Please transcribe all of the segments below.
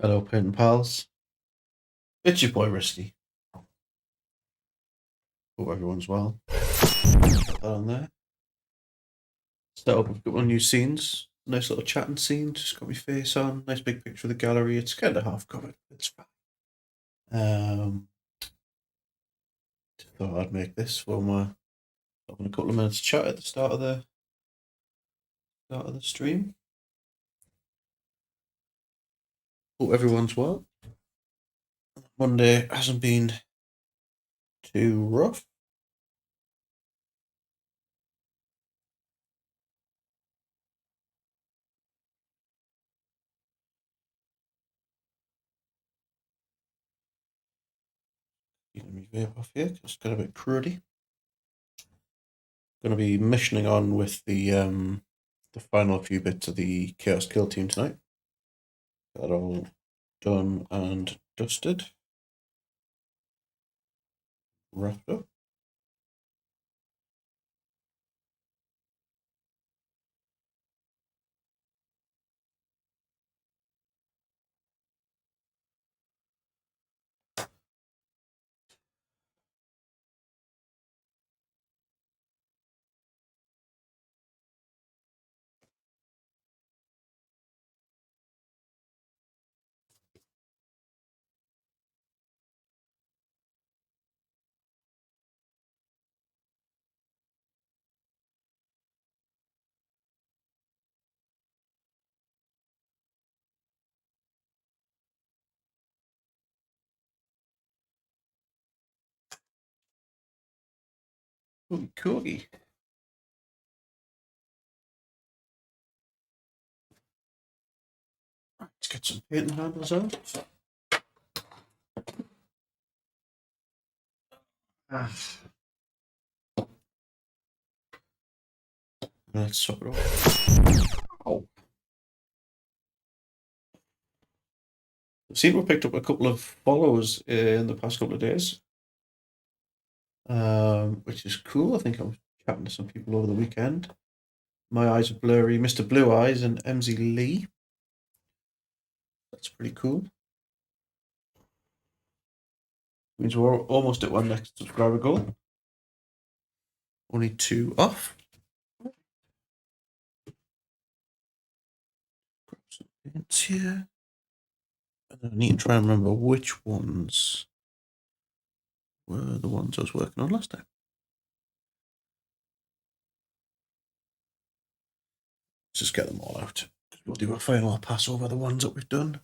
Hello, pen pals. It's your boy Risky. Hope everyone's well. Got that on there. Start up with a couple of new scenes. Nice little chatting scene. Just got my face on. Nice big picture of the gallery. It's kind of half covered. It's fine. Thought I'd make this when we're having a couple of minutes chat at the start of the stream. Hope everyone's well. Monday hasn't been too rough. Let me vape off here 'cause it's got a bit cruddy. Going to be missioning on with the final few bits of the Chaos Killteam tonight. That all done and dusted. Wrapped up. Ooh, cookie. Right, let's get some painting handles out. Let's swap it off. Oh. I seem to have picked up a couple of follows in the past couple of days, which is cool. I think I was chatting to some people over the weekend. My eyes are blurry. Mr. Blue Eyes and MZ Lee. That's pretty cool. Means we're almost at one next subscriber goal. Only two off. Grab some paints here. And I need to try and remember which ones were the ones I was working on last time. Let's just get them all out. We'll do a final pass over the ones that we've done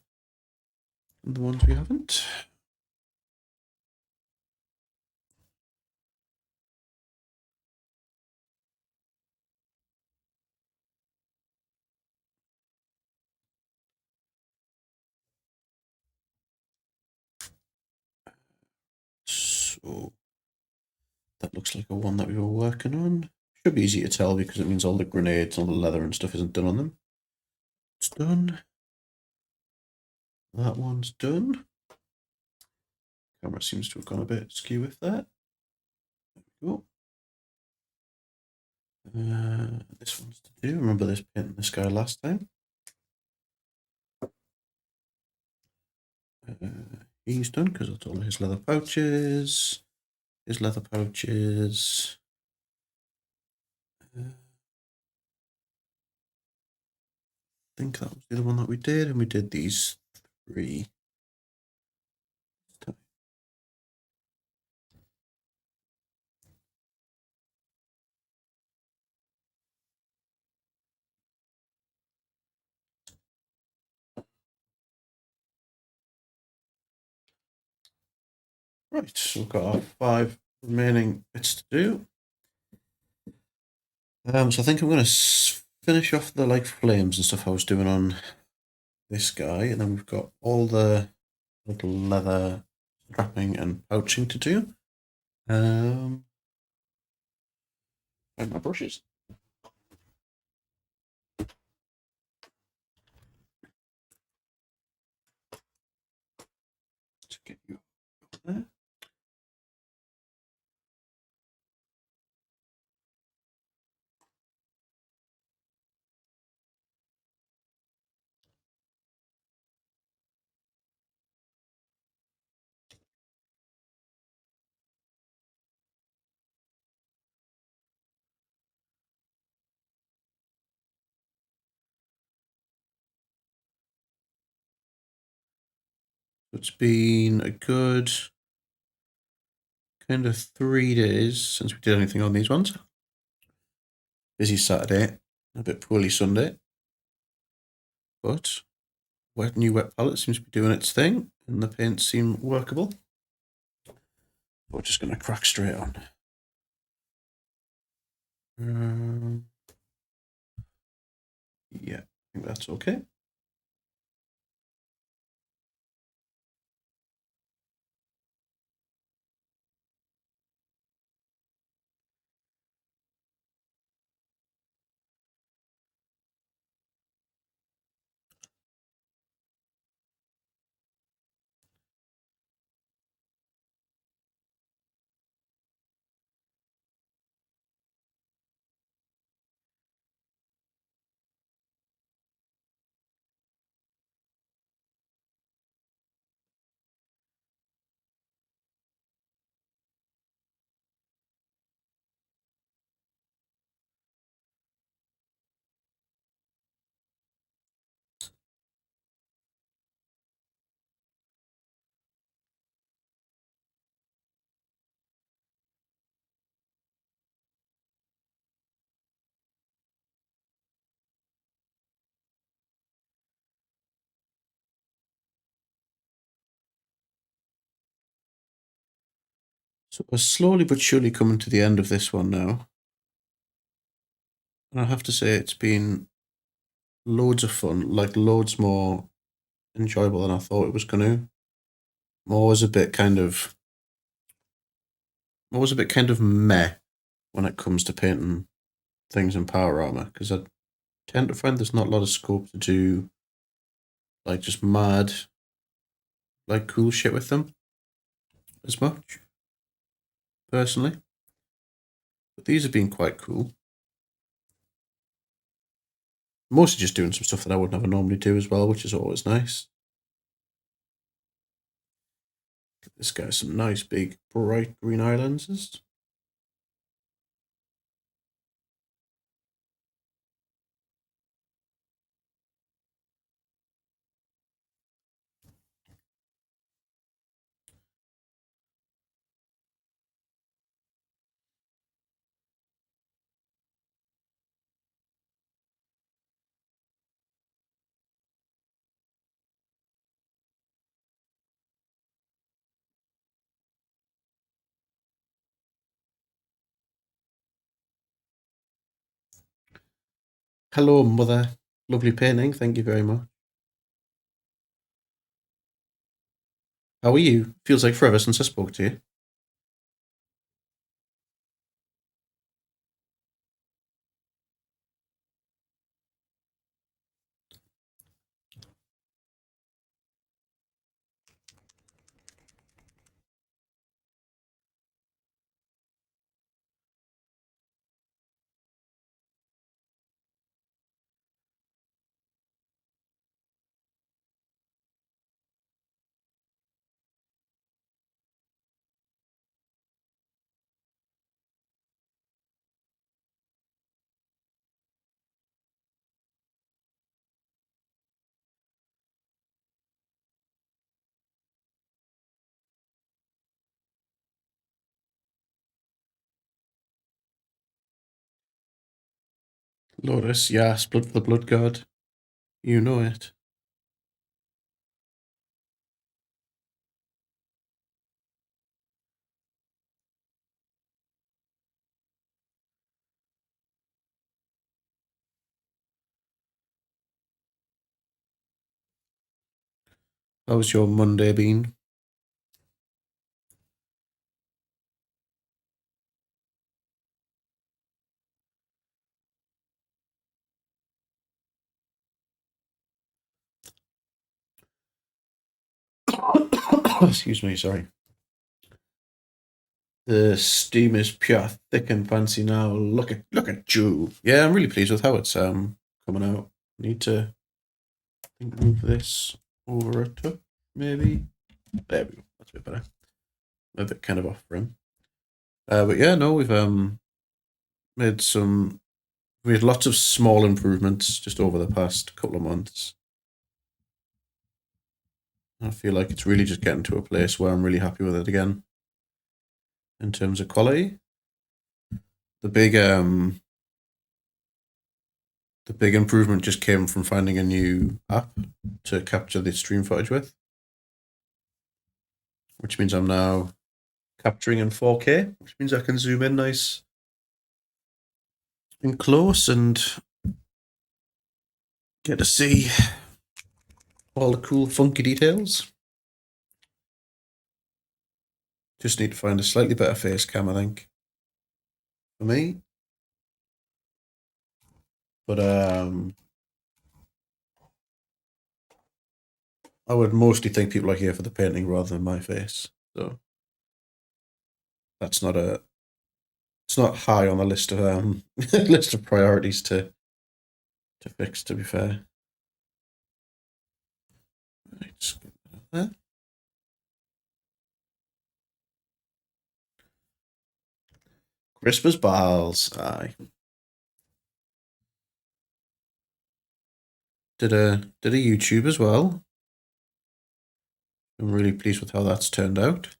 and the ones we haven't. So that looks like a one that we were working on. Should be easy to tell because it means all the grenades, all the leather and stuff isn't done on them. It's done. That one's done. Camera seems to have gone a bit skew with that. There we go. This one's to do. Remember this painting this guy last time. He's done because that's all his leather pouches. His leather pouches. I think that was the other one that we did, and we did these three. Right, so we've got our 5 remaining bits to do. So I think I'm going to finish off the like flames and stuff I was doing on this guy, and then we've got all the little leather strapping and pouching to do. And my brushes. To get you up there. It's been a good kind of 3 days since we did anything on these ones. Busy Saturday, a bit poorly Sunday, but new wet palette seems to be doing its thing, and the paints seem workable. We're just going to crack straight on. Yeah, I think that's okay. So we're slowly but surely coming to the end of this one now. And I have to say it's been loads of fun, like loads more enjoyable than I thought it was going to. I'm always a bit kind of meh when it comes to painting things in power armor, because I tend to find there's not a lot of scope to do like just mad, like cool shit with them as much, personally. But these have been quite cool. Mostly just doing some stuff that I would never normally do as well, which is always nice. Give this guy some nice big bright green eye lenses. Hello, mother. Lovely painting. Thank you very much. How are you? Feels like forever since I spoke to you. Lotus, yes, blood for the blood god. You know it. How's your Monday been? Excuse me, sorry. The steam is pure, thick and fancy now. Look at you. Yeah, I'm really pleased with how it's coming out. Need to move this over a touch, maybe. There we go. That's a bit better. A bit kind of off frame. But yeah, no, we've made some. We had lots of small improvements just over the past couple of months. I feel like it's really just getting to a place where I'm really happy with it again. In terms of quality, the big the big improvement just came from finding a new app to capture the stream footage with, which means I'm now capturing in 4K, which means I can zoom in nice and close and get to see all the cool funky details. Just need to find a slightly better face cam, I think, for me. But I would mostly think people are here for the painting rather than my face. So that's not a it's not high on the list of list of priorities to fix, to be fair. Right, just get that out there. Christmas balls. Aye. Did a YouTube as well. I'm really pleased with how that's turned out.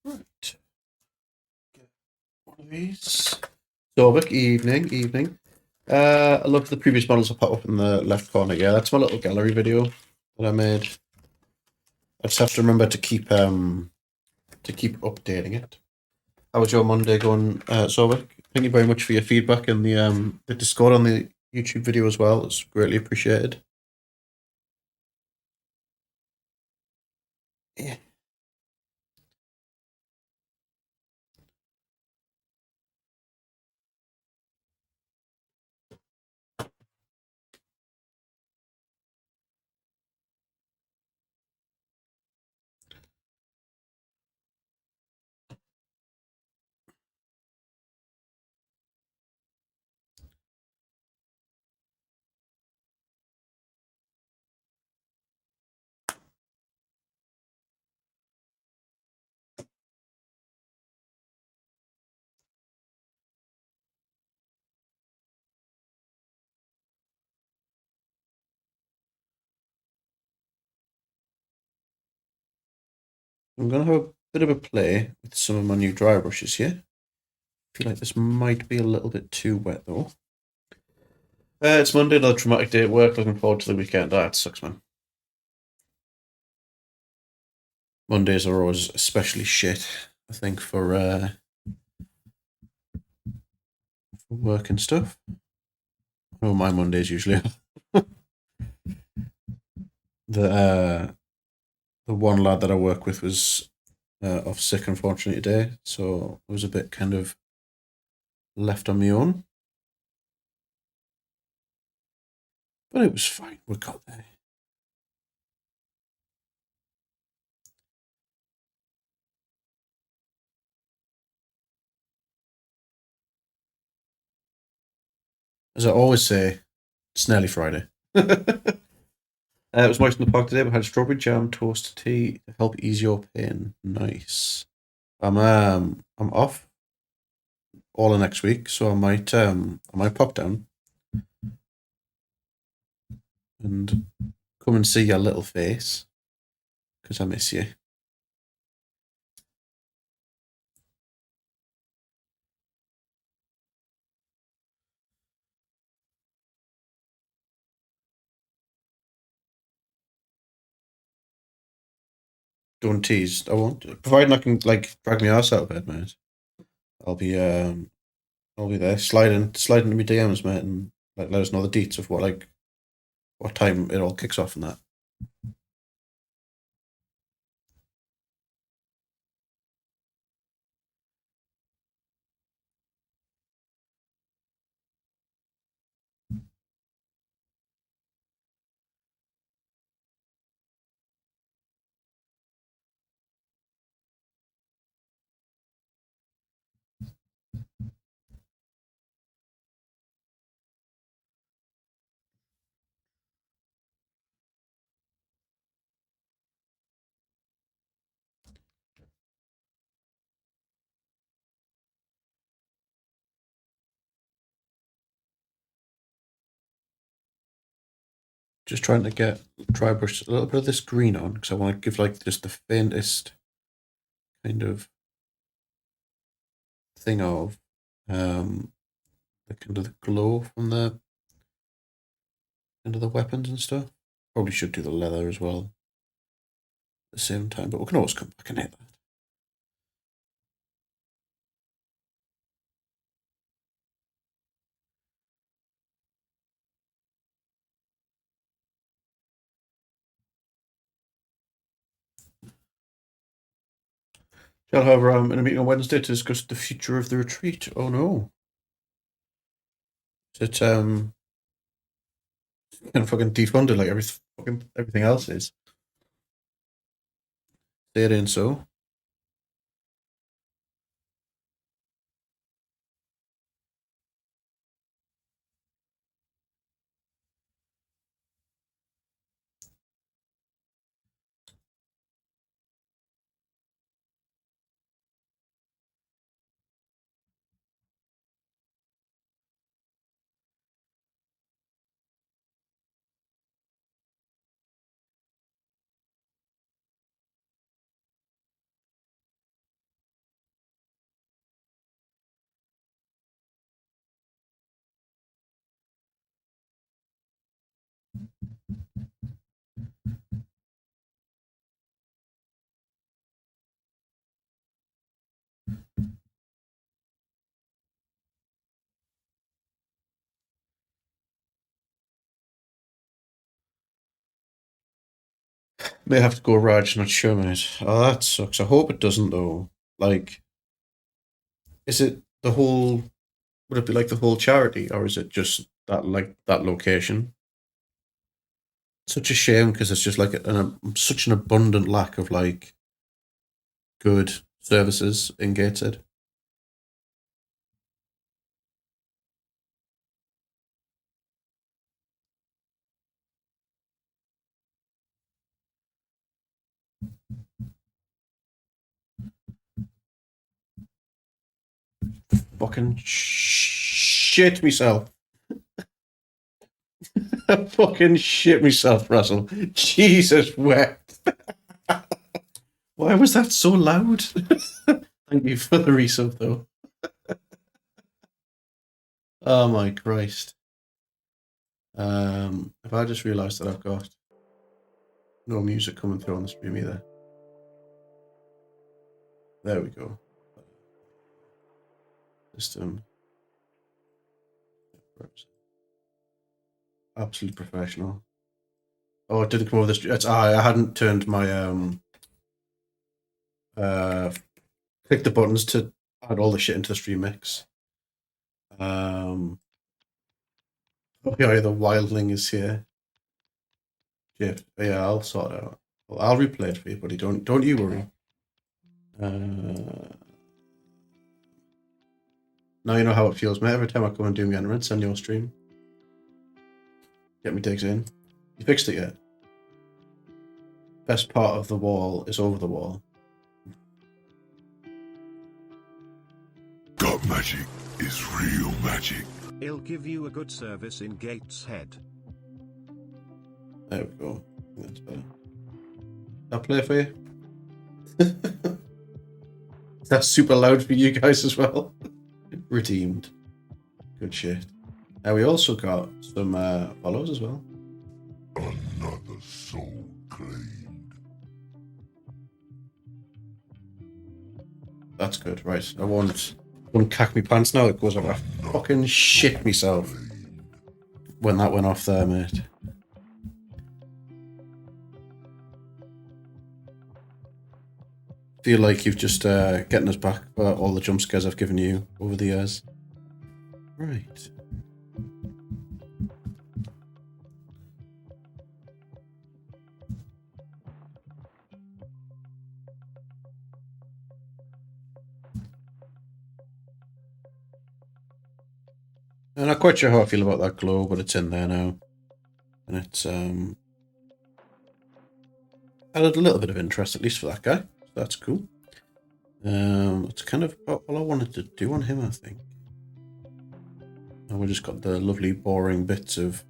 Right. Get one of these. Sobek, evening. I love the previous models I put up in the left corner. Yeah, that's my little gallery video that I made. I just have to remember to keep updating it. How was your Monday going, Sobek? Thank you very much for your feedback and the Discord on the YouTube video as well. It's greatly appreciated. Yeah. I'm going to have a bit of a play with some of my new dry brushes here. I feel like this might be a little bit too wet though. It's Monday, another traumatic day at work. Looking forward to the weekend. It sucks, man. Mondays are always especially shit, I think, for work and stuff. Oh, my Mondays usually are. The one lad that I work with was off sick, unfortunately, today, so I was a bit kind of left on my own. But it was fine. We got there. As I always say, it's nearly Friday. It was moist in the park today, but had strawberry jam toast tea to help ease your pain. Nice. I'm off all of next week, so I might pop down and come and see your little face because I miss you. Don't tease. I won't. Providing I can like drag my ass out of bed, mate. I'll be um I'll be there. Slide into my DMs, mate, and like let us know the deets of what time it all kicks off and that. just trying to get dry brush a little bit of this green on because I want to give like just the faintest kind of thing of the kind of the glow from the end of the weapons and stuff. Probably should do the leather as well at the same time, but we can always come back and hit that. However, I'm in a meeting on Wednesday to discuss the future of the retreat. Oh no. Is it kind of fucking defunded like everything else is? Say it ain't so. May have to go Raj, not sure, mate. Oh, that sucks. I hope it doesn't though. Like, is it the whole? Would it be like the whole charity, or is it just that like that location? Such a shame because it's just like such an abundant lack of like good services in Gateshead. Fucking shit myself. I fucking shit myself, Russell. Jesus wept. Why was that so loud? Thank you for the resub, though. Oh my Christ. Have I just realised that I've got no music coming through on the stream either? There we go. System. Absolutely professional. Oh, it didn't come over this. I hadn't turned my click the buttons to add all the shit into the stream mix. Oh yeah, the wildling is here. Jeff, yeah, I'll sort it out. Well, I'll replay it for you, buddy. Don't you worry. Now you know how it feels, mate. Every time I come and do my entrance on your stream, get me digs in. You fixed it yet? Best part of the wall is over the wall. God magic is real magic. It'll give you a good service in Gateshead. There we go. That's better. I'll play for you. That's super loud for you guys as well. Redeemed. Good shit. Now we also got some follows as well. Another soul claimed. That's good, right. I won't cack me pants now. It goes over. I fucking shit myself when that went off there, mate. Feel like you've just getting us back for all the jump scares I've given you over the years. Right. I'm not quite sure how I feel about that glow, but it's in there now. And it's added a little bit of interest, at least for that guy. So that's cool. It's kind of about all I wanted to do on him, I think. And we just got the lovely boring bits of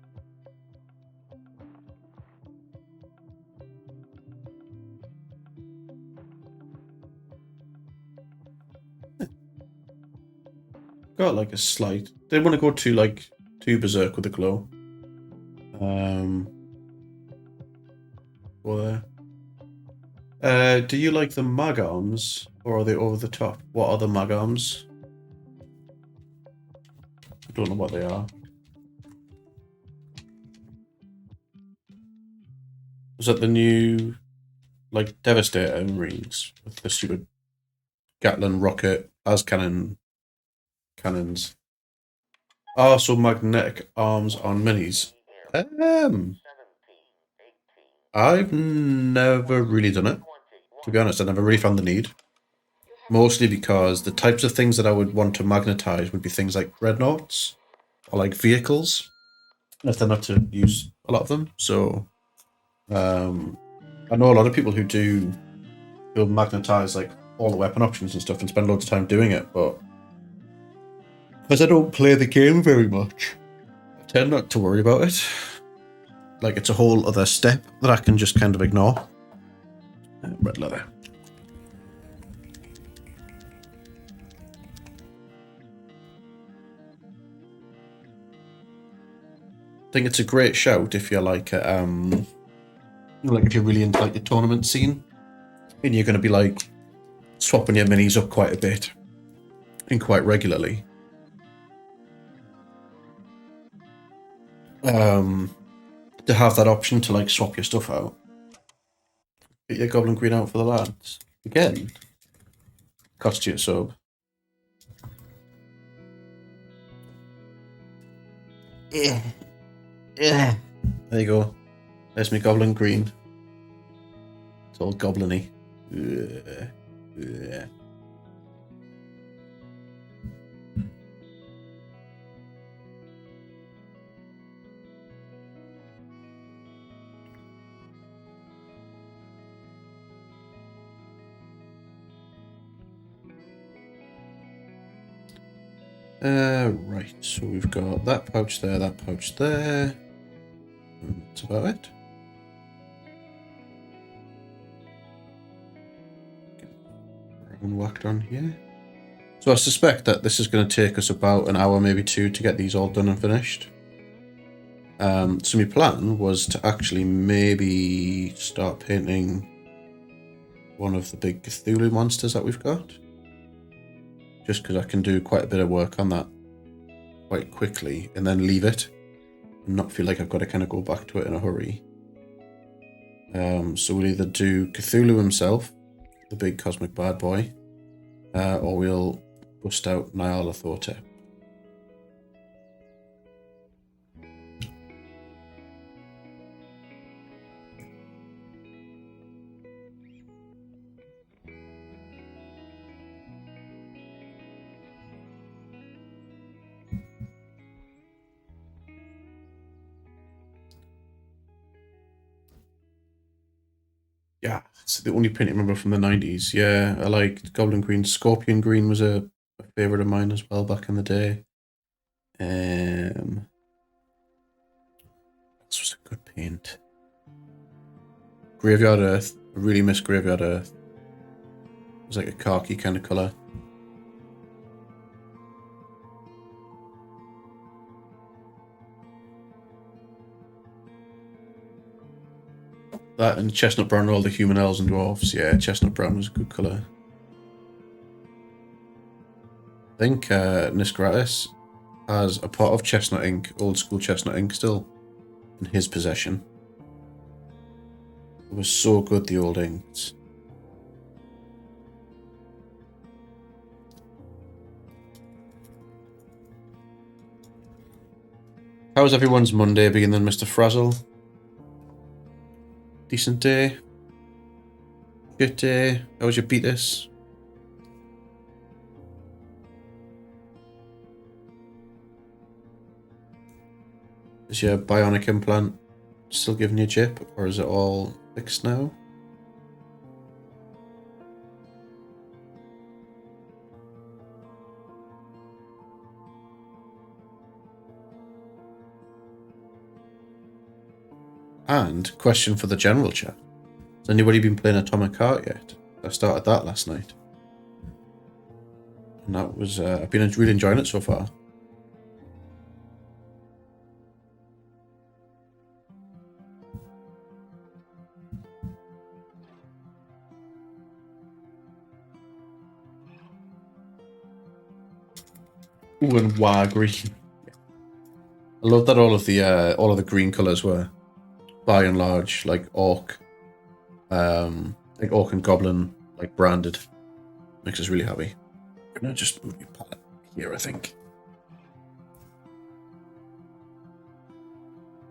got like a slight. They want to go to like too berserk with the glow. Go there. Do you like the mag arms or are they over the top? What are the mag arms? I don't know what they are. Is that the new like Devastator Marines with the stupid Gatling rocket as cannons? So magnetic arms on minis. I've never really done it. To be honest, I never really found the need. Mostly because the types of things that I would want to magnetize would be things like dreadnoughts or like vehicles. I tend not to use a lot of them, so I know a lot of people who'll magnetize like all the weapon options and stuff and spend loads of time doing it, but because I don't play the game very much, I tend not to worry about it. Like it's a whole other step that I can just kind of ignore. Red leather. I think it's a great shout if you're like if you're really into like the tournament scene and you're going to be like swapping your minis up quite a bit and quite regularly. To have that option to like swap your stuff out. Get your Goblin Green out for the lads. Again, cost you a sub. Yeah. There you go. There's my Goblin Green. It's all goblin-y. Yeah. Right, so we've got that pouch there, that pouch there. And that's about it. Whacked on here. So I suspect that this is going to take us about an hour, maybe two, to get these all done and finished. So my plan was to actually maybe start painting one of the big Cthulhu monsters that we've got. Just because I can do quite a bit of work on that quite quickly and then leave it and not feel like I've got to kind of go back to it in a hurry. So we'll either do Cthulhu himself, the big cosmic bad boy, or we'll bust out Nyarlathotep. Yeah, it's the only paint I remember from the 90s. Yeah, I liked Goblin Green. Scorpion Green was a favourite of mine as well back in the day. This was a good paint. Graveyard Earth. I really miss Graveyard Earth. It was like a khaki kind of colour. That and Chestnut Brown are all the human elves and dwarves. Yeah, Chestnut Brown was a good colour. I think Niskratis has a pot of Chestnut ink, old school Chestnut ink still in his possession. It was so good, the old inks. How was everyone's Monday beginning, Mr. Frazzle? Decent day? Good day? How was your Beatus? Is your bionic implant still giving you jip, or is it all fixed now? And question for the general chat. Has anybody been playing Atomic Heart yet? I started that last night. And that was, I've been really enjoying it so far. Ooh, and wah green. I love that all of the green colours were, by and large, like orc and goblin, like branded. Makes us really happy. I'm gonna just move your palette here, I think.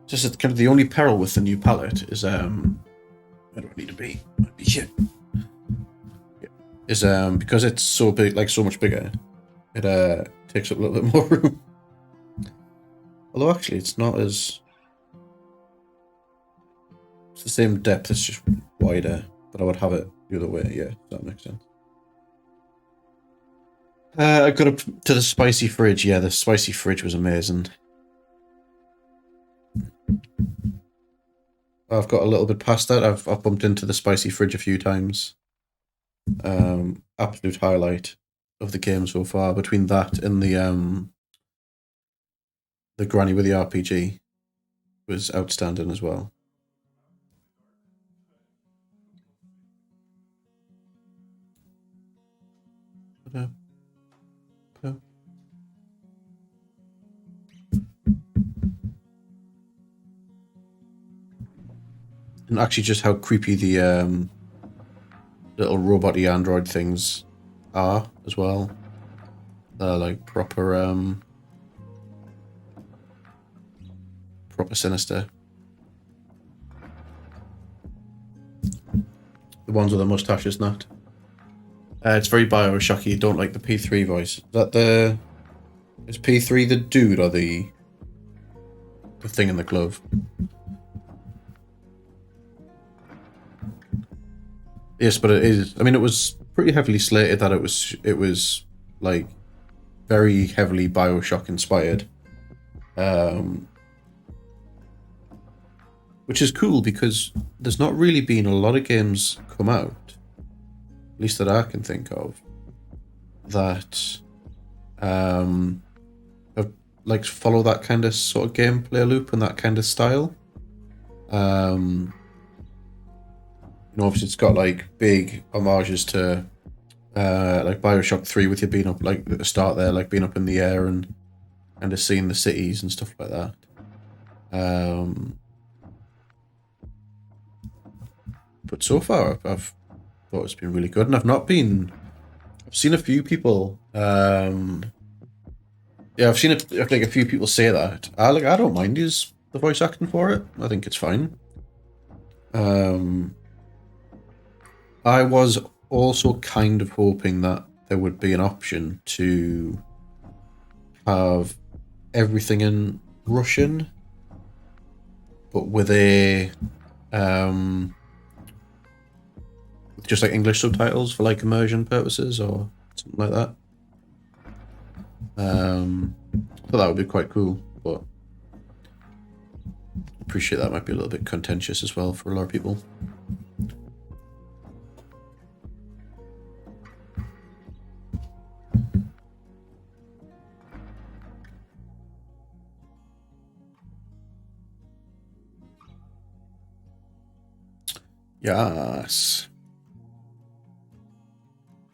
Just that kind of the only peril with the new palette is where do I need to be? Might be here. Is because it's so big, like so much bigger, it takes up a little bit more room. Although actually it's not as, it's the same depth, it's just wider, but I would have it the other way, yeah, that makes sense. I got up to the spicy fridge. Yeah, the spicy fridge was amazing. I've got a little bit past that. I've bumped into the spicy fridge a few times. Absolute highlight of the game so far. Between that and the granny with the RPG was outstanding as well. And actually, just how creepy the little robot-y android things are as well. They're like proper sinister. The ones with the mustaches, not. It's very Bioshocky. You don't like the P3 voice. Is P3 the dude or the thing in the glove? Yes, but it is. I mean, it was pretty heavily slated that it was like very heavily Bioshock inspired, which is cool because there's not really been a lot of games come out, at least that I can think of, that have, like follow that kind of sort of gameplay loop and that kind of style. You know, obviously it's got like big homages to like Bioshock 3 with you being up like at the start there, like being up in the air and kind of seeing the cities and stuff like that. But so far I've thought it's been really good, and I've seen a few people I've seen like a few people say that. I don't mind the voice acting for it. I think it's fine. I was also kind of hoping that there would be an option to have everything in Russian, but with just like English subtitles for like immersion purposes or something like that. I thought that would be quite cool, but I appreciate that might be a little bit contentious as well for a lot of people. Yes.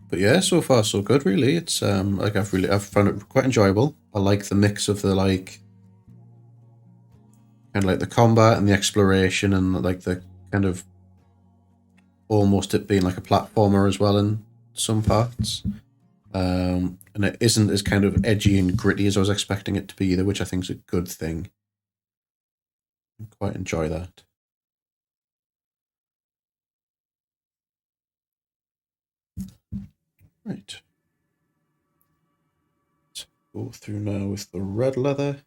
But yeah, so far so good really. It's like I've found it quite enjoyable. I like the mix of the like kind of like the combat and the exploration and like the kind of almost it being like a platformer as well in some parts. And it isn't as kind of edgy and gritty as I was expecting it to be either, which I think is a good thing. I quite enjoy that. Right. Let's go through now with the red leather.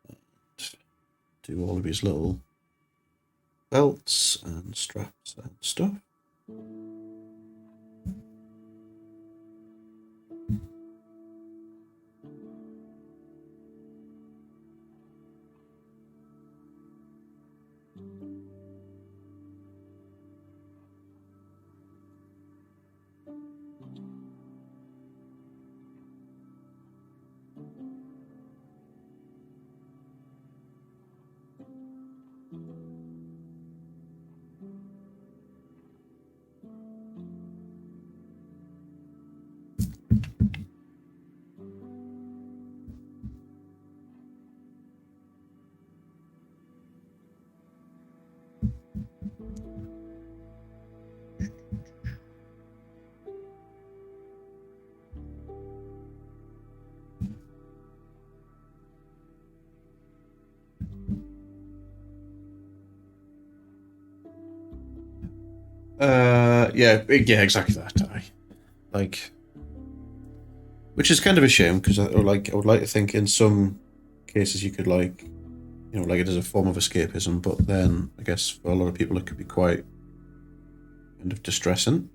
And do all of his little belts and straps and stuff. Yeah, exactly that. Like, which is kind of a shame because I would like to think in some cases you could like it as a form of escapism, but then I guess for a lot of people it could be quite kind of distressing.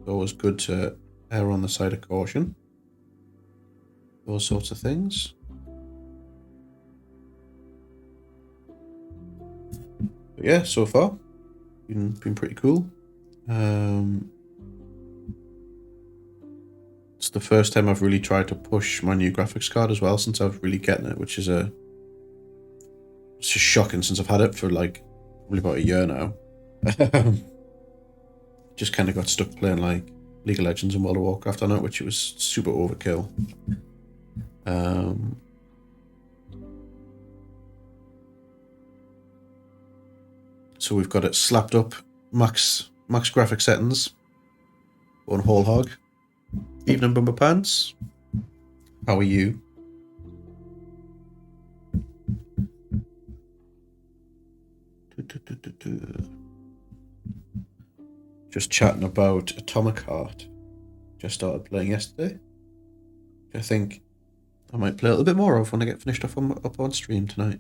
Always good to err on the side of caution. Those sorts of things. But yeah, so far been pretty cool. It's the first time I've really tried to push my new graphics card as well since I've really getting it, which is it's just shocking since I've had it for like probably about a year now. Just kind of got stuck playing like League of Legends and World of Warcraft on it, which was super overkill. So we've got it slapped up, max graphic settings, on whole hog. Evening Bumper Pants, how are you? Just chatting about Atomic Heart. Just started playing yesterday. I think I might play a little bit more of when I get finished up on stream tonight.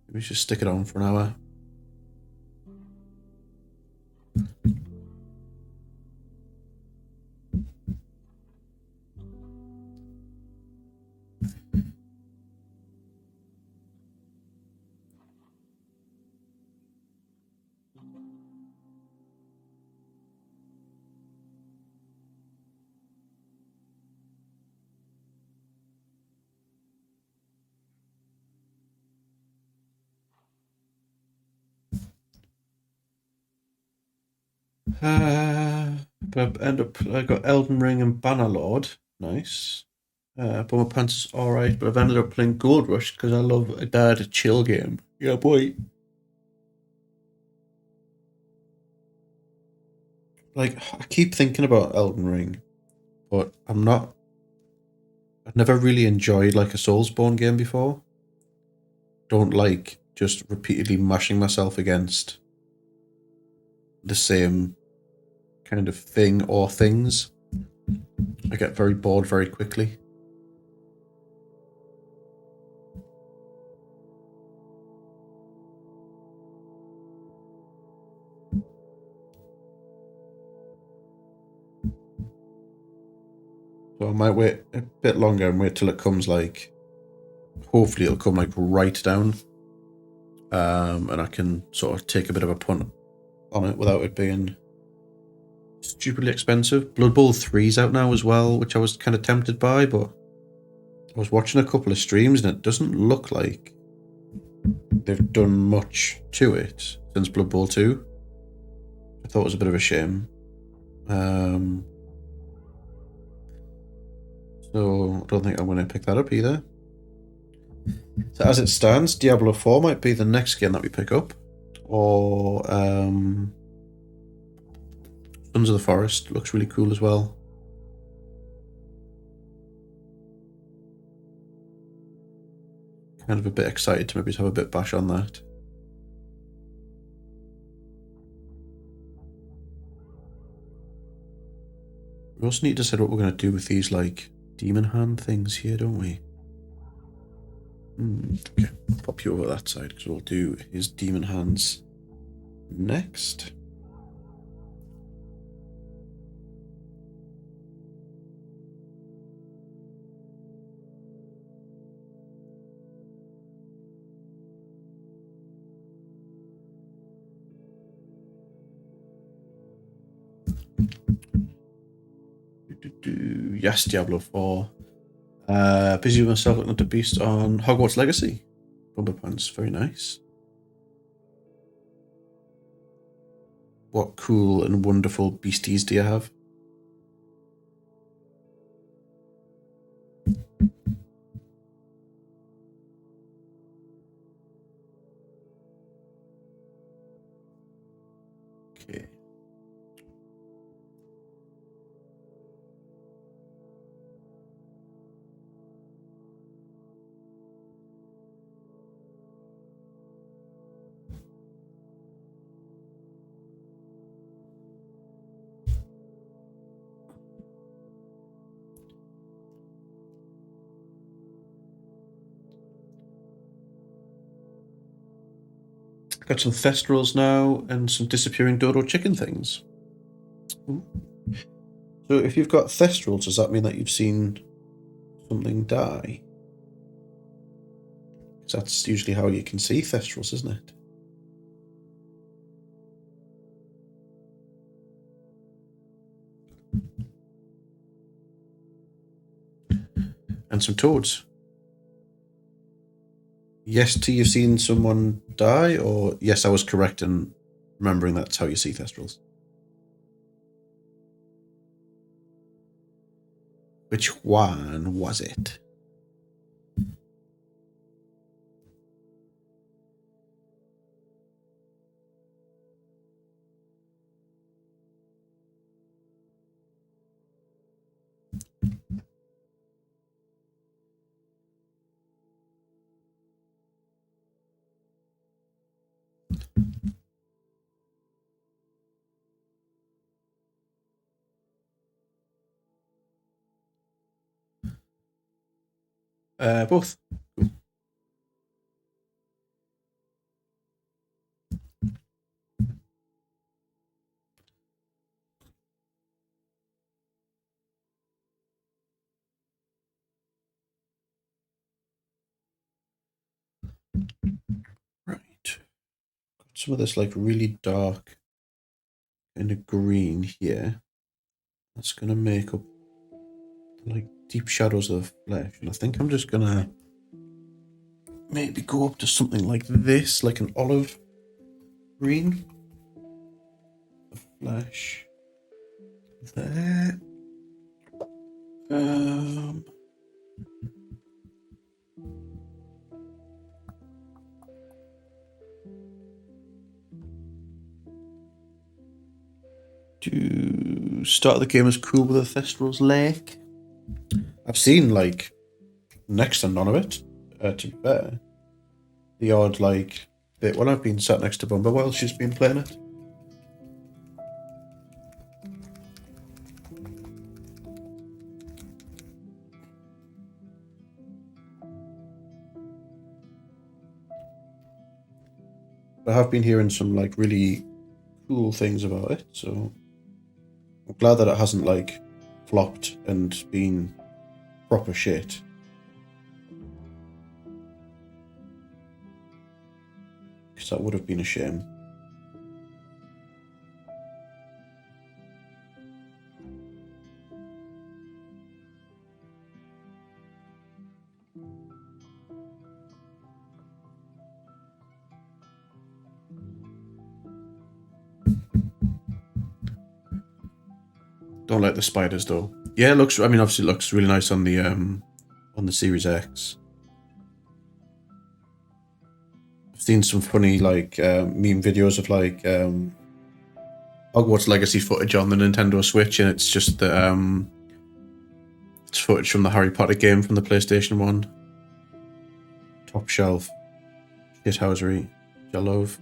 Maybe just stick it on for an hour. But I got Elden Ring and Bannerlord. Nice. Bummer Pants is alright, but I've ended up playing Gold Rush because I love a dad chill game. Yeah, boy. Like, I keep thinking about Elden Ring, but I've never really enjoyed like a Soulsborne game before. Don't like just repeatedly mashing myself against the same kind of thing or things. I get very bored very quickly. So I might wait a bit longer and wait till it comes like, hopefully it'll come like right down. And I can sort of take a bit of a punt on it without it being stupidly expensive. Blood Bowl 3's out now as well, which I was kind of tempted by, but I was watching a couple of streams and it doesn't look like they've done much to it since Blood Bowl 2. I thought it was a bit of a shame. So I don't think I'm going to pick that up either. So as it stands, Diablo 4 might be the next game that we pick up. Or Sons of the Forest looks really cool as well. Kind of a bit excited to maybe have a bit bash on that. We also need to decide what we're going to do with these like demon hand things here, don't we? Okay, I'll pop you over that side because we'll do his demon hands next. Yes, Diablo 4. Busy with myself looking at the beast on Hogwarts Legacy. Bumper pants, very nice. What cool and wonderful beasties do you have? Okay. Got some Thestrals now and some disappearing dodo chicken things. Ooh. So if you've got Thestrals, does that mean that you've seen something die? Because that's usually how you can see Thestrals, isn't it? And some toads. Yes, T, you've seen someone die, or yes, I was correct in remembering that's how you see Thestrals. Which one was it? Both. Right. Got some of this like really dark kind of green here. That's gonna make up like deep shadows of the flesh. And I think I'm just gonna maybe go up to something like this, like an olive green. The flesh. There. To start the game as cool with a Thestral's Lake. I've seen like next to none of it, to be fair. The odd like bit when I've been sat next to Bumba while she's been playing it. I have been hearing some like really cool things about it, so I'm glad that it hasn't like flopped and been proper shit. Because that would have been a shame. Don't like the spiders though. Yeah, it looks. I mean, obviously, it looks really nice on the Series X. I've seen some funny like meme videos of like Hogwarts Legacy footage on the Nintendo Switch, and it's just the it's footage from the Harry Potter game from the PlayStation 1. Top shelf shithousery, which I love.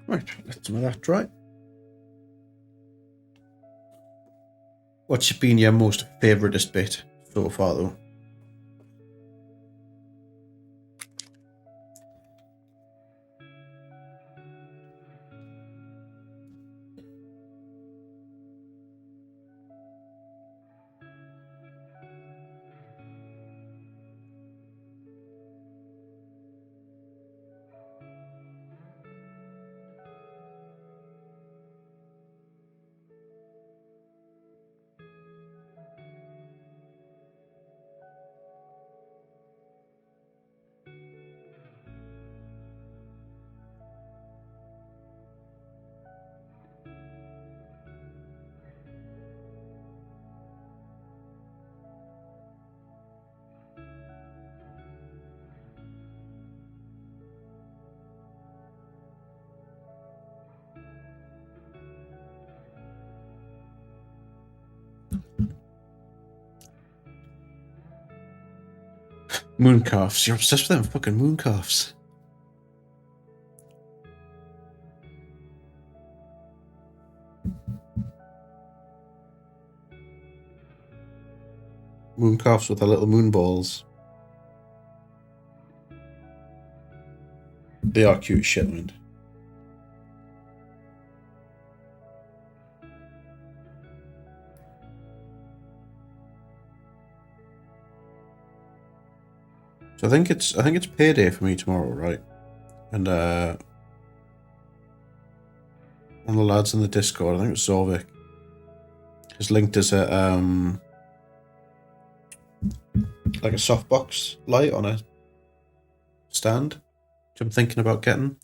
Right, let some of that dry. What's been your most favouriteest bit so far, though? Mooncalves. You're obsessed with them fucking mooncalves. Mooncalves with their little moon balls. They are cute as shit, man. So I think it's payday for me tomorrow, right? And one of the lads in the Discord, I think it's Zorvik, has linked us a like a softbox light on a stand, which I'm thinking about getting.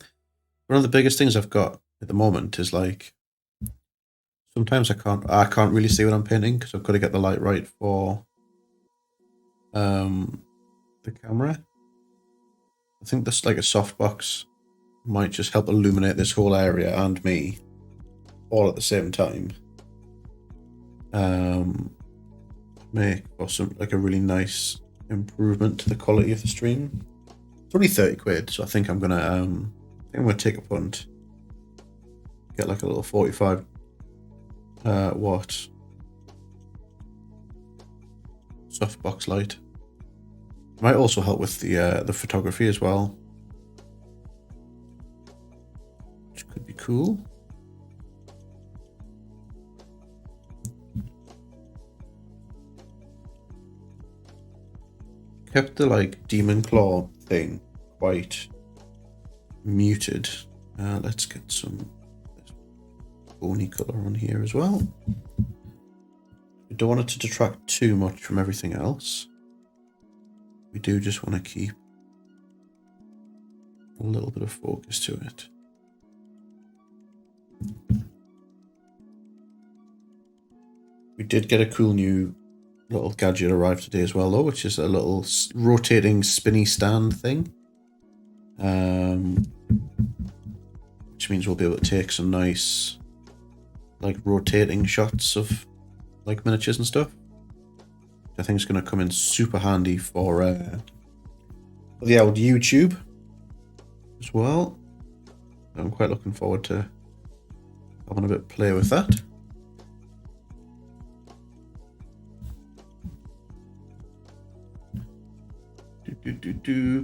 One of the biggest things I've got at the moment is like sometimes I can't really see what I'm painting because I've got to get the light right for the camera. I think this like a softbox might just help illuminate this whole area and me all at the same time. Make for some like a really nice improvement to the quality of the stream. It's only 30 quid, so I think I'm gonna take a punt. Get like a little 45 watt softbox light. Might also help with the photography as well, which could be cool. Kept the like demon claw thing quite muted. Let's get some bony color on here as well. We don't want it to detract too much from everything else. We do just want to keep a little bit of focus to it. We did get a cool new little gadget arrive today as well, though, which is a little rotating spinny stand thing. Which means we'll be able to take some nice like rotating shots of like miniatures and stuff. I think it's going to come in super handy for the old YouTube as well. I'm quite looking forward to having a bit of play with that.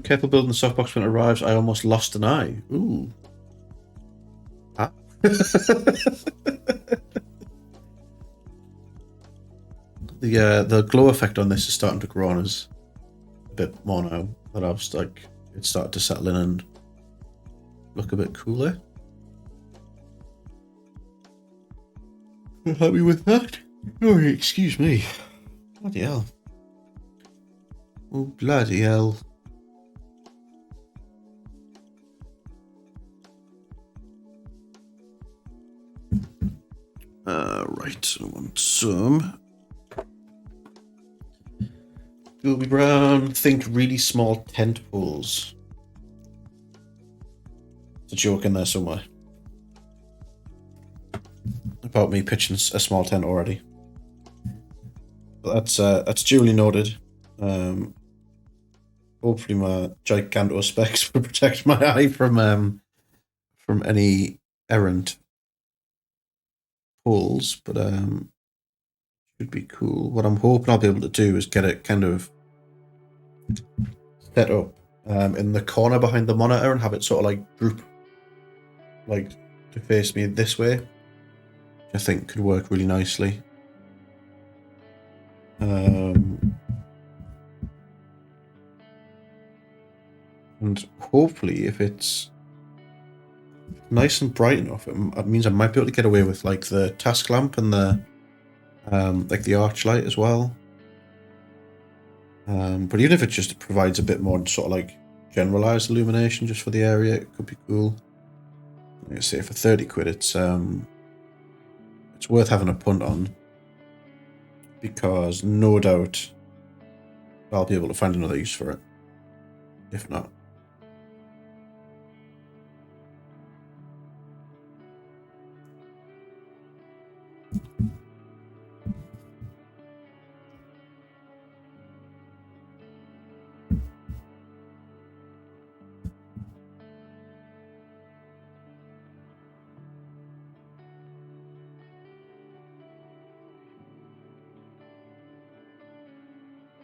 Careful building the softbox when it arrives. I almost lost an eye. Ooh. Ah. The glow effect on this is starting to grow on us a bit more now that I've like it's started to settle in and look a bit cooler. I'm happy with that. Oh, excuse me. Bloody hell. Oh, bloody hell. Right, I want some Gooby Brown. Think really small tent poles. There's a joke in there somewhere about me pitching a small tent already. But that's duly noted. Hopefully my giganto specs will protect my eye from any errant pulls, but should be cool. What I'm hoping I'll be able to do is get it kind of set up in the corner behind the monitor and have it sort of like droop, like to face me this way, which I think could work really nicely. And hopefully, if it's nice and bright enough, it means I might be able to get away with like the task lamp and the like the arch light as well. But even if it just provides a bit more sort of like generalized illumination just for the area, it could be cool. Like I say, for 30 quid, it's worth having a punt on, because no doubt I'll be able to find another use for it, if not.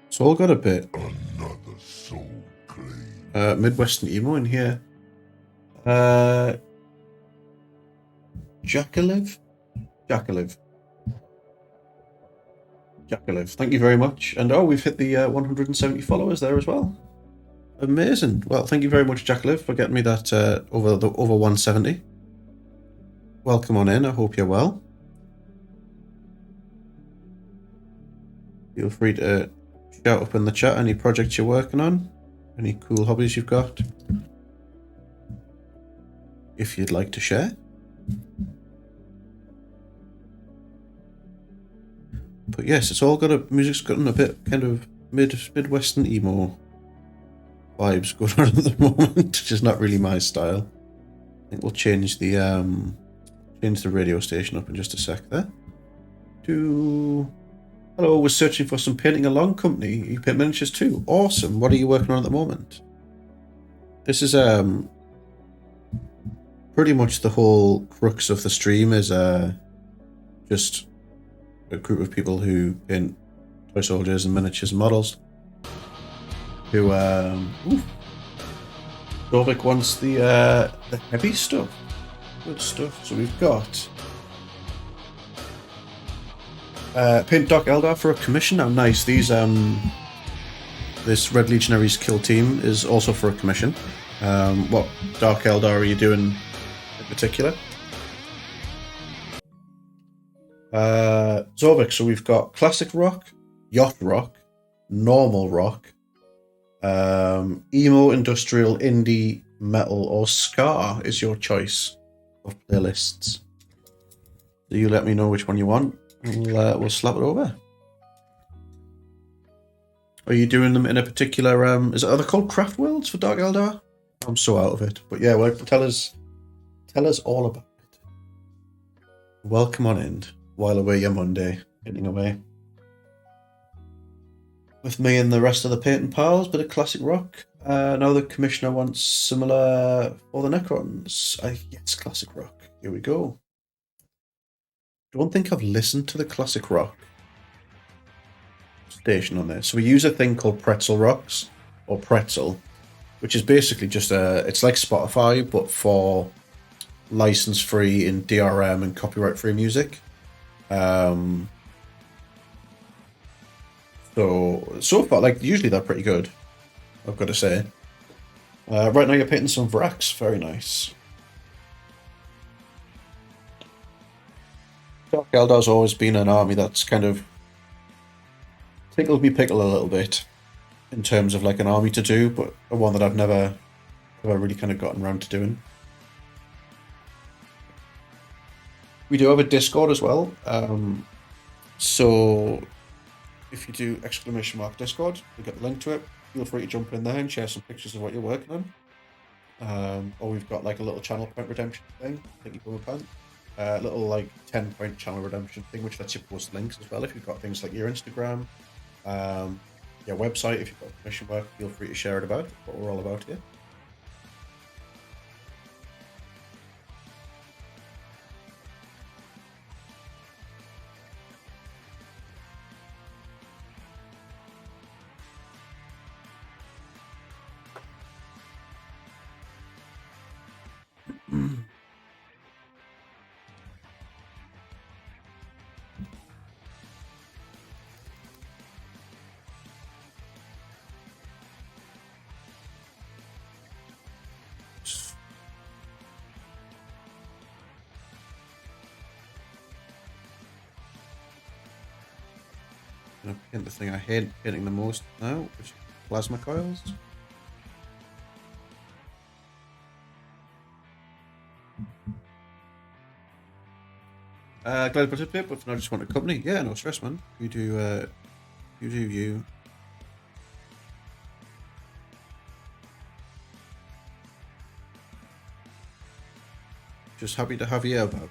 It's all got a bit Another soul claimed. Midwestern emo in here. Jakalev. Thank you very much. And oh, we've hit the 170 followers there as well. Amazing. Well, thank you very much, Jakalev, for getting me that over 170. Welcome on in. I hope you're well. Feel free to shout up in the chat any projects you're working on, any cool hobbies you've got, if you'd like to share. But yes, it's all got music's gotten a bit kind of Midwestern emo vibes going on at the moment, which is not really my style. I think we'll change the radio station up in just a sec there. Hello, we're searching for some painting along company. You paint miniatures too. Awesome. What are you working on at the moment? This is pretty much the whole crux of the stream is just a group of people who paint toy soldiers and miniatures and models. Who Dovik wants the heavy stuff. Good stuff. So we've got paint Doc Eldar for a commission. Oh, nice. These this Red Legionaries kill team is also for a commission. What Dark Eldar are you doing in particular? Zorvik, so we've got classic rock, yacht rock, normal rock, emo, industrial, indie, metal, or ska is your choice of playlists. So you let me know which one you want. We'll slap it over. Are you doing them in a particular? Are they called craft worlds for Dark Eldar? I'm so out of it. But yeah, well, tell us all about it. Welcome on in. While away your Monday, hitting away with me and the rest of the painting pals. Bit of classic rock. Now the commissioner wants similar for the Necrons. Yes, classic rock. Here we go. Don't think I've listened to the classic rock station on there. So we use a thing called Pretzel Rocks, or Pretzel, which is basically just it's like Spotify, but for license-free and DRM and copyright-free music. So far, like, usually they're pretty good, I've got to say. Right now you're painting some Vrax. Very nice. Dark Eldar's always been an army that's kind of tickled me pickle a little bit in terms of like an army to do, but one that I've never really kind of gotten around to doing. We do have a Discord as well. So if you do !Discord, you'll get the link to it. Feel free to jump in there and share some pictures of what you're working on. Or we've got like a little channel point redemption thing. Thank you for a pan. Little like 10-point channel redemption thing, which lets you post links as well if you've got things like your Instagram, your website. If you've got commission work, feel free to share it about what we're all about here. I'm gonna paint the thing I hate painting the most now, which is plasma coils. Glad to participate, but for now, I just want a company. Yeah, no stress, man. You do you. Just happy to have you about.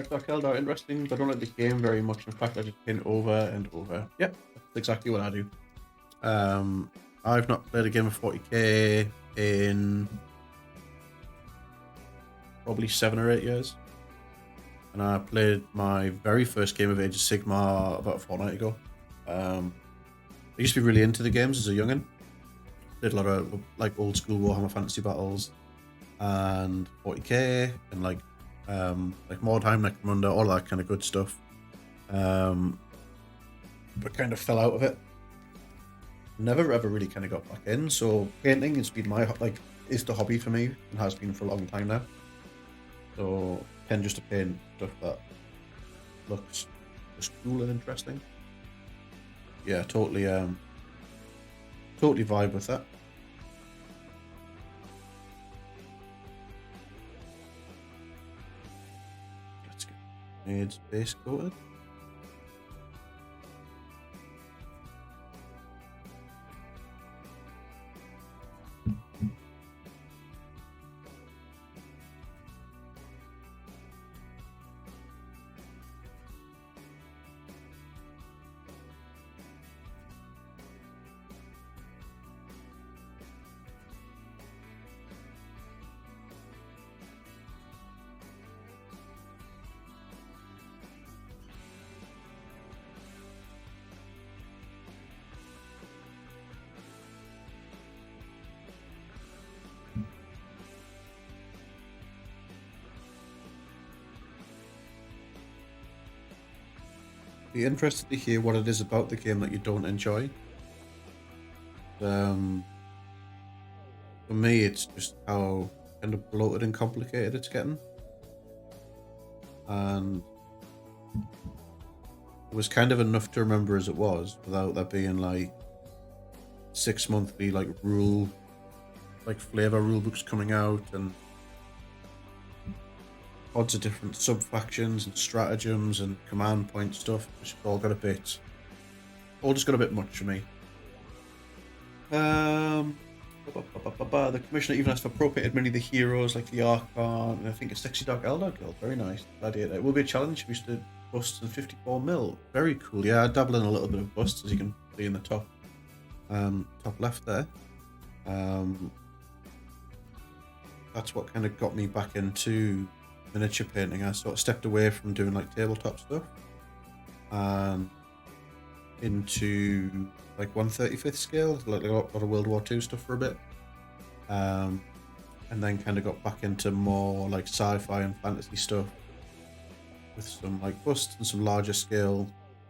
Dark Eldar, interesting, but I don't like the game very much. In fact, I just pin over and over. Yep, that's exactly what I do. I've not played a game of 40k in probably 7 or 8 years. And I played my very first game of Age of Sigmar about a fortnight ago. I used to be really into the games as a youngin'. Did a lot of like old school Warhammer Fantasy battles and 40k and like Mordheim, Necromunda, all that kind of good stuff. But kind of fell out of it. Never ever really kind of got back in. So painting has been is the hobby for me and has been for a long time now. So tend just to paint stuff that looks just cool and interesting. Yeah, totally vibe with that. Let's get made base coated. be interested to hear what it is about the game that you don't enjoy. For me, it's just how kind of bloated and complicated it's getting. And it was kind of enough to remember as it was without there being like 6 monthly like flavor rule books coming out and odds of different sub factions and stratagems and command point stuff. It's all just got a bit much for me. The commissioner even asked for appropriated many of the heroes like the Archon and I think a Sexy Dark Eldar Guild. Very nice. Gladiator. It will be a challenge. We used to busts and 54 mil. Very cool. Yeah, I dabble in a little bit of busts as you can see in the top left there. That's what kind of got me back into miniature painting. I sort of stepped away from doing like tabletop stuff and into like 1/35th scale, like a lot of World War II stuff for a bit, and then kind of got back into more like sci-fi and fantasy stuff with some like busts and some larger scale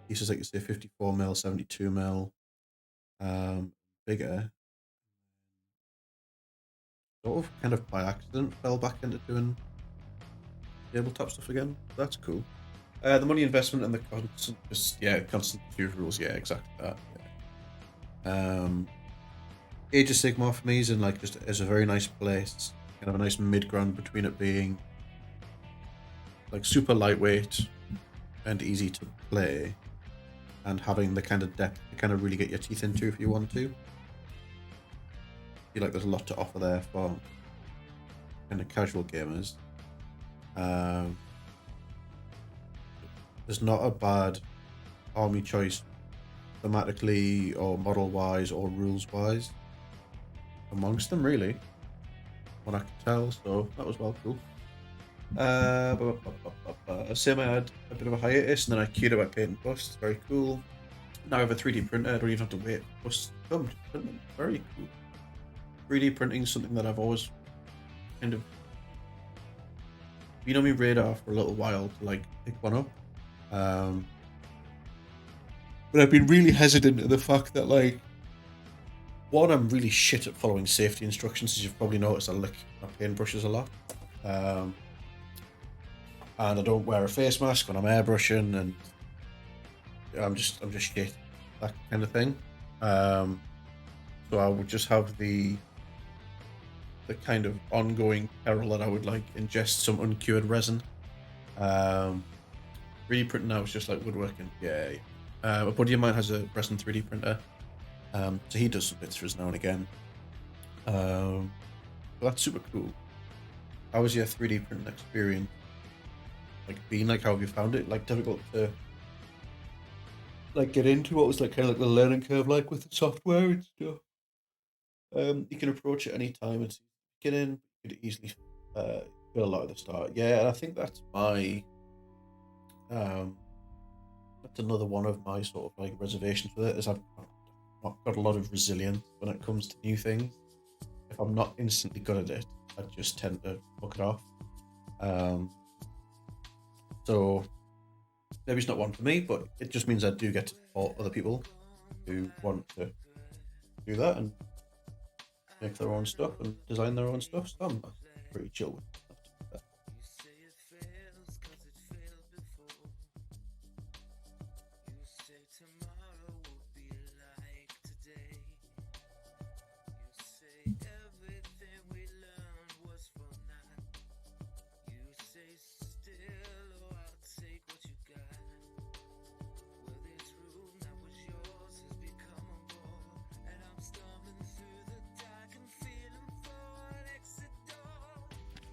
pieces, like you say 54 mil, 72 mil, bigger. Sort of kind of by accident fell back into doing tabletop stuff again. That's cool. The money investment and the constant two rules. Yeah, exactly that. Yeah. Age of Sigmar for me is in like just is a very nice place. Kind of a nice mid ground between it being like super lightweight and easy to play, and having the kind of depth to kind of really get your teeth into if you want to. I feel like there's a lot to offer there for kind of casual gamers. There's not a bad army choice thematically or model wise or rules wise amongst them, really, what I could tell, so that was well cool. Same, I had a bit of a hiatus and then I queued up my paint busts. Very cool. Now I have a 3D printer. I don't even have to wait for busts to come. Very cool. 3D printing is something that I've always kind of been on my radar for a little while to like pick one up. But I've been really hesitant to the fact that like, one, I'm really shit at following safety instructions, as you've probably noticed. I lick my paintbrushes a lot. And I don't wear a face mask when I'm airbrushing, and I'm just shit, that kind of thing. So I would just have the kind of ongoing peril that I would like ingest some uncured resin. 3D printing now is just like woodworking. Yeah. A buddy of mine has a resin 3D printer. So he does some bits for us now and again. But that's super cool. How was your 3D printing experience? Like being like, how have you found it? Like difficult to like get into? What was like kind of like the learning curve like with the software and stuff? You can approach it any time and get in. You could easily feel a lot at the start. Yeah, and I think that's my that's another one of my sort of like reservations with it, is I've not got a lot of resilience when it comes to new things. If I'm not instantly good at it, I just tend to fuck it off. So maybe it's not one for me, but it just means I do get to support other people who want to do that and make their own stuff and design their own stuff. So I'm pretty chill with that.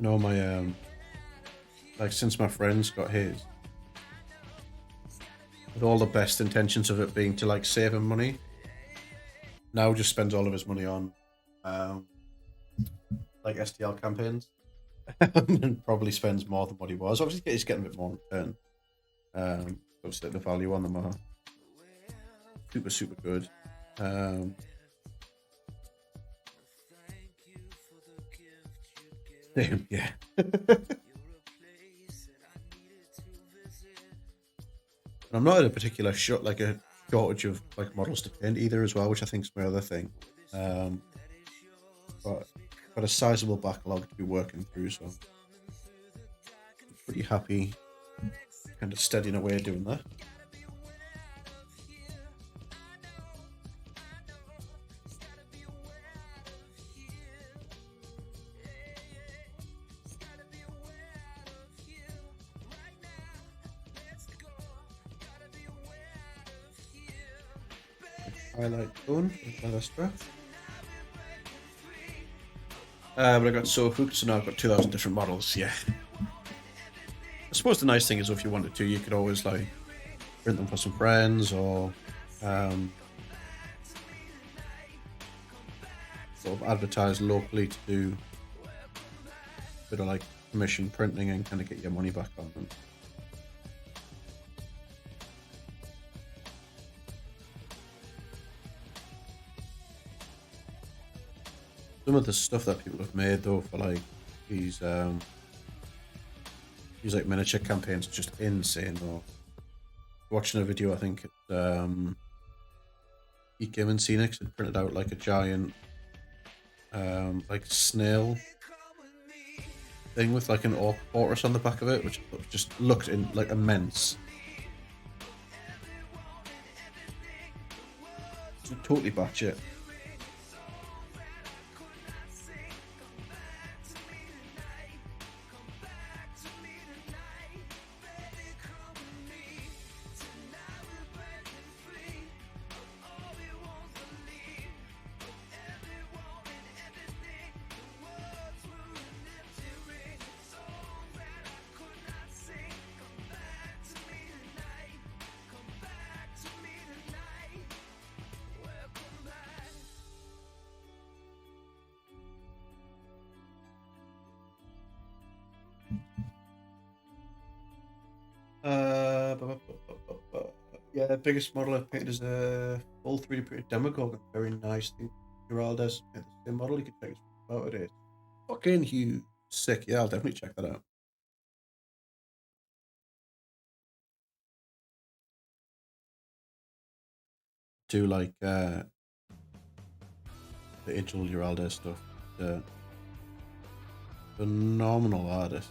No, my like since my friend's got his, with all the best intentions of it being to like save him money, now just spends all of his money on like STL campaigns and probably spends more than what he was. Obviously he's getting a bit more in return. Obviously the value on them are super good. Damn, yeah. And I'm not in a particular like a shortage of like models to paint either as well, which I think is my other thing. But got a sizable backlog to be working through, so I'm pretty happy kind of steadying away doing that. Highlight tone for the strap. But I got so hooked, so now I've got 2,000 different models. Yeah. I suppose the nice thing is, if you wanted to, you could always like print them for some friends, or sort of advertise locally to do a bit of like commission printing and kind of get your money back on them. Some of the stuff that people have made though for like these like miniature campaigns is just insane though. Watching a video, I think Killteam and Scenics had printed out like a giant like snail thing with like an orc fortress on the back of it, which just looked in like immense. Totally batshit. Yeah, the biggest model I've painted is a full 3D printed Demogorgon. Very nice thing. Geralda's the same model. You can check it out today. Fucking huge. Sick. Yeah, I'll definitely check that out. Do like the Angel Geralda stuff. Phenomenal artist.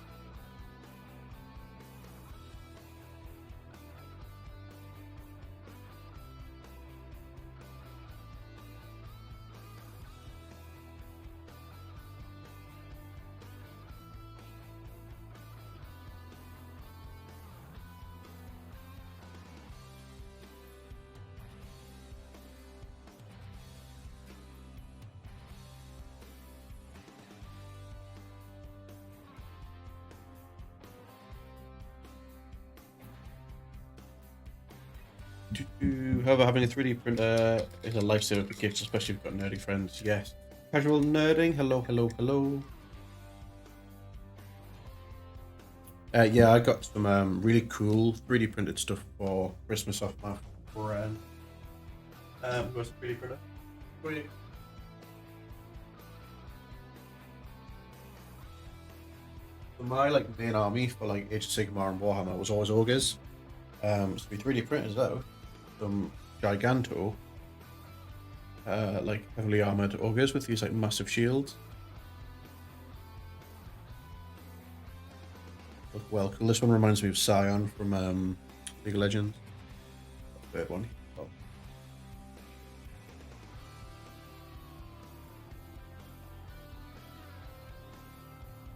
However, having a 3D printer is a lifesaver for gifts, especially if you've got nerdy friends. Yes. Casual nerding. Hello, hello, hello. Yeah, I got some really cool 3D printed stuff for Christmas off my friend. What's the 3D printer? So my like main army for like Age of Sigmar and Warhammer was always ogres. So we 3D printers out some Giganto, like heavily armored ogres with these like massive shields. Look well cool. This one reminds me of Scion from League of Legends. Third one. Oh.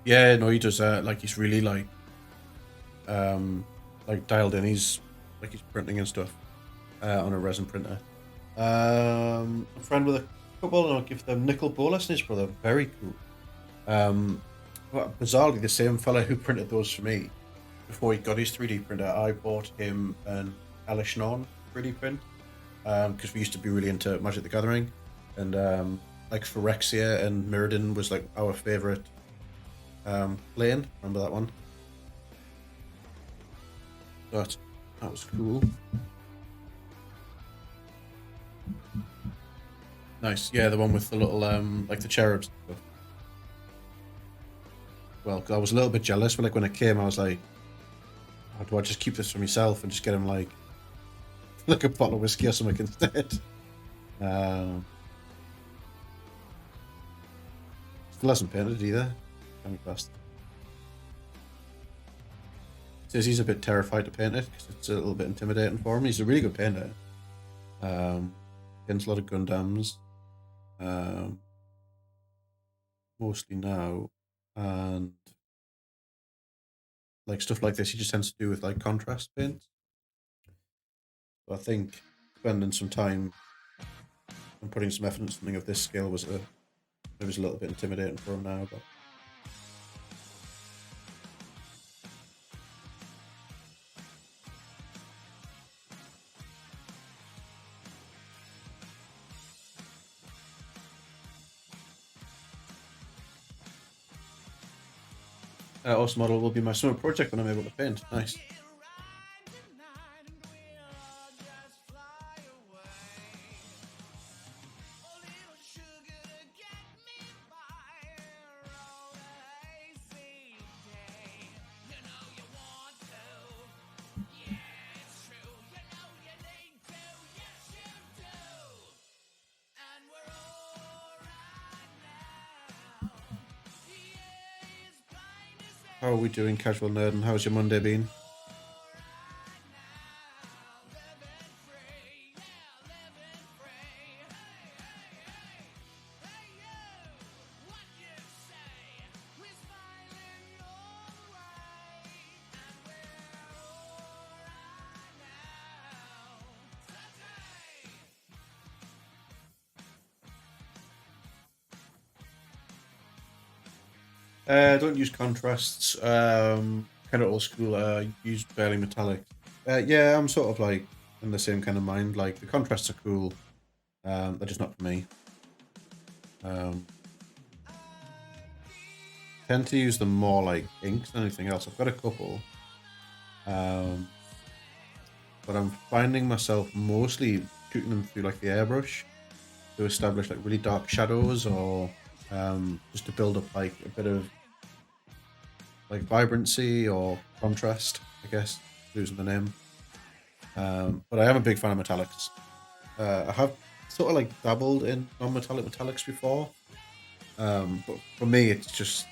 Yeah, no, he does like he's really like dialed in. He's printing and stuff on a resin printer. A friend with a couple, and I'll give them Nickel Bolas and his brother. Very cool. But bizarrely, the same fella who printed those for me before he got his 3D printer, I bought him an Alishnon 3D print because we used to be really into Magic the Gathering, and like Phyrexia and Mirrodin was like our favorite plane. Remember that one? That was cool. Nice. Yeah, the one with the little like the cherubs and stuff. Well, 'cause I was a little bit jealous, but like when it came, I was like, oh, do I just keep this for myself and just get him like like a bottle of whiskey or something instead. Still hasn't painted either. Can be fast. Says he's a bit terrified to paint it because it's a little bit intimidating for him. He's a really good painter. Paints a lot of Gundams. Mostly now, and like stuff like this he just tends to do with like contrast paints. So I think spending some time and putting some effort into something of this scale was a little bit intimidating for him now, but Awesome Model will be my summer project when I'm able to paint. Nice. How are we doing, Casual Nerd, and how's your Monday been? I don't use contrasts. Kind of old school. Use barely metallic. Yeah, I'm sort of like in the same kind of mind. Like the contrasts are cool. They're just not for me. Tend to use them more like inks than anything else. I've got a couple, but I'm finding myself mostly shooting them through like the airbrush to establish like really dark shadows, or just to build up like a bit of like vibrancy or contrast, I guess, losing the name. But I am a big fan of metallics. I have sort of like dabbled in non-metallic metallics before, but for me it's just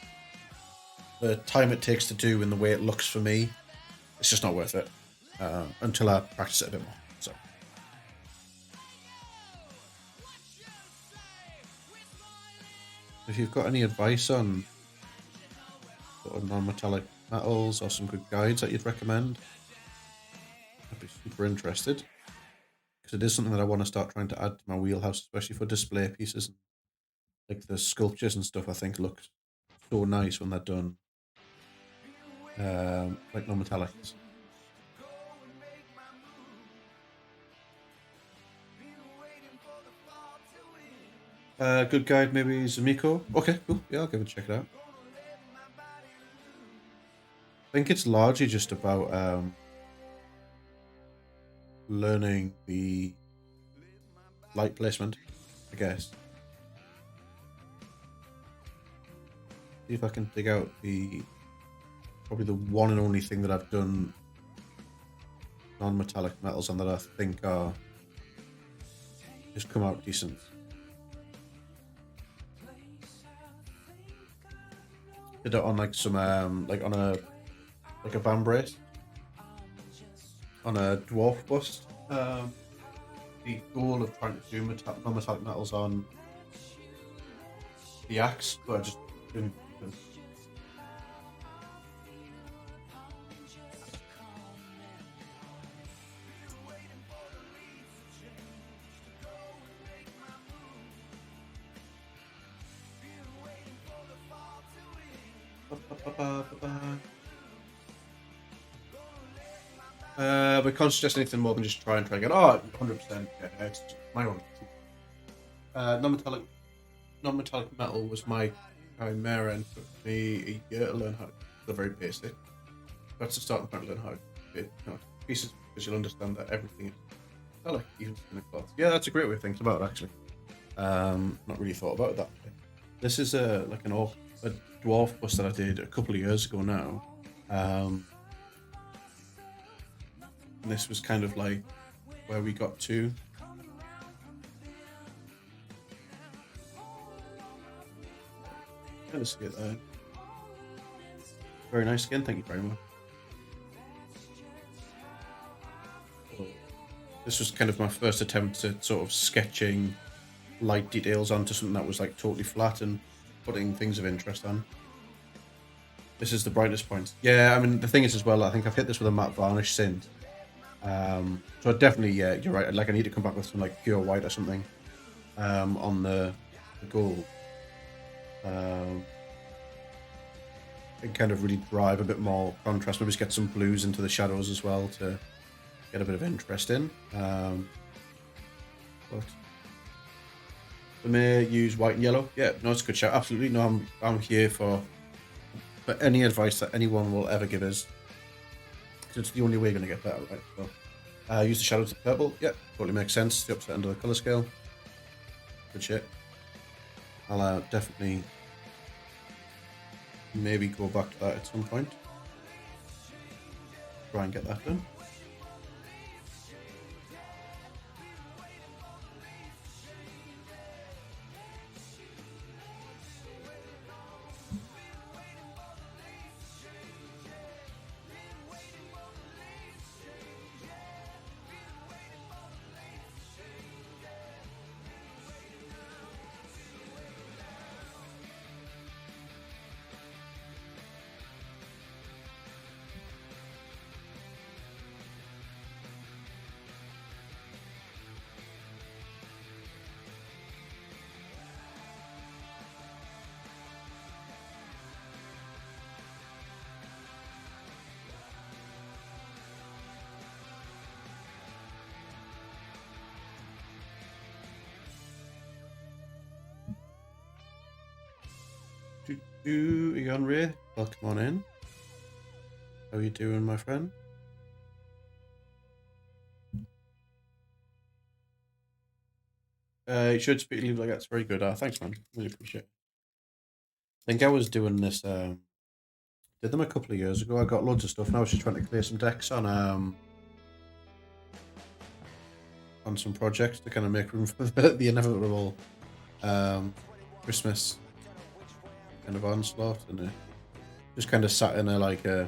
the time it takes to do and the way it looks for me, it's just not worth it until I practice it a bit more. So if you've got any advice on sort of non-metallic metals or some good guides that you'd recommend, I'd be super interested, because it is something that I want to start trying to add to my wheelhouse, especially for display pieces. Like the sculptures and stuff I think look so nice when they're done like non-metallics. Good guide, maybe Zumiko. Okay, cool. Yeah, I'll give it a check it out. I think it's largely just about learning the light placement, I guess. See if I can dig out probably the one and only thing that I've done non-metallic metals on that I think are just come out decent. Did it on like some like on a vambrace on a dwarf bust. The goal of trying to do non-metallic metals on the axe, but I just didn't. We can't suggest anything more than just try and get 100%. Yeah, it's just my own. Non-metallic metal was my chimera, and took me a year to learn how. They're very basic. That's the starting point to learn how to fit pieces, because you'll understand that everything is metallic, even in the cloth. Yeah, that's a great way of thinking about it, actually. Not really thought about it that way. This is a dwarf bust that I did a couple of years ago now. And this was kind of like where we got to. Kind of see it there. Very nice skin, thank you very much. This was kind of my first attempt at sort of sketching light details onto something that was like totally flat and putting things of interest on. This is the brightest point. Yeah, I mean, the thing is as well, I think I've hit this with a matte varnish since. So definitely, yeah, you're right. Like I need to come back with some like pure white or something on the gold. And kind of really drive a bit more contrast. Maybe just get some blues into the shadows as well to get a bit of interest in. But I may use white and yellow. Yeah, no, it's a good shout. Absolutely, no, I'm here for any advice that anyone will ever give us. It's the only way you're going to get better, right? So, use the shadows of purple. Yeah, totally makes sense. The opposite end of the color scale. Good shit. I'll definitely maybe go back to that at some point. Try and get that done. Egon Ray, welcome on in. How are you doing, my friend? You should speak leave like that's very good. Thanks, man. Really appreciate it. I think I was doing this. Did them a couple of years ago. I got loads of stuff, and I was just trying to clear some decks on some projects to kind of make room for the inevitable Christmas kind of onslaught, and it just kind of sat in a like a.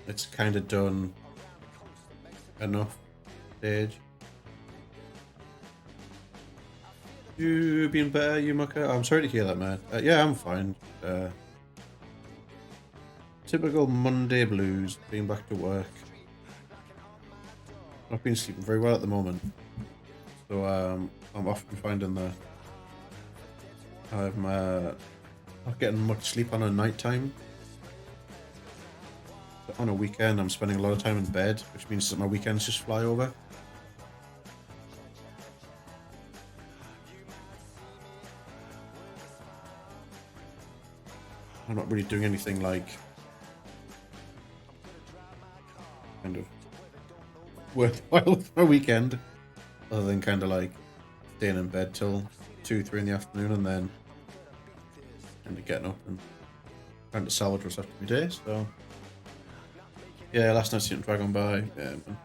It's kind of done enough stage. You been better, you mucker? I'm sorry to hear that, man. Yeah, I'm fine. Typical Monday blues, being back to work. I've been sleeping very well at the moment, so I'm often finding that I'm not getting much sleep on a night time. But on a weekend, I'm spending a lot of time in bed, which means that my weekends just fly over. I'm not really doing anything like kind of worthwhile with my weekend, other than kind of like staying in bed till 2-3 in the afternoon and then kind of getting up and trying to salvage what's left of my day. So yeah, last night seeing Dragon by. Yeah, man.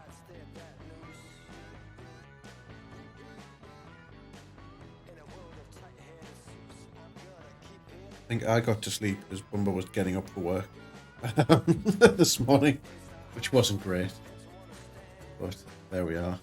I think I got to sleep as Bumba was getting up for work this morning, which wasn't great, but there we are.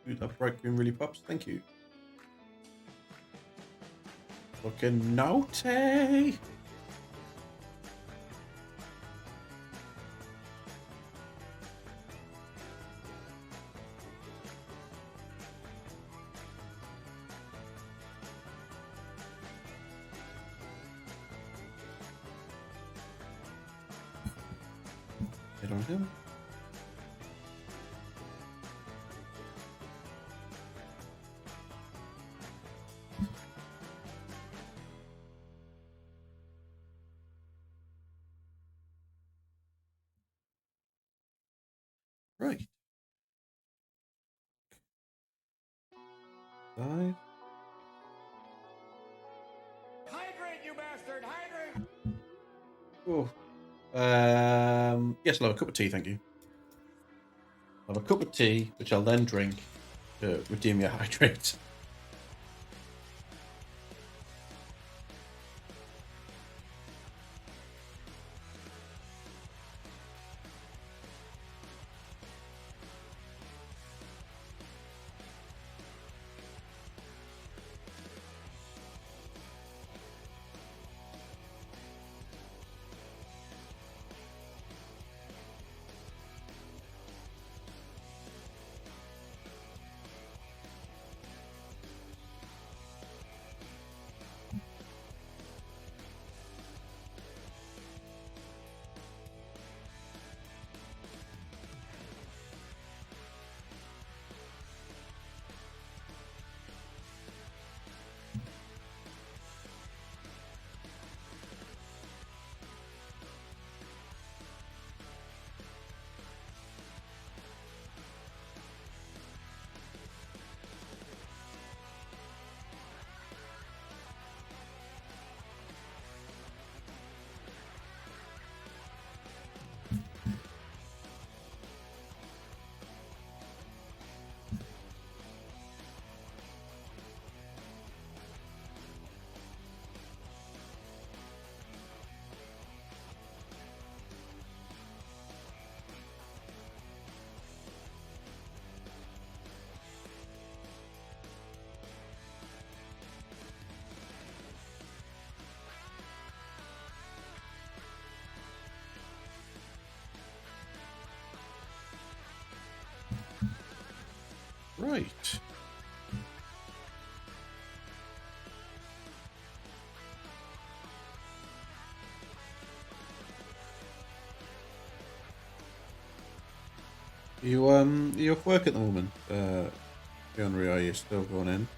Dude, that bright green really pops. Thank you. Fucking naughty. Hit on him. Right. Dive. Hydrate, you bastard! Hydrate! Oh. Yes, I'll have a cup of tea, thank you. I'll have a cup of tea, which I'll then drink to redeem your hydrate. Right. You off work at the moment, Henry? Are you still going in?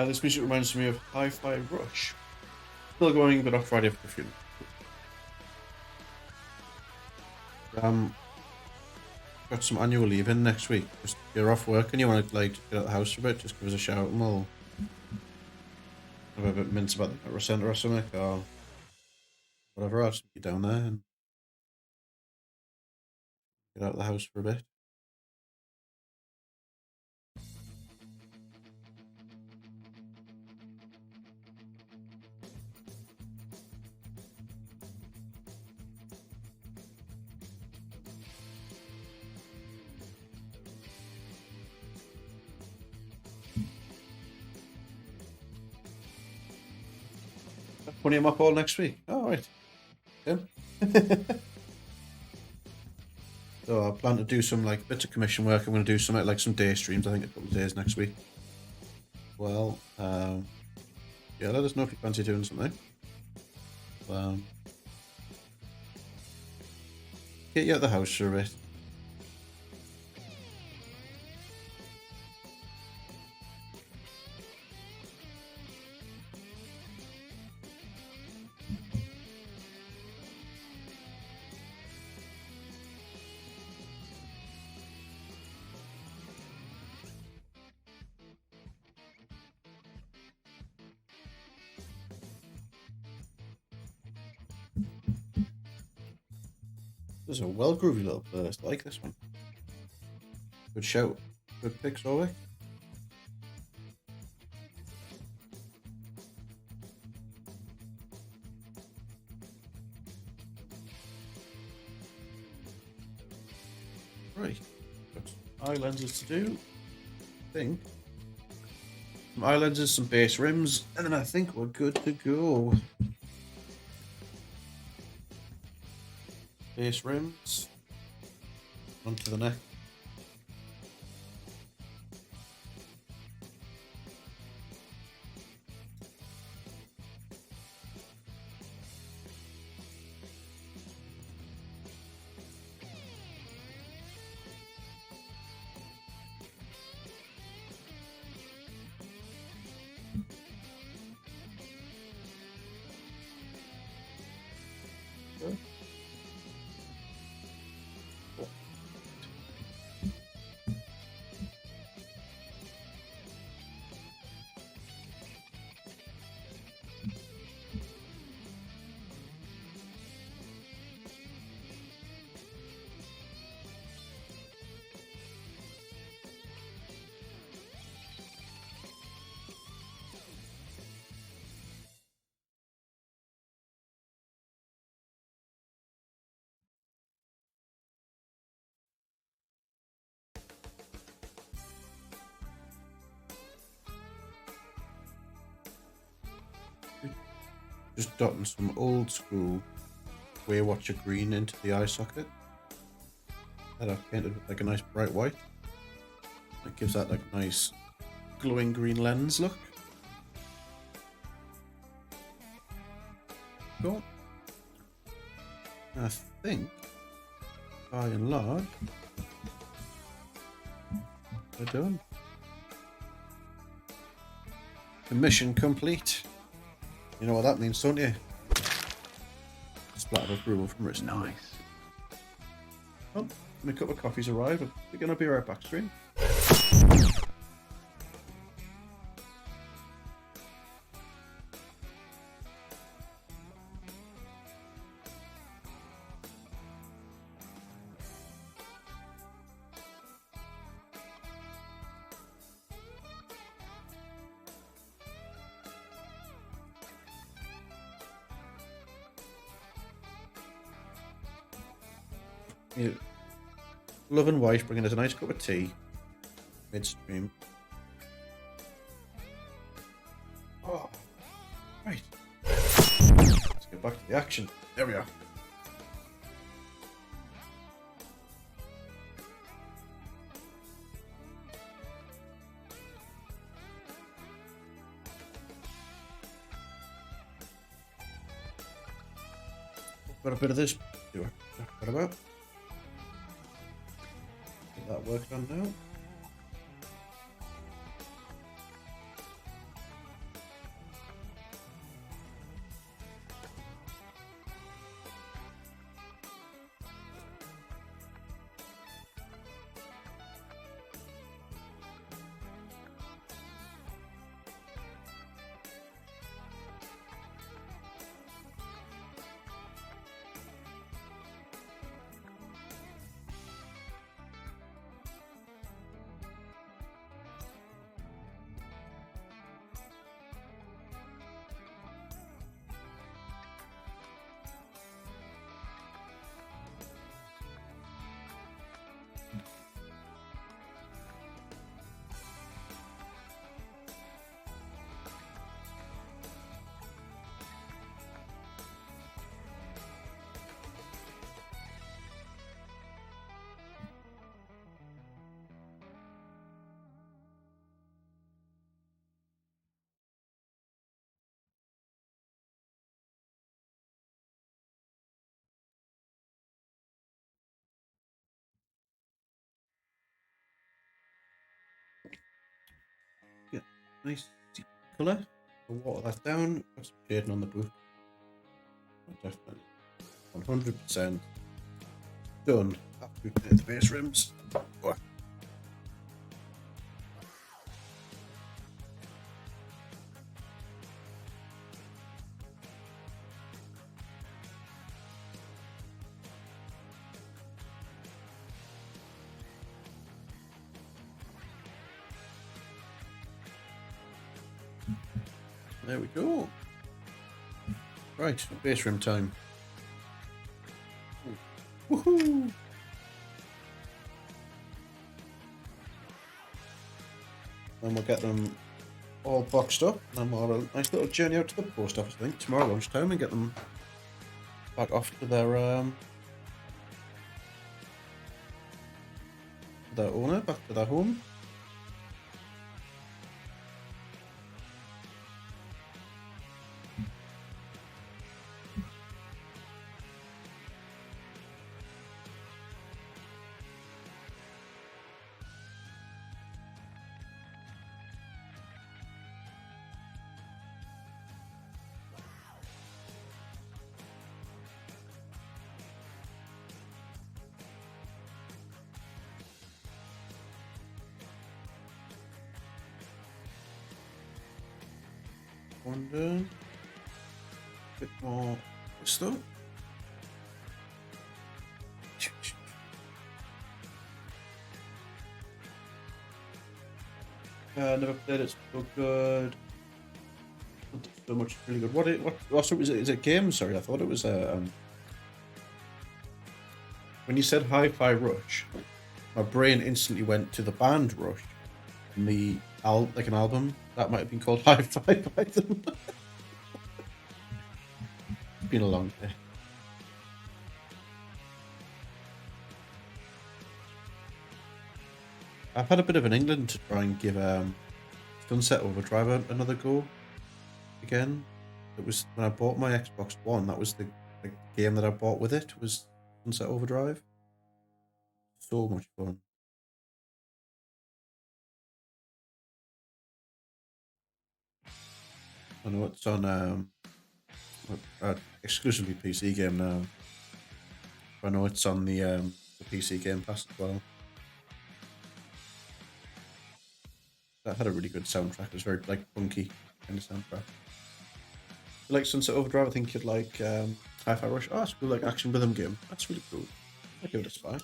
This music reminds me of Hi-Fi Rush. Still going, but off Friday for the funeral. Got some annual leave in next week. Just you're off work and you want to like get out of the house for a bit. Just give us a shout and we'll have a bit of mince about the Metro Centre or something or whatever. I'll just get down there and get out of the house for a bit. Putting him up all next week. All right. Yeah. So I plan to do some like bits of commission work. I'm going to do some like some day streams. I think a couple of days next week. Well, yeah, let us know if you fancy doing something. Get you out of the house for a bit. This is a well groovy little playlist. I like this one. Good shout. Good picks, Rory. Right. Got some eye lenses to do. I think. Some eye lenses, some base rims, and then I think we're good to go. Base rims. Onto the neck. just dotting some old school Way Watcher green into the eye socket that I've painted with like a nice bright white. It gives that like nice glowing green lens look. Cool. I think, by and large, we're done. Mission complete. You know what that means, don't you? Splatter of approval from Rich. Nice. Well, when a cup of coffee's arrived, we're going to be right back, stream. Yeah. Love and wife bringing us a nice cup of tea midstream. Oh, right. Let's get back to the action. There we are. Got a bit of this. Do I? What about? Get that worked on now. Yeah, nice colour. I'll water that down. Put some shading on the book. Definitely 100% done after we paint the base rims. Oh. There we go. Right, base rim time. Woohoo! And we'll get them all boxed up, and we'll have a nice little journey out to the post office, I think, tomorrow lunchtime, and get them back off to their owner, back to their home. One down. Bit more stuff. Never played it. So good. Not so much really good. What also is it? Is it games? Sorry, I thought it was when you said Hi-Fi Rush, my brain instantly went to the band Rush and the like an album that might have been called Hi-Fi by them. been a long day. I've had a bit of an England to try and give Sunset Overdrive another go again. It was when I bought my Xbox One. That was the game that I bought with it. Was Sunset Overdrive. So much fun. I know it's on exclusively PC game now. I know it's on the PC Game Pass as well. That had a really good soundtrack. It was very like funky kind of soundtrack. You like Sunset Overdrive? I think you'd like Hi-Fi Rush. Oh, it's a cool like action rhythm game. That's really cool. I'll give it a spy.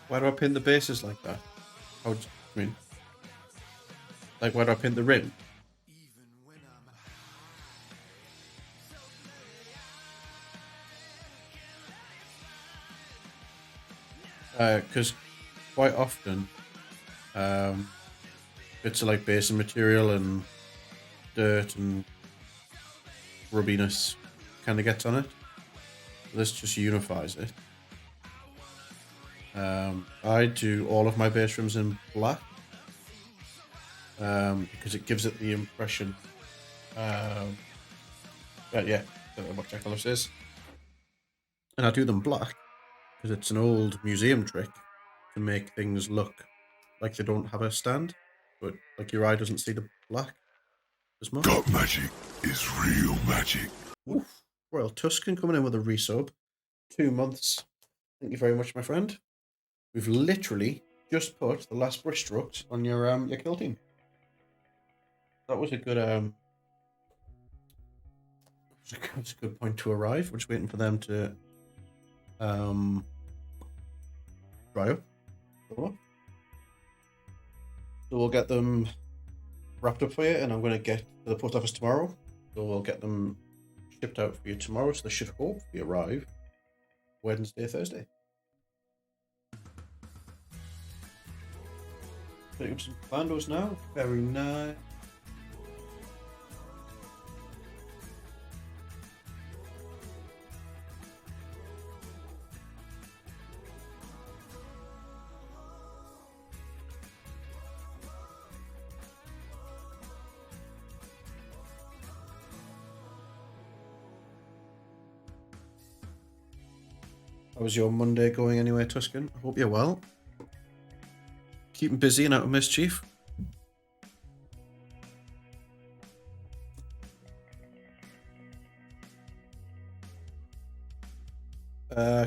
Why do I paint the bases like that? How do you mean? Like, why do I paint the rim? Because quite often, bits of like basin material and dirt and rubbiness kind of gets on it. This just unifies it. I do all of my base rims in black because it gives it the impression. Yeah, what Jack Colour says. And I do them black because it's an old museum trick to make things look like they don't have a stand, but like your eye doesn't see the black as much. Dark magic is real magic. Oof. Royal Tuscan coming in with a resub. 2 months. Thank you very much, my friend. We've literally just put the last brush strokes on your Killteam. That was a good that's a good point to arrive. We're just waiting for them to dry up. So we'll get them wrapped up for you, and I'm going to get to the post office tomorrow. So we'll get them shipped out for you tomorrow. So they should hopefully arrive Wednesday, Thursday. Putting up some bandos now. Very nice. How was your Monday going anyway, Tuscan? I hope you're well. Keeping busy and out of mischief.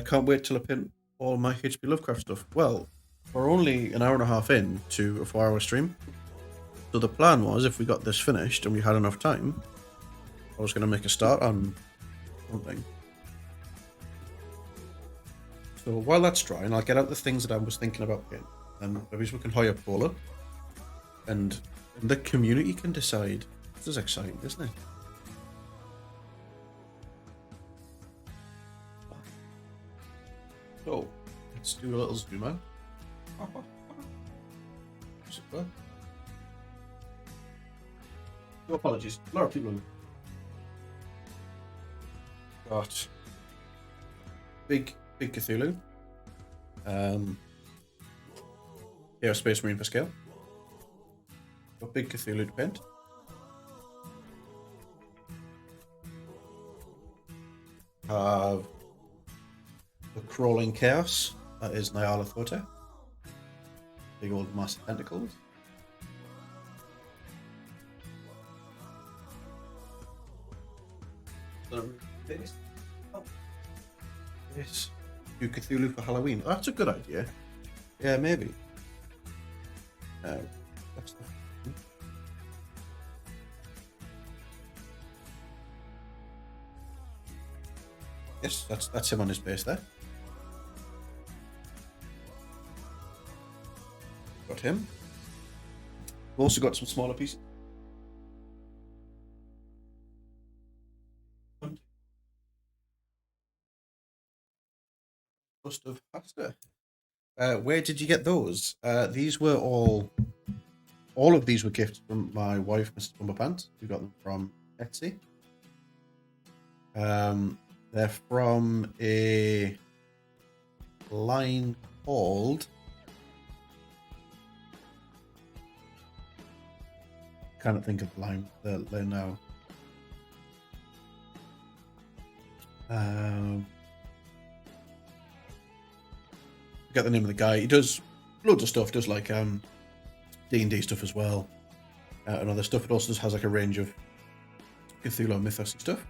Can't wait till I pin all my HP Lovecraft stuff. Well, we're only an hour and a half in to a 4-hour stream. So the plan was, if we got this finished and we had enough time, I was going to make a start on something. So while that's drying, I'll get out the things that I was thinking about getting. And maybe we can hire Paula. And the community can decide. This is exciting, isn't it? So, let's do a little zoom out. Super. No apologies. A lot of people got big Cthulhu. Space Marine for scale. Got big Cthulhu to paint. have the crawling chaos. That is Nyarlathotep. Big old massive tentacles. This. Oh. This. Do Cthulhu for Halloween. Oh, that's a good idea. Yeah, maybe. That's the... Yes, that's him on his base there. Got him. We've also got some smaller pieces. Must have faster. Where did you get those? These were all of these were gifts from my wife, Mrs. Bumperpants. We got them from Etsy. They're from a line called can't think of the line they're now. Forget the name of the guy. He does loads of stuff. Does like D&D stuff as well, and other stuff. It also just has like a range of Cthulhu mythos and stuff.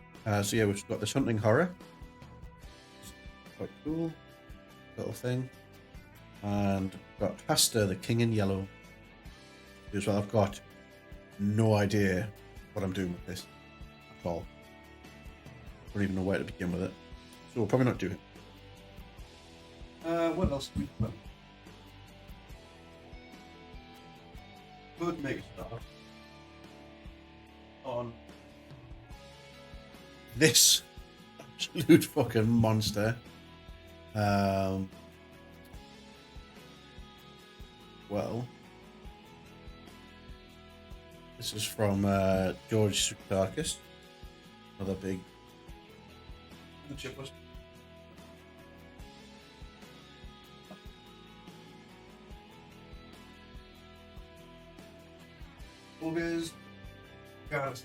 So yeah, we've got this hunting horror. Quite cool little thing, and we've got Pastor, the King in Yellow. As well, I've got no idea what I'm doing with this at all. I don't even know where to begin with it, so we'll probably not do it. What else have we got? Could make a start on this absolute fucking monster. Well, this is from George Sukakis. Another big. The chip was. Ogres, guys,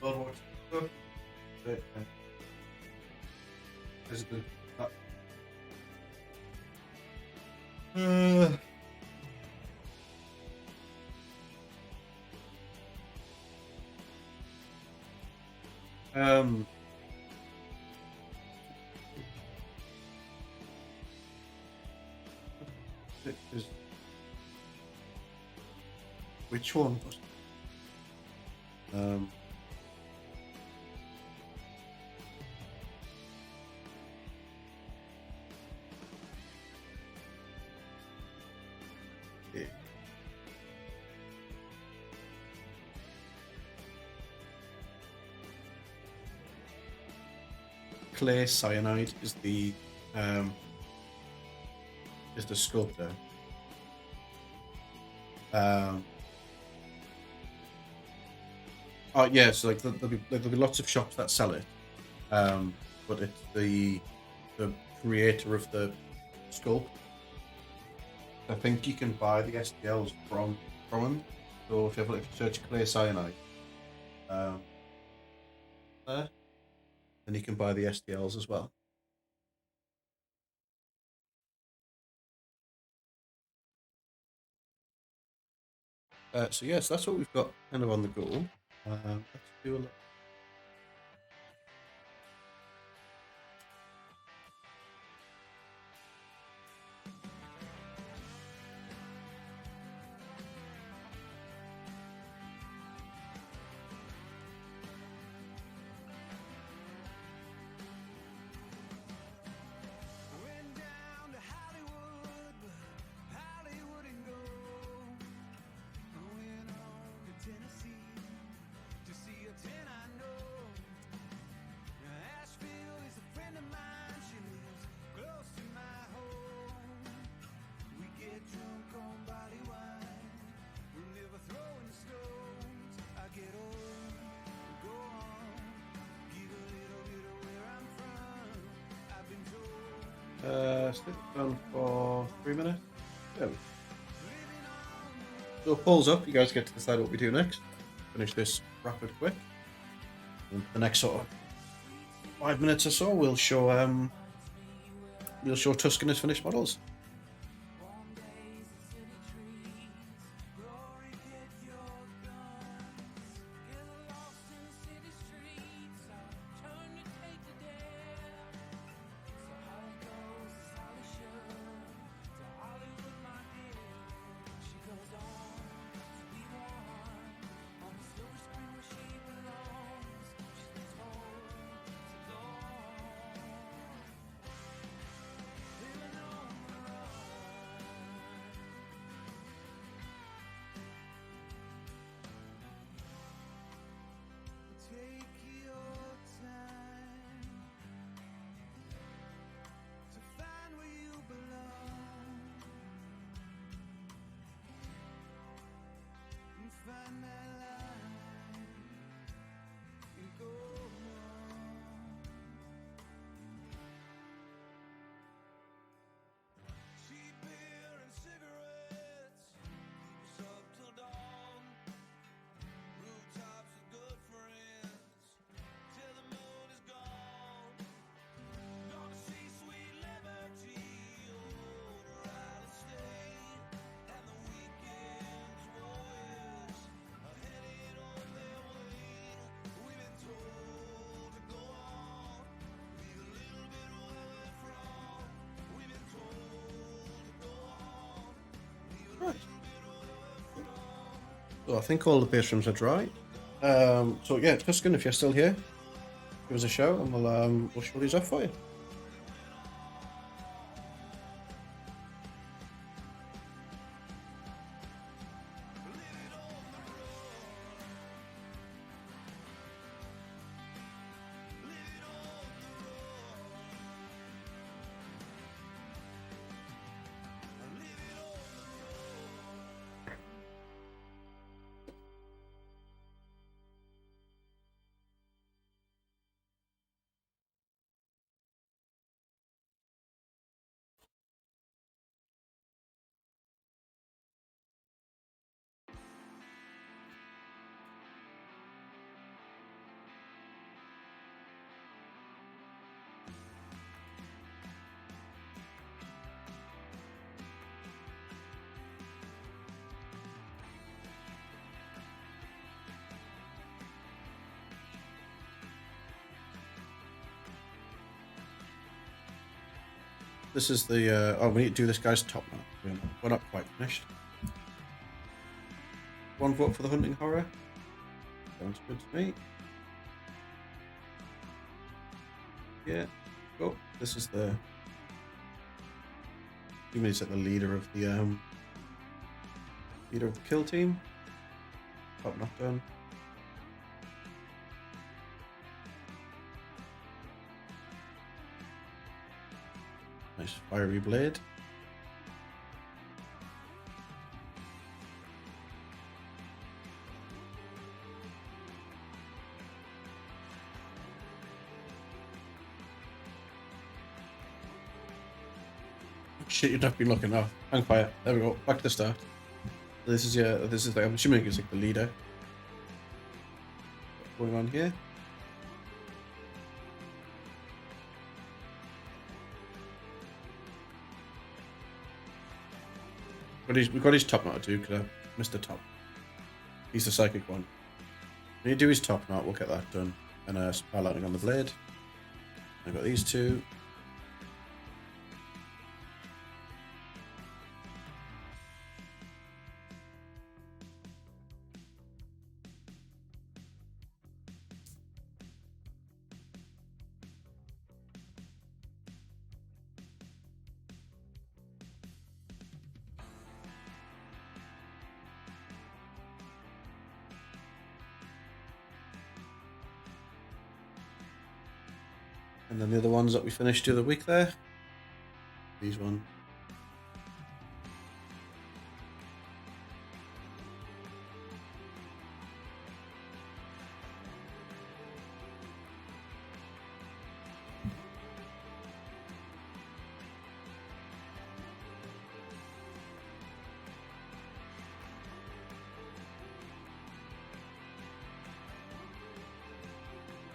Lord Watch stuff. There's the which one? Yeah. Clay Cyanide is the sculptor. Oh yeah, so like there'll be lots of shops that sell it, but it's the creator of the sculpt. I think you can buy the STLs from him. So if you search Clay Cyanide, there, then you can buy the STLs as well. So yes, that's what we've got kind of on the go. Let's do a look. Stick it on for 3 minutes. There we go. So it pulls up, you guys get to decide what we do next. Finish this rapid quick. And the next sort of 5 minutes or so, we'll show Tuscany's finished models. Right. So I think all the base rooms are dry. So yeah, Tuscan, if you're still here, give us a shout and we'll show these off for you. This is the oh, we need to do this guy's top now. We're not quite finished. One vote for the hunting horror. Sounds good to me. Yeah. Oh, this is the. He's like the leader of the kill team. Top not done. Nice fiery blade. Shit, you'd have been looking off. Hang fire. There we go. Back to the start. This is like, I'm assuming it's like the leader. What's going on here? But we've got his top knot too, because I missed the top. He's the psychic one. When you do his top knot, we'll get that done. And highlighting on the blade. I've got these two. And then the other ones that we finished the other week there. These one.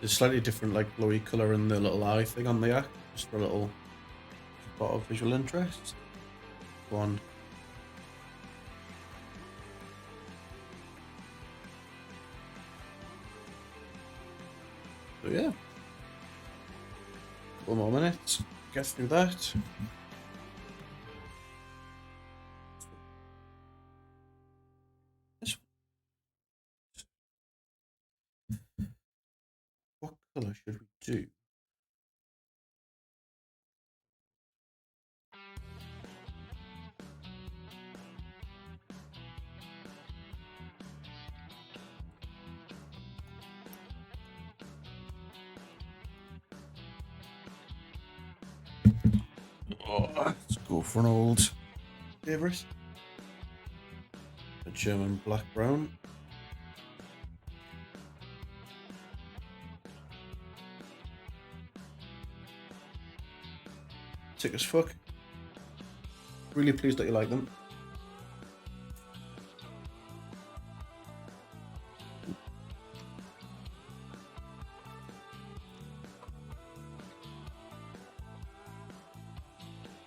There's slightly different, like, glowy colour in the little eye thing on the axe, just for a little spot of visual interest. One. So yeah. Couple more minutes. Get through that. This one. What colour should we do? Oh, let's go for an old favourite. A German black brown. Sick as fuck. Really pleased that you like them.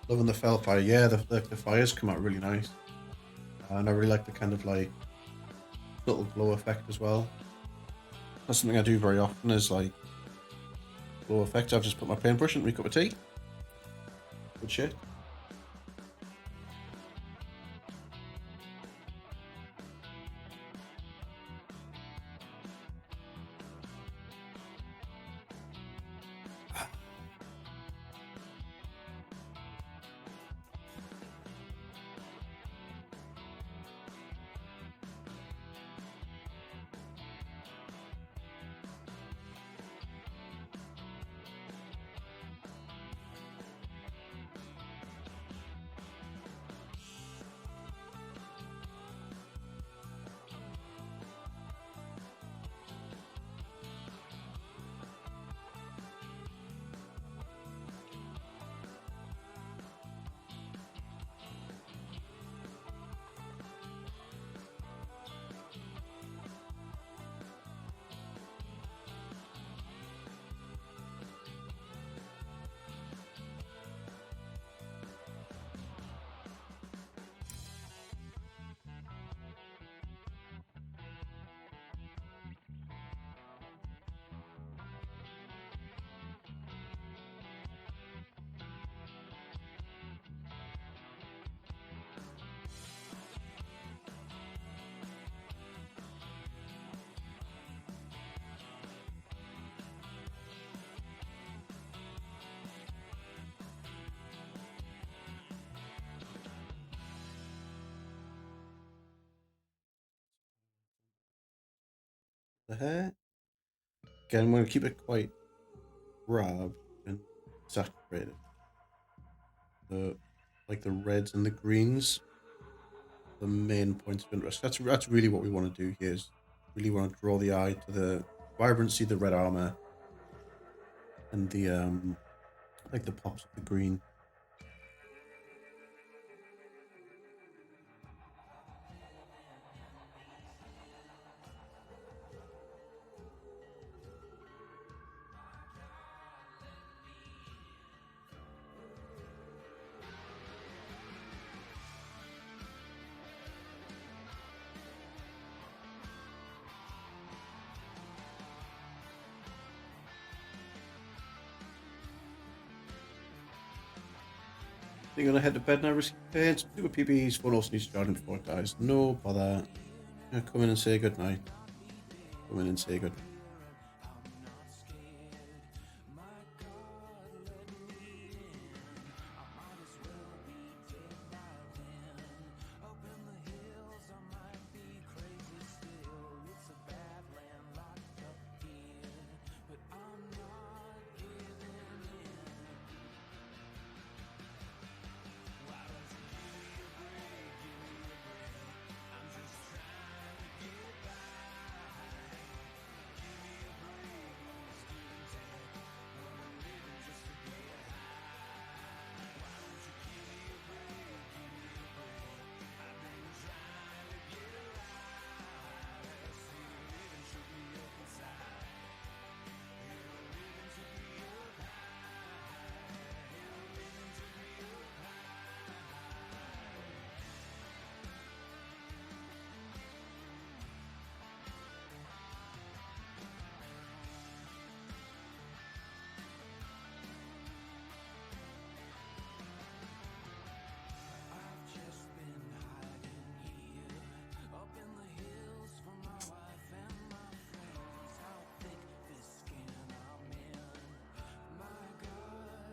Loving the fell fire. Yeah, the fires come out really nice. And I really like the kind of like little glow effect as well. That's something I do very often is like glow effect. I've just put my paintbrush in my cup of tea. Good shit. The hair. Again, I'm going to keep it quite drab and saturated. Like the reds and the greens, the main points of interest. That's really what we want to do here. Is really want to draw the eye to the vibrancy, the red armor, and the like the pops of the green. You're gonna head to bed now, receive paid. Super PB's phone also needs to charge for it, guys. No bother. Come in and say goodnight. Come in and say goodnight.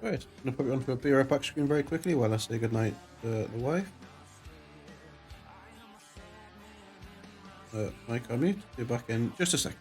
Right, I'm gonna put you onto a be right back screen very quickly while I say goodnight to the wife. Mike, on mute. Be back in just a sec.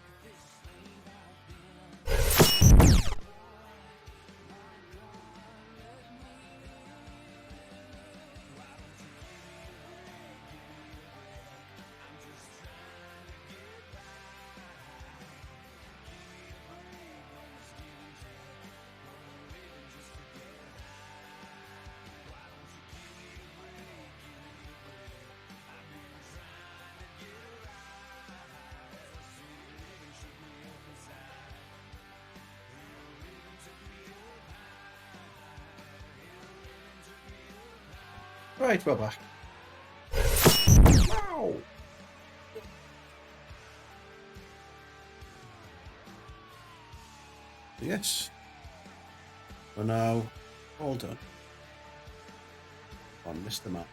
Right, we're back. Wow. Yes. We're now all done on Mr. Map.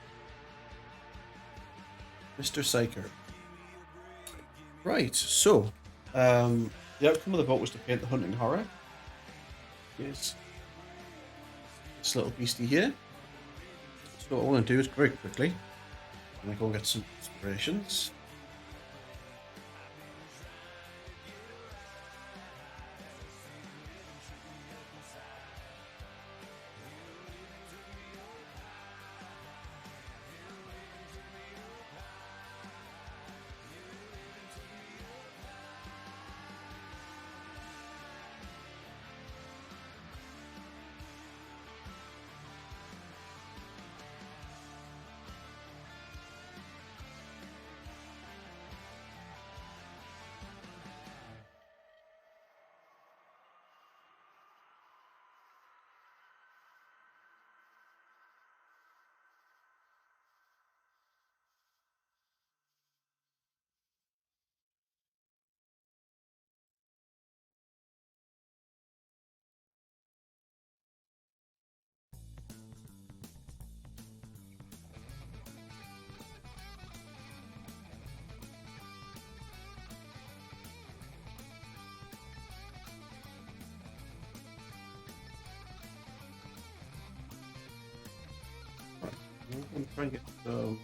Mr. Psyker. Right, so the outcome of the vote was to paint the hunting horror. Yes. This little beastie here. So what I want to do is very quickly, I'm going to go and get some inspirations. I'm going to try and get some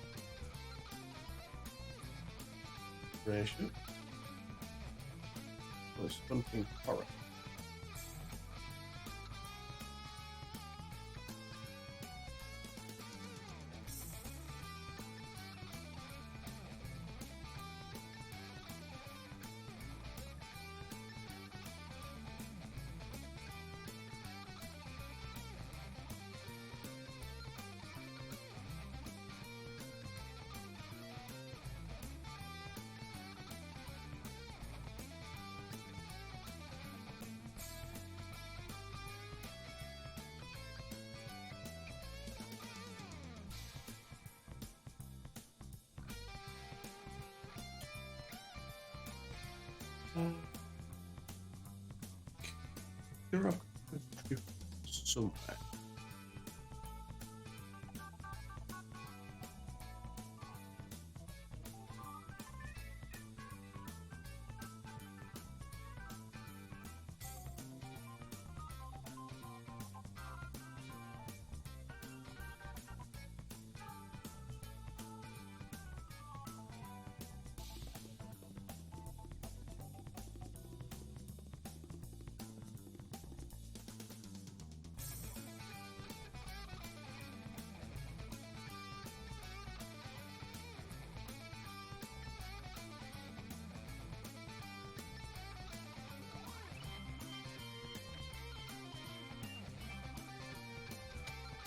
inspiration. Oh, it's hunting horror. You're up somewhere.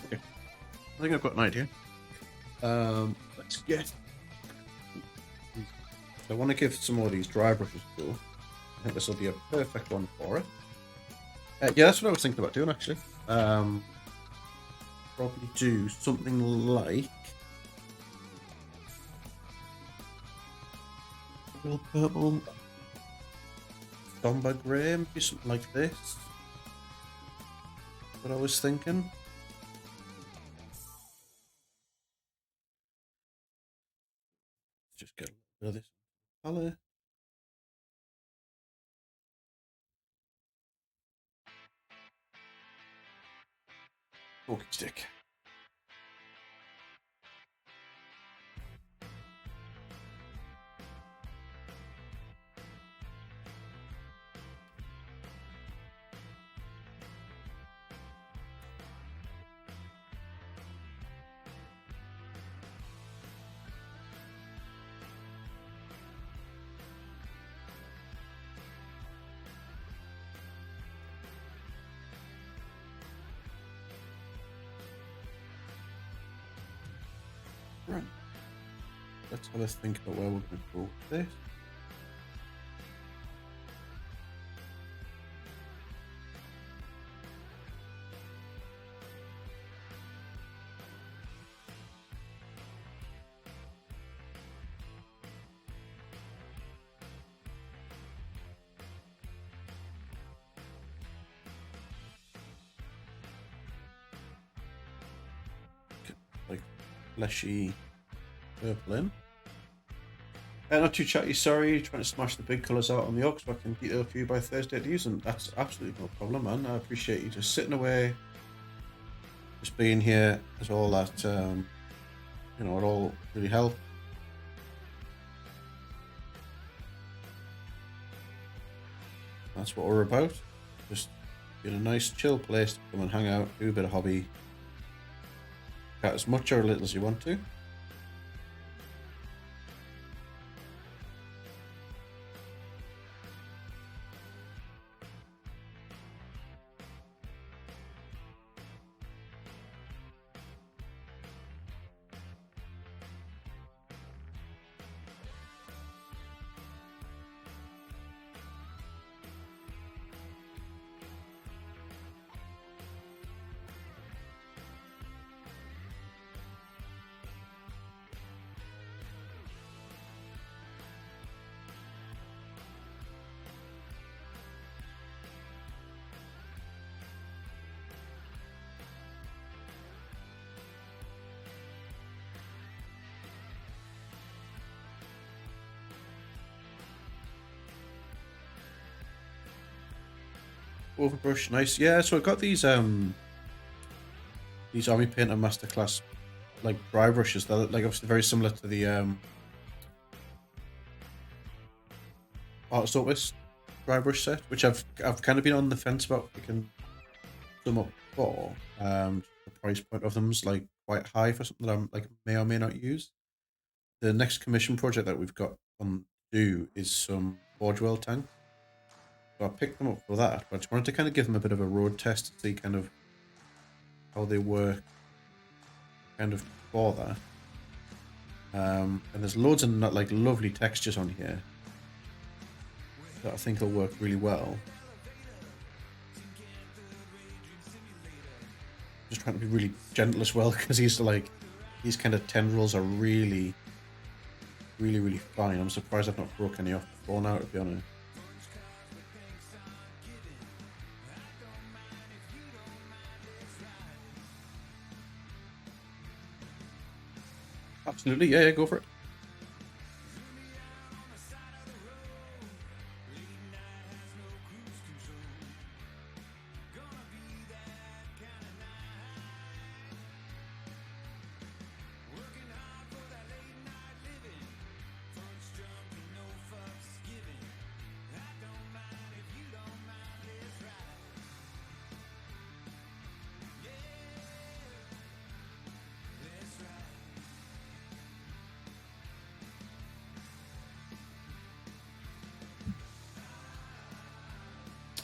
Okay, I think I've got an idea. Let's get. I want to give some more of these dry brushes a go. I think this will be a perfect one for it. Yeah, that's what I was thinking about doing actually. Probably do something like a little purple, somber grey, maybe something like this. What I was thinking. Just get a little bit of this colour. Pokey stick. Right. Let's have a think about where we're going to go with this. Like fleshy purple in. Not too chatty, sorry. Trying to smash the big colours out on the Ox so I can detail for you by Thursday to use, and that's absolutely no problem, man. I appreciate you just sitting away, just being here. Is all that, it all really helps. That's what we're about. Just in a nice, chill place to come and hang out, do a bit of hobby, chat as much or little as you want to. Overbrush, nice. Yeah, so I got these army painter masterclass like dry brushes. They're like obviously very similar to the Art Opus dry brush set, which I've kind of been on the fence about picking them up for. The price point of them's like quite high for something that I'm like may or may not use. The next commission project that we've got on due is some Forge World tanks. So I picked them up for that, but I just wanted to kind of give them a bit of a road test to see kind of how they work kind of for that. And there's loads of like lovely textures on here that I think will work really well. Just trying to be really gentle as well, because these kind of tendrils are really fine. I'm surprised I've not broke any off before now, to be honest. Absolutely, yeah, go for it.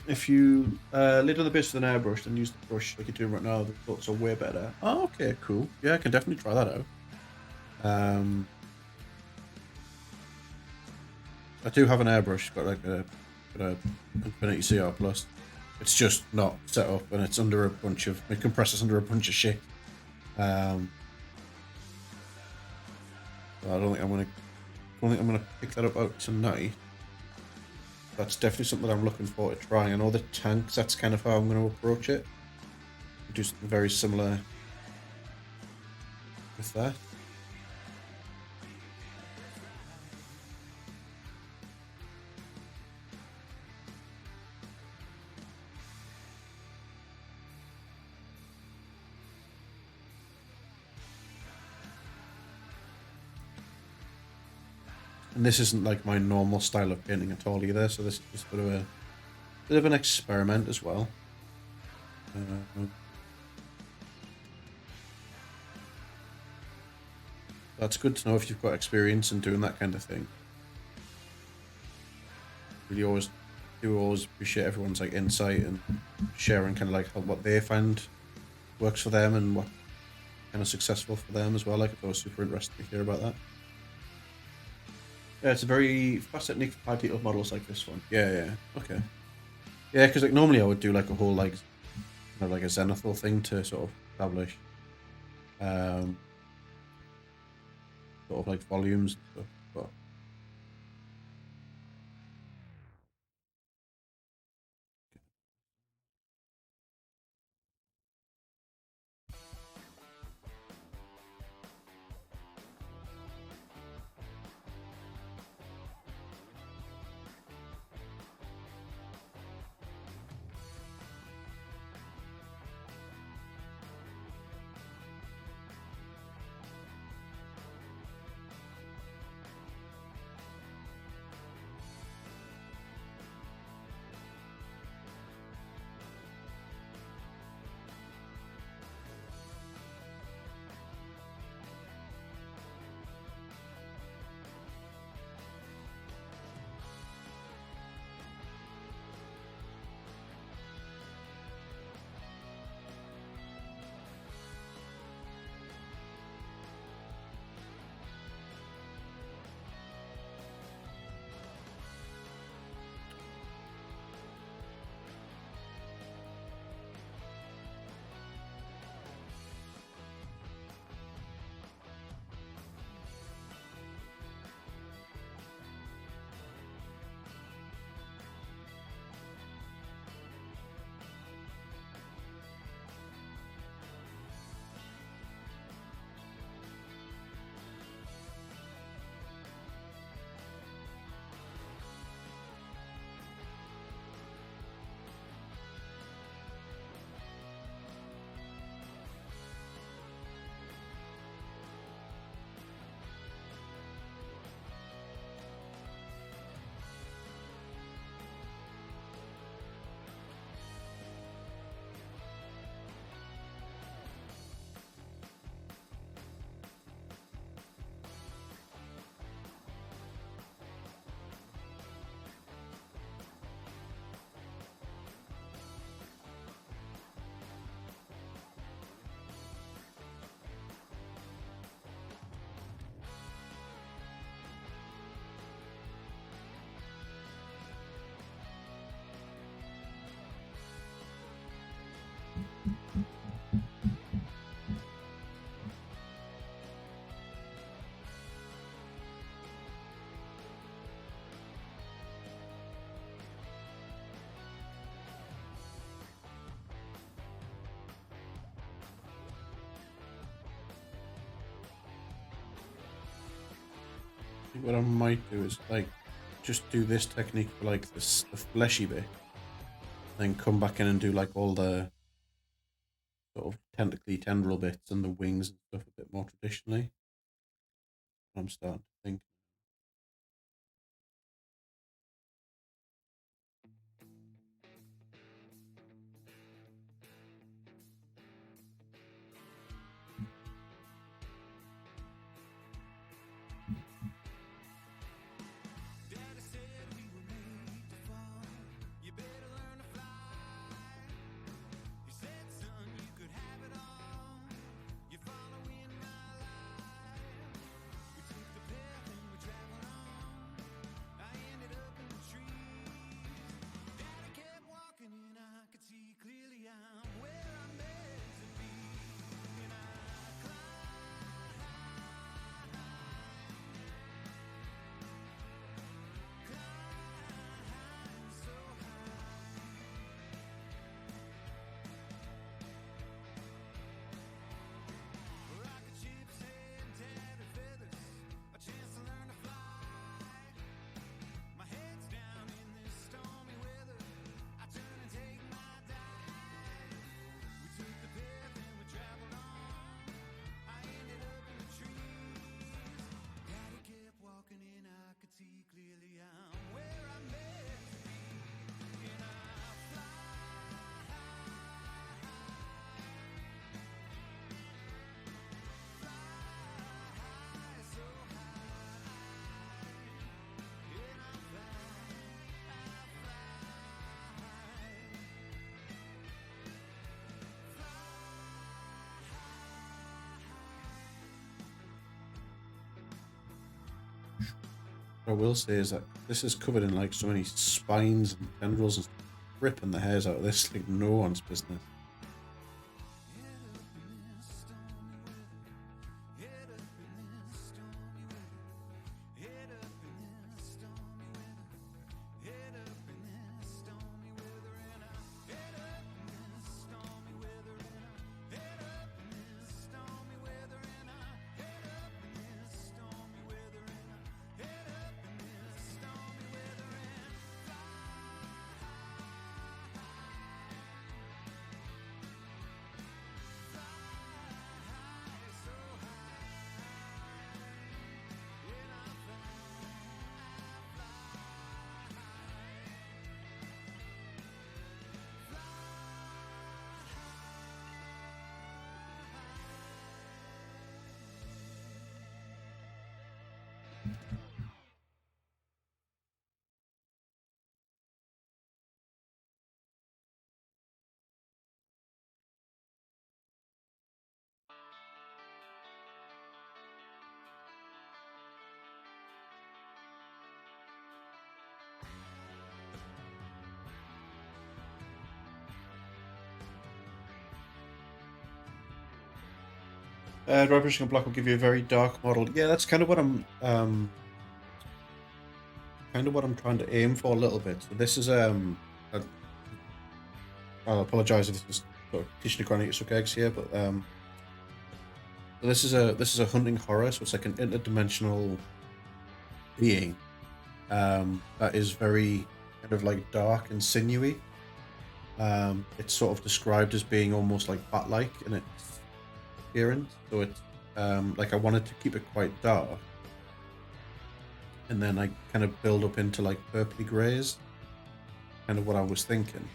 If you lid on the base with an airbrush and use the brush like you're doing right now, the results are way better. Oh, okay, cool. Yeah, I can definitely try that out. I do have an airbrush, got like a Infinity CR Plus. It's just not set up, and it's under a bunch of my compressor's under a bunch of shit. I don't think I'm gonna pick that up out tonight. That's definitely something I'm looking forward to trying. And all the tanks, that's kind of how I'm going to approach it. Do something very similar with that. And this isn't like my normal style of painting at all either, so this is just a bit of an experiment as well. That's good to know if you've got experience in doing that kind of thing. Really always appreciate everyone's like insight and sharing kind of like what they find works for them and what kind of successful for them as well. Like, it's always super interesting to hear about that. Yeah, it's a very fast technique for high detail models like this one. Yeah. Okay. Yeah, because like normally I would do like a whole like kind of like a zenithal thing to sort of establish sort of like volumes and stuff. But I think what I might do is like just do this technique for like the fleshy bit, then come back in and do like all the sort of tendril bits and the wings and stuff a bit more traditionally. I'm starting to think. what I will say is that this is covered in like so many spines and tendrils and stuff, ripping the hairs out of this like no one's business. Dry brushing and black will give you a very dark model. Yeah, that's kind of what I'm trying to aim for a little bit. So this is I'll apologize if this is sort of teaching the chronic suck eggs here, but so this is a hunting horror, so it's like an interdimensional being that is very kind of like dark and sinewy. It's sort of described as being almost like bat-like in its appearance. So it's like I wanted to keep it quite dark, and then I kind of build up into like purpley greys. Kind of what I was thinking.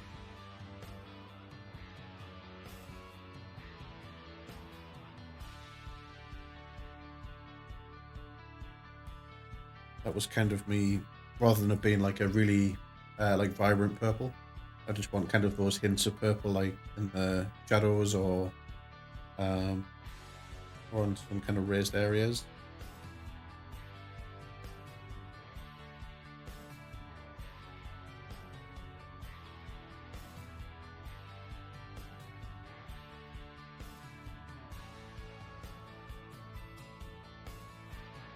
That was kind of me, rather than it being like a really like vibrant purple. I just want kind of those hints of purple, like in the shadows or on some kind of raised areas.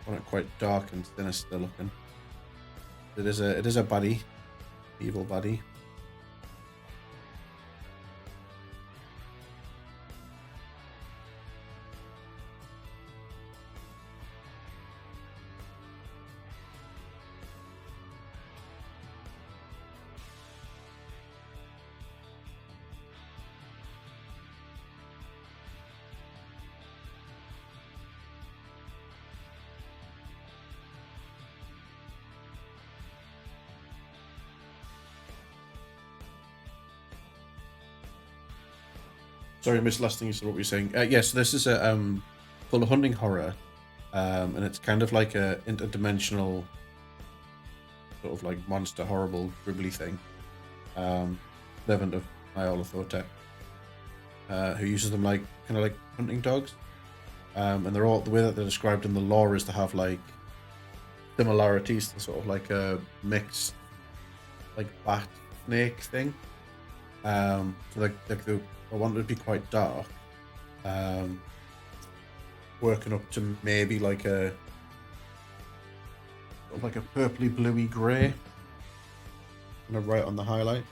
I want it quite dark and sinister looking. It is a baddie, evil baddie. Sorry, I missed the last thing you said. What were you saying? Yes, this is a called a hunting horror, and it's kind of like a interdimensional sort of like monster, horrible, gribbly thing. Servant of Nyarlathotep, who uses them like kind of like hunting dogs, and they're all the way that they're described in the lore is to have like similarities to sort of like a mixed like bat snake thing. So like I want it to be quite dark, working up to maybe like a purpley bluey grey, kind of right on the highlight,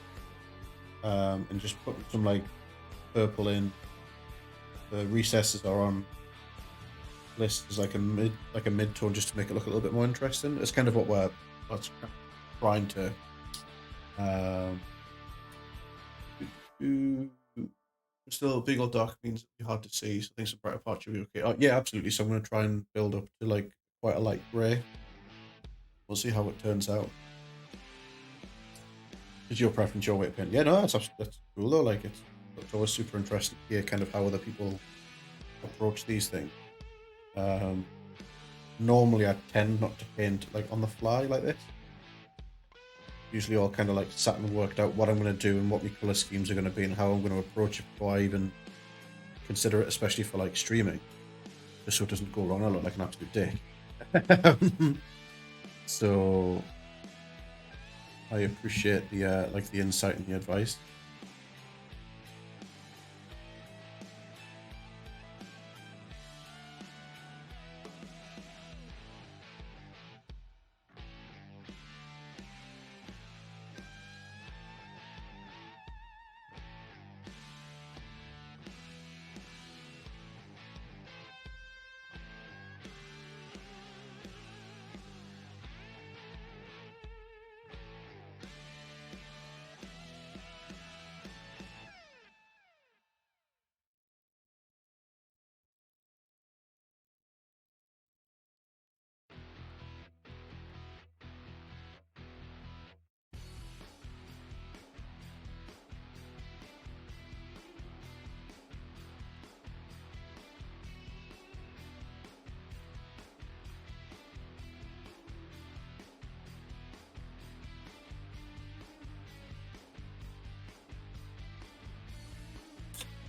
and just put some like purple in. The recesses are on list as like a mid tone, just to make it look a little bit more interesting. It's kind of what we're trying to. Still, big or dark means it'll be hard to see, so I think some brighter parts will be okay. Oh, yeah, absolutely. So I'm going to try and build up to like quite a light grey. We'll see how it turns out. Is your preference your way of paint? Yeah, no, that's cool though. Like it's always super interesting to hear kind of how other people approach these things. Normally, I tend not to paint like on the fly like this. Usually all kind of like sat and worked out what I'm going to do and what my colour schemes are going to be and how I'm going to approach it before I even consider it, especially for like streaming, just so it doesn't go wrong. I look like an absolute dick. So I appreciate the like the insight and the advice.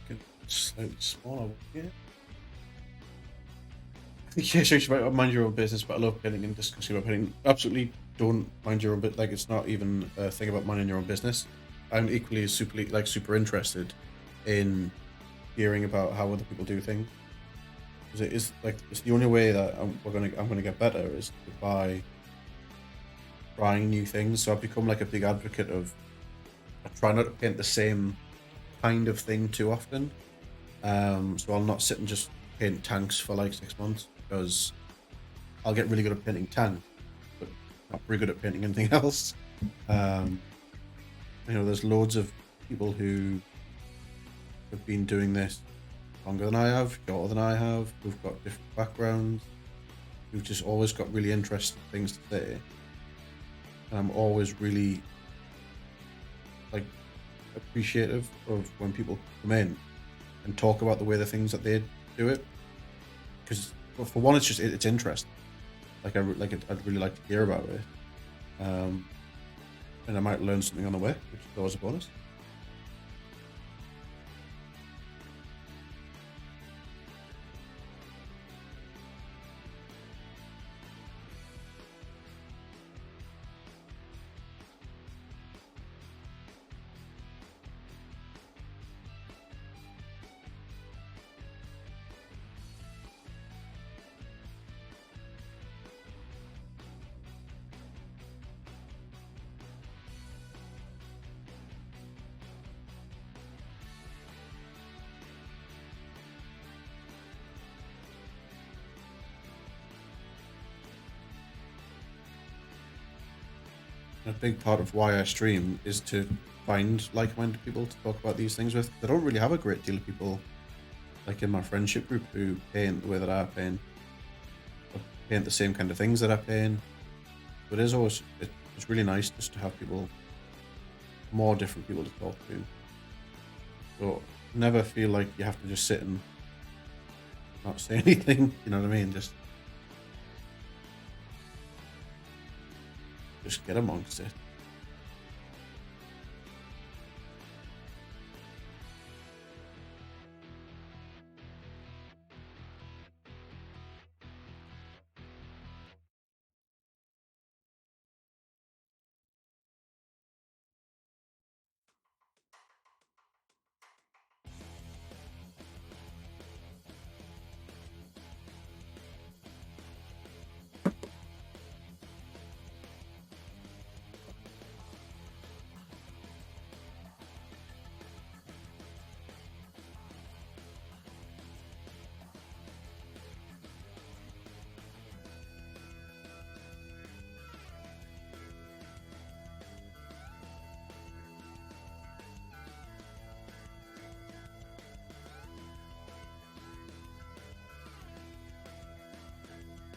Get slightly smaller. Yeah. Yeah, sure, you might mind your own business, but I love painting and discussing about painting. Absolutely don't mind your own bit. Like, it's not even a thing about minding your own business. I'm equally super interested in hearing about how other people do things. Because it is like it's the only way that I'm gonna get better is by trying new things. So I've become like a big advocate of I try not to paint the same kind of thing too often. So I'll not sit and just paint tanks for like 6 months because I'll get really good at painting tanks, but not very good at painting anything else. Um, there's loads of people who have been doing this longer than I have, shorter than I have, who've got different backgrounds, who've just always got really interesting things to say. And I'm always really like appreciative of when people come in and talk about the way the things that they do it, because well, for one, it's interesting. Like I'd really like to hear about it, and I might learn something on the way, which is always a bonus. And a big part of why I stream is to find like-minded people to talk about these things with. I don't really have a great deal of people like in my friendship group who paint the way that I paint, or paint the same kind of things that I paint. But it's really nice just to have more different people to talk to. So never feel like you have to just sit and not say anything. You know what I mean? Just get amongst it.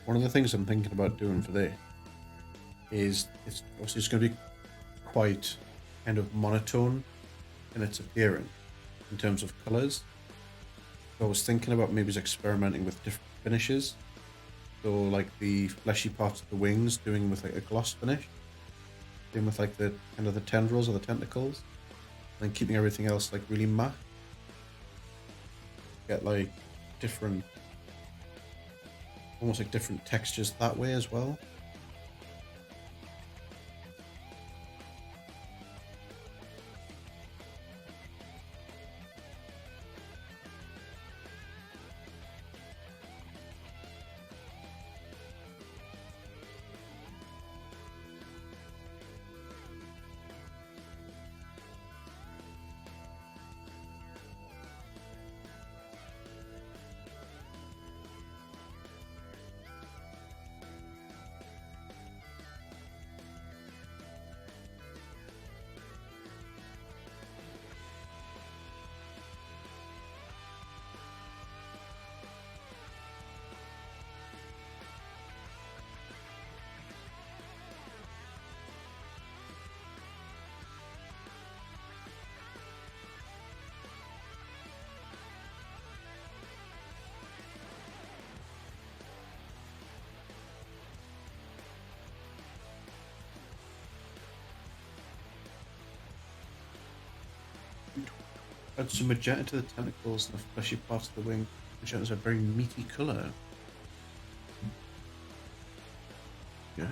One of the things I'm thinking about doing for this is it's obviously it's going to be quite kind of monotone in its appearance in terms of colors. So I was thinking about maybe just experimenting with different finishes. So like the fleshy parts of the wings, doing with like a gloss finish, doing with like the kind of the tendrils or the tentacles, and then keeping everything else like really matte. Get like different, almost like different textures that way as well. Add some magenta to the tentacles and the fleshy parts of the wing. Magenta is a very meaty colour. Yeah.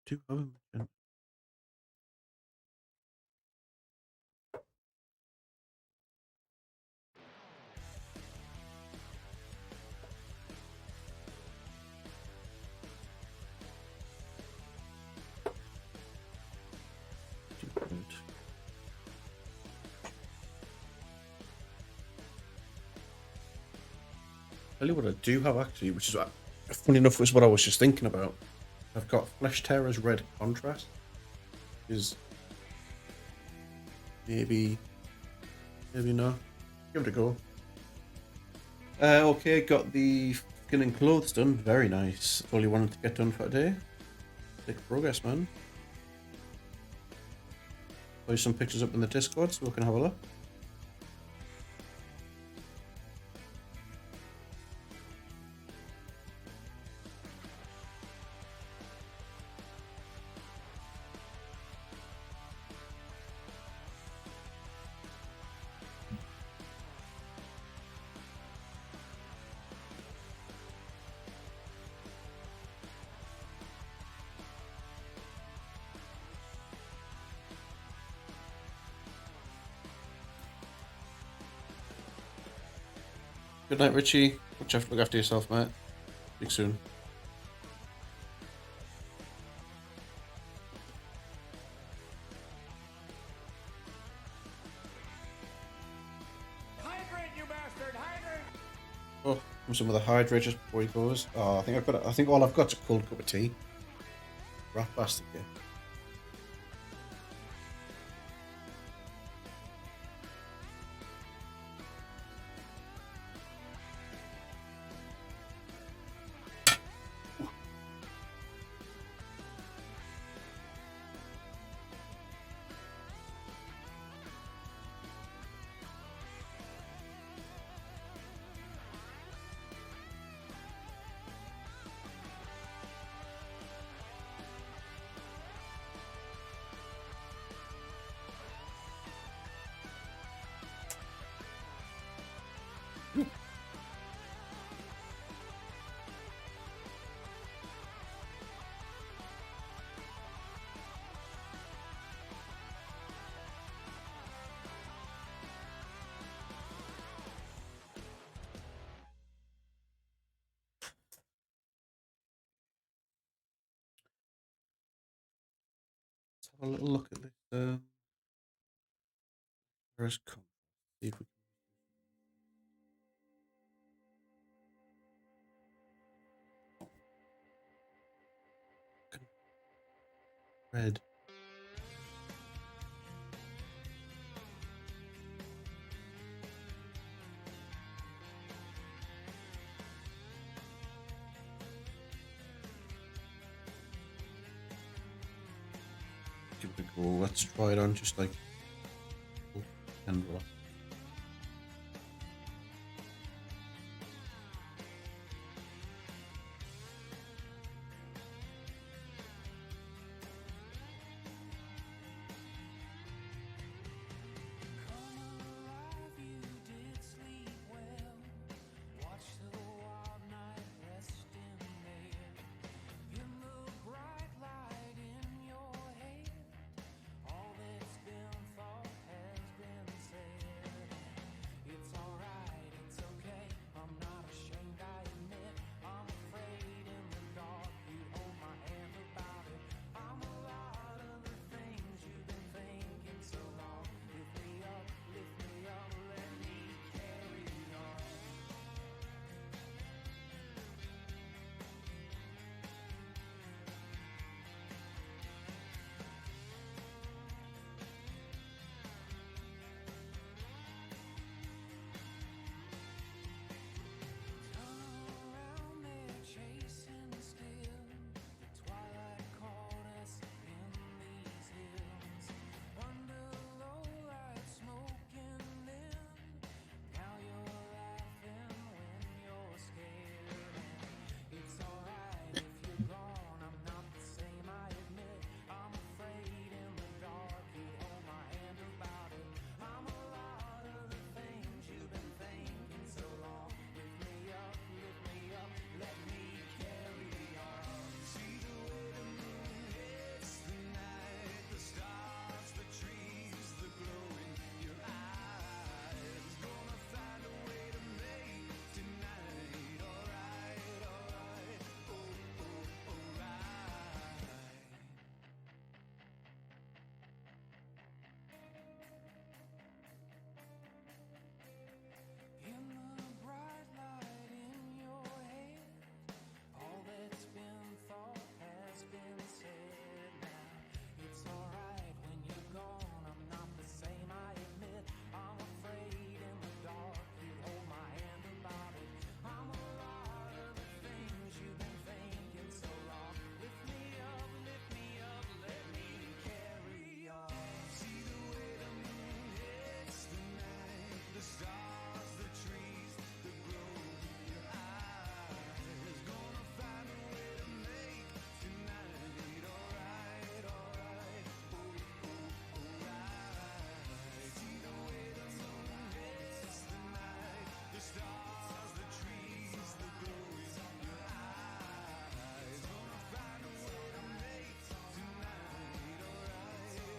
Do have a magenta. Too good. Tell you what I do have actually, which is funny enough, was what I was just thinking about. I've got Flesh Terror's red contrast. Is maybe no. Give it a go. Okay, got the skin and clothes done. Very nice. All you wanted to get done for today. Take progress, man. Put some pictures up in the Discord so we can have a look. Good night, Richie. Look after yourself, mate. Speak soon. Hydrate, you bastard! Hydrate! Oh, some of the hydrate just before he goes. Oh, I think all I've got's a cold cup of tea. Rat bastard, yeah. Let's have a little look at this. Where's come? See if we can red. Give it a go. Let's try it on just like and roll.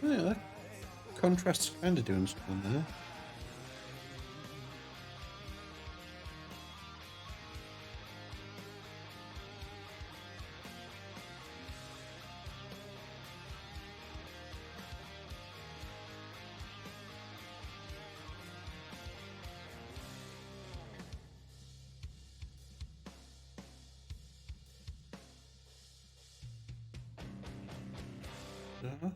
Yeah, that contrast's kind of doing something there. Uh-huh.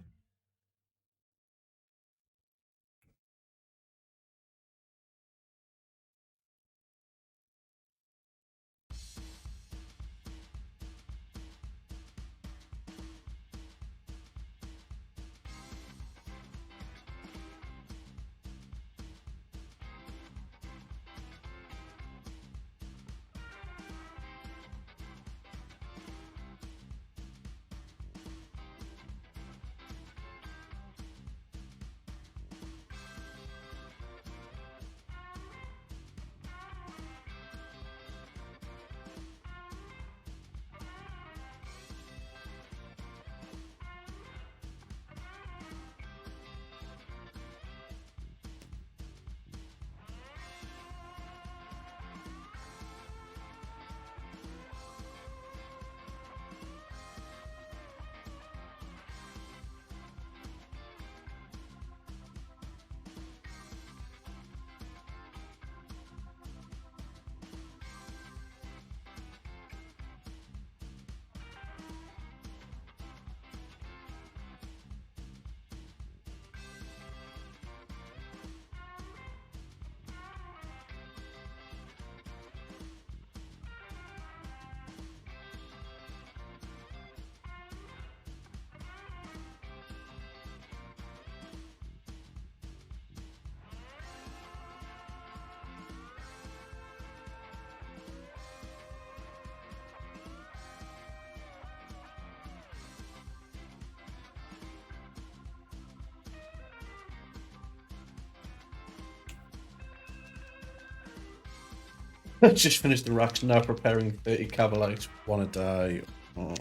Just finished the racks, now preparing 30 Cavalites. Want to die. Oh.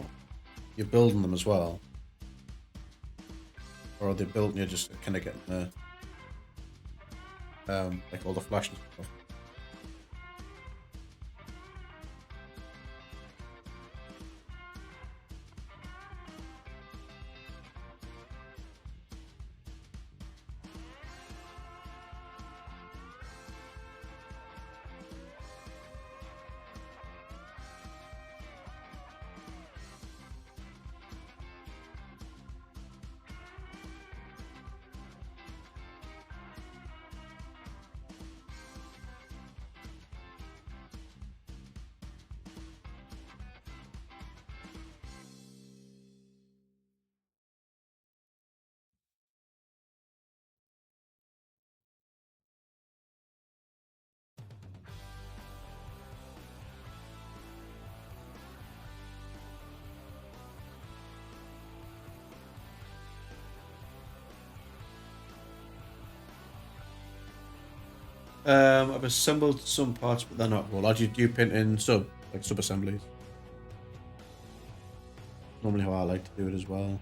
You're building them as well? Or are they built and you're just kind of getting the like all the flash and stuff? I've assembled some parts, but they're not all. Do you print in sub assemblies? Normally how I like to do it as well.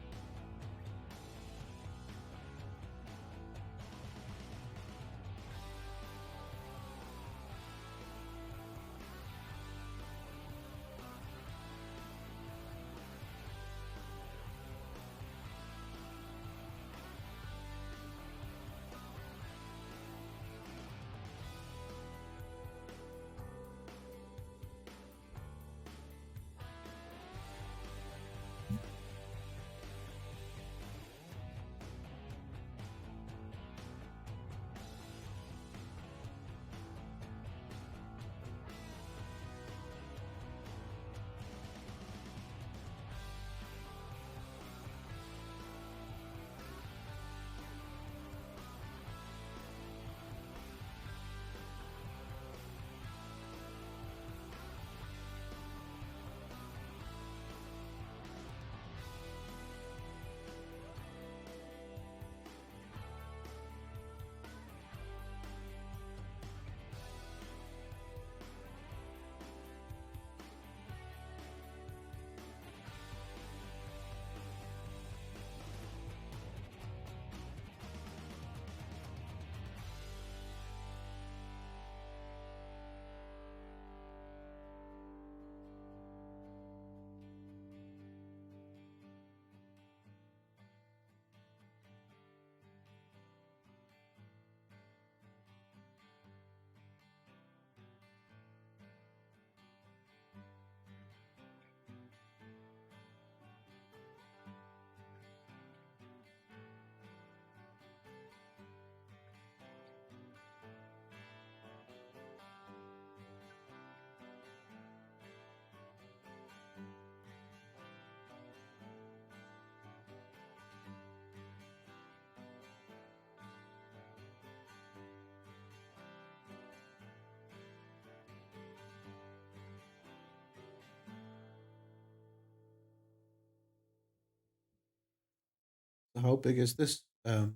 How big is this Dark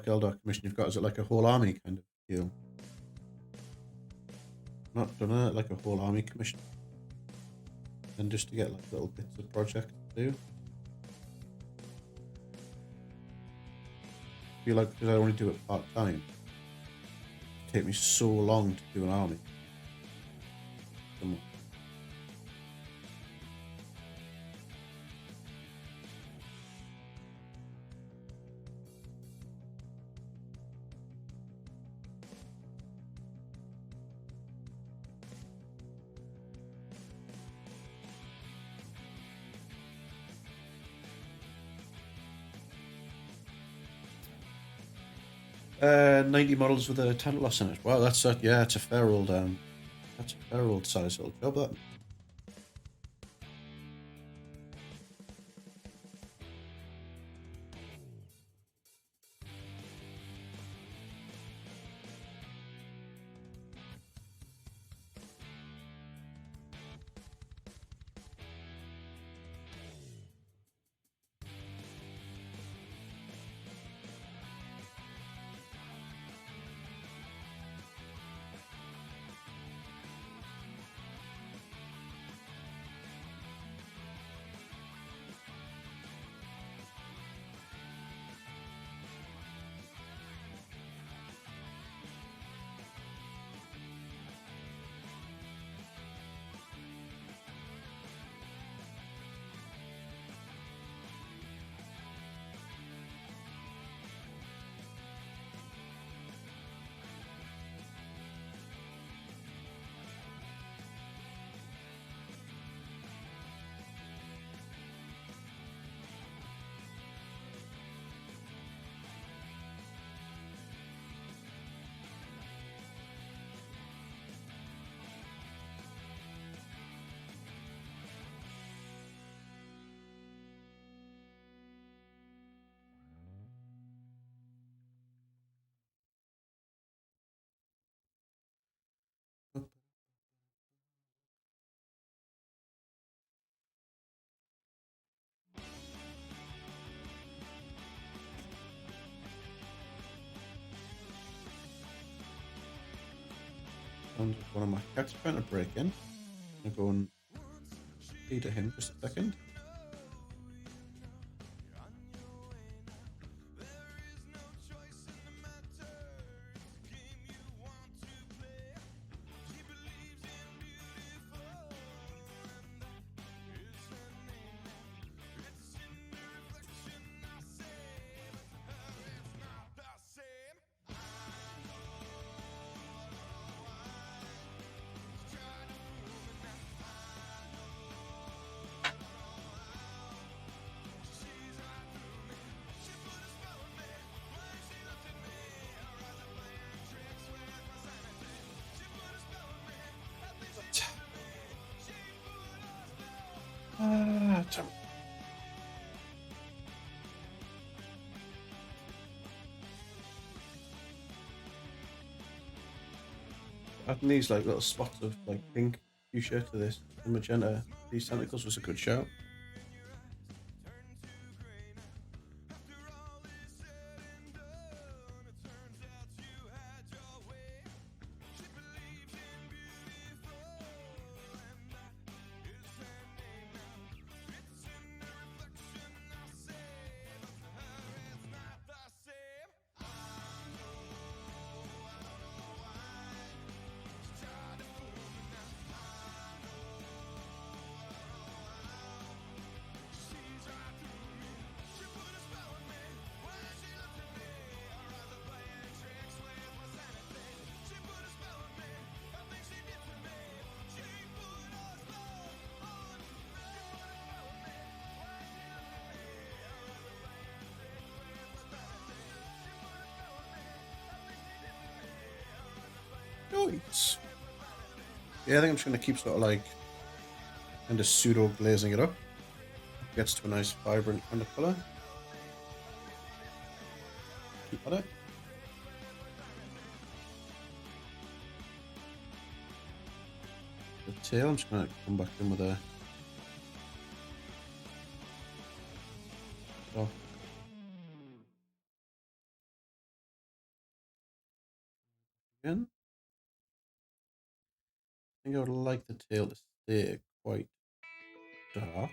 Eldar commission you've got? Is it like a whole army kind of deal? Not done it like a whole army commission, and just to get like little bits of project to do. I feel like because I only do it part time, it take me so long to do an army. Come on. 90 models with a Tantalos in it. Wow, that's yeah, it's a fair old that's a fair old size little job. That. And one of my cats trying to break in. I'm going to feed him just a second. Damn. Adding these like little spots of like pink fuchsia to this and magenta, these tentacles was a good shout. Nice. Yeah, I think I'm just going to keep sort of like kind of pseudo glazing it up. Gets to a nice vibrant kind of colour. Keep at it. The tail, I'm just going to come back in with a Oh. Again. I think I would like the tail to stay quite dark.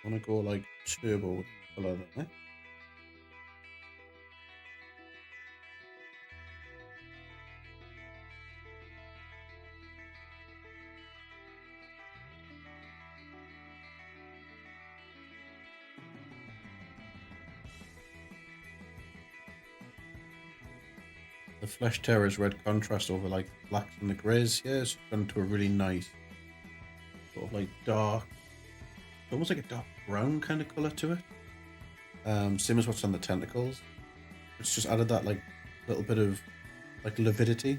I want to go like turbo with the colour there. The Flesh Terror's red contrast over like the blacks and the greys here has gone to a really nice sort of like dark, almost like a dark brown kind of colour to it. Same as what's on the tentacles. It's just added that like little bit of like lividity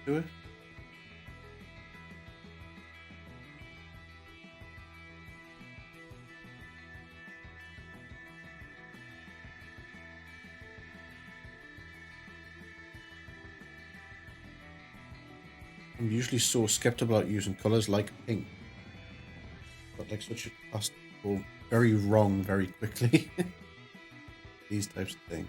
to it. I'm usually so skeptical about using colours like pink, but like such a fast go very wrong very quickly. These types of things.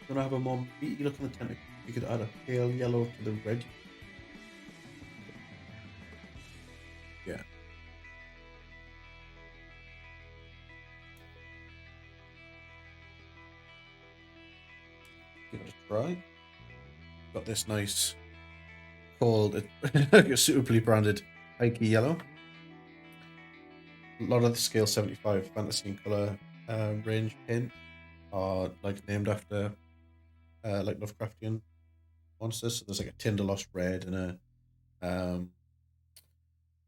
Gonna have a more meaty look on the tentacle. You could add a pale yellow to the red. Yeah. Give it a try. Got this nice called suitably branded Ikey yellow. A lot of the scale 75 fantasy and color range pin are like named after like Lovecraftian monsters. So there's like a Tinderlost red and a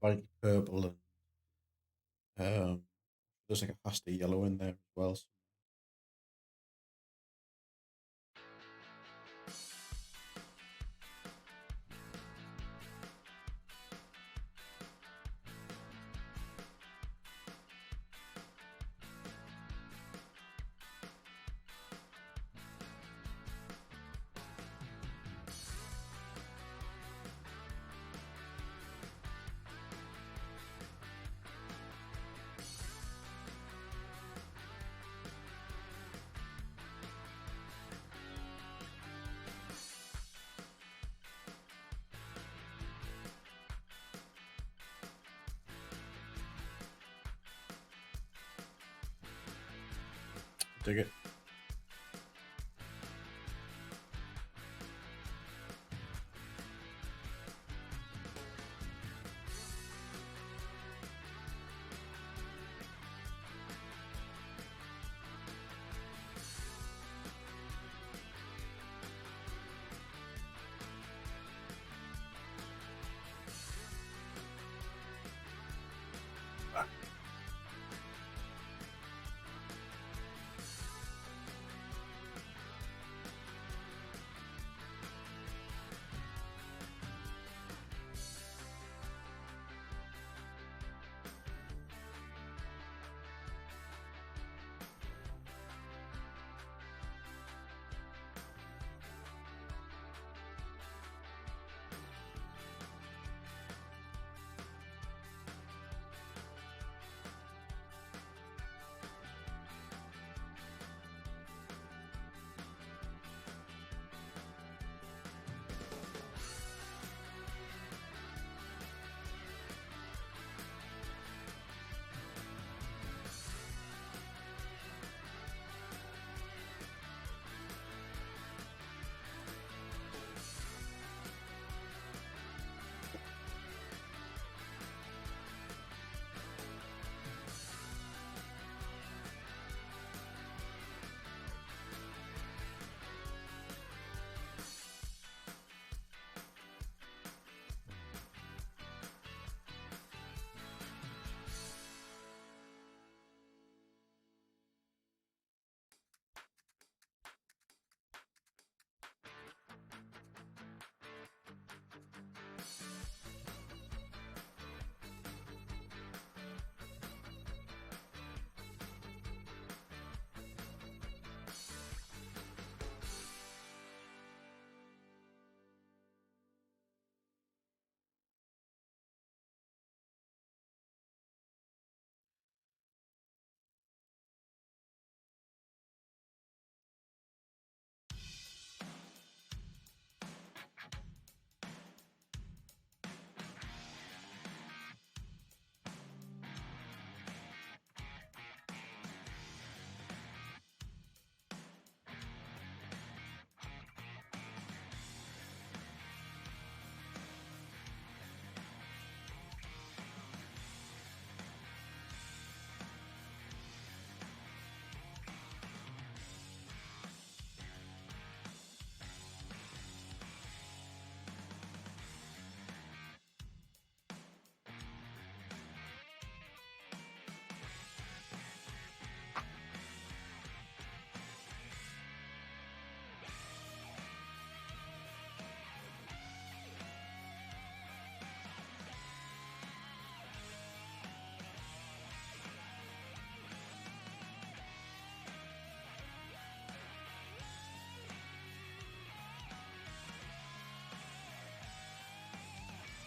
Viking purple, and there's like a Hasta yellow in there as well. So dig it.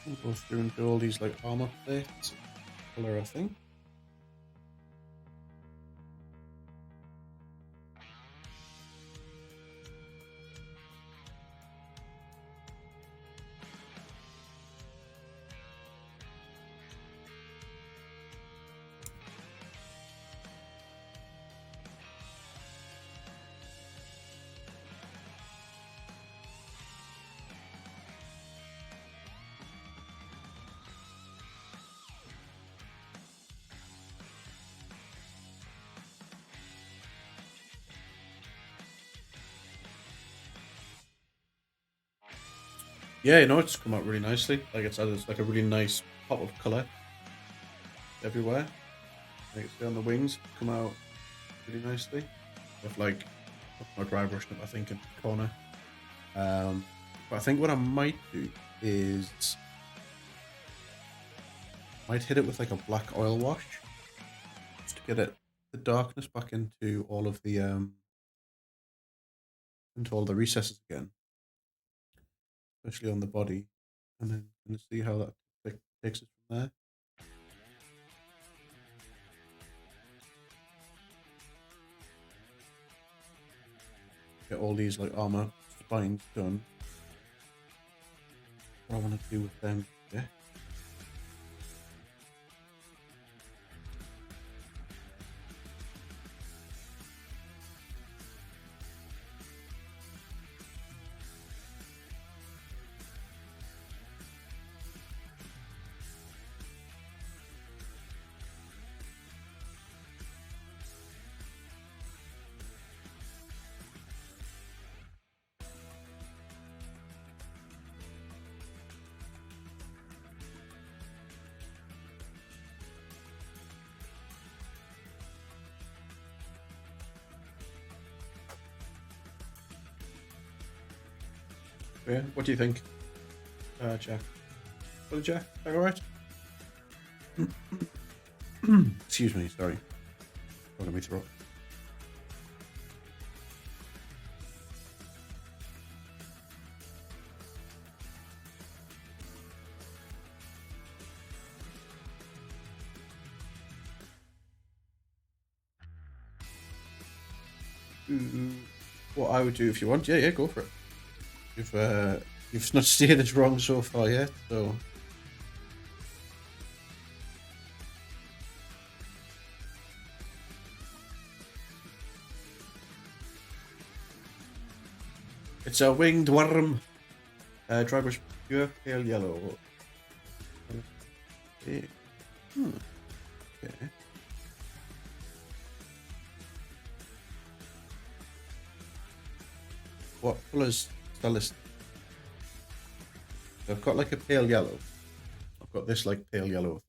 We'll go through and do all these like armor plates, color I think. Yeah, you know, it's come out really nicely. Like it's like a really nice pop of color everywhere. Like it's on the wings come out really nicely. With like my dry brushing up, I think, in the corner. But I think what I might do is might hit it with like a black oil wash just to get the darkness back into all of the into all the recesses again, especially on the body, and then see how that takes it from there. Get all these like armor spines done. What I want to do with them, yeah. Yeah, what do you think, Jack? Well, Jack, all right? Excuse me, sorry. Got me throat. What I would do if you want, yeah, go for it. You've not steered this wrong so far yet, so. It's a winged worm. Dry brush pure pale yellow. Okay. Okay. What colours stylist? I've got like a pale yellow. I've got this like pale yellow.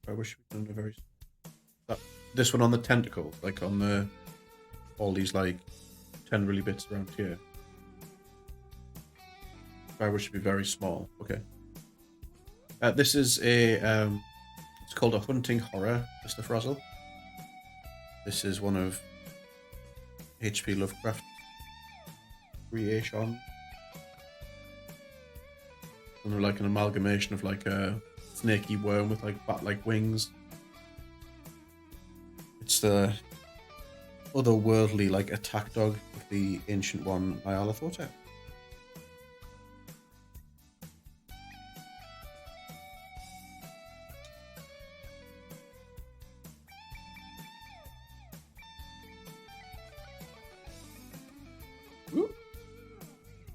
I wish we'd done a very. This one on the tentacle, like on the all these like tendrily bits around here. I wish it'd be very small. Okay. This is a it's called a hunting horror, Mr. Frazzle. This is one of H.P. Lovecraft's creation. And like an amalgamation of like a snaky worm with like bat-like wings. It's the otherworldly like attack dog of the ancient one, Nyarlathotep.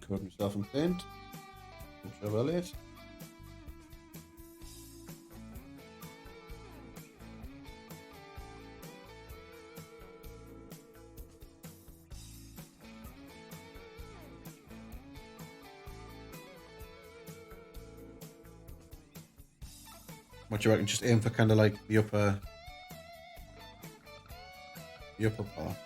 Covered myself in paint. Good job, Elliot. What do you reckon? Just aim for kind of like the upper part.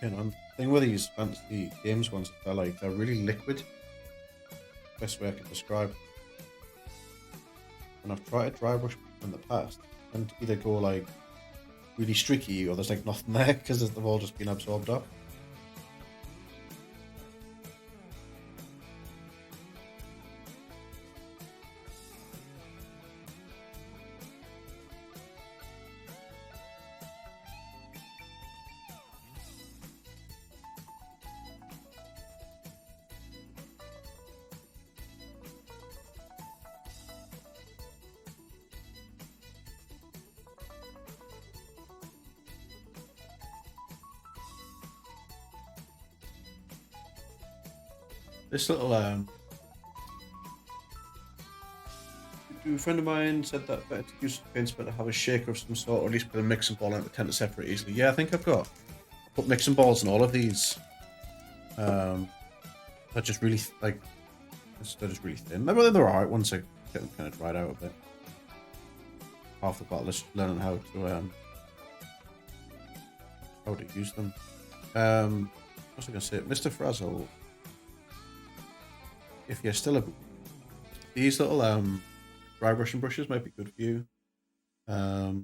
You know, the thing with these fantasy games ones, they're really liquid. Best way I can describe. And I've tried a dry brush in the past, and either go like really streaky or there's like nothing there because they've all just been absorbed up. This little a friend of mine said that better to use paints, but to have a shaker of some sort, or at least put a mixing ball in it, tend to separate easily. Yeah, I think I put mixing balls in all of these. They're just really they're just really thin. They're alright once I get them kind of dried out a bit. Half the battle is just learning how to use them. What was I gonna say, Mr. Frazzle? If you're still these little dry brushing brushes might be good for you. The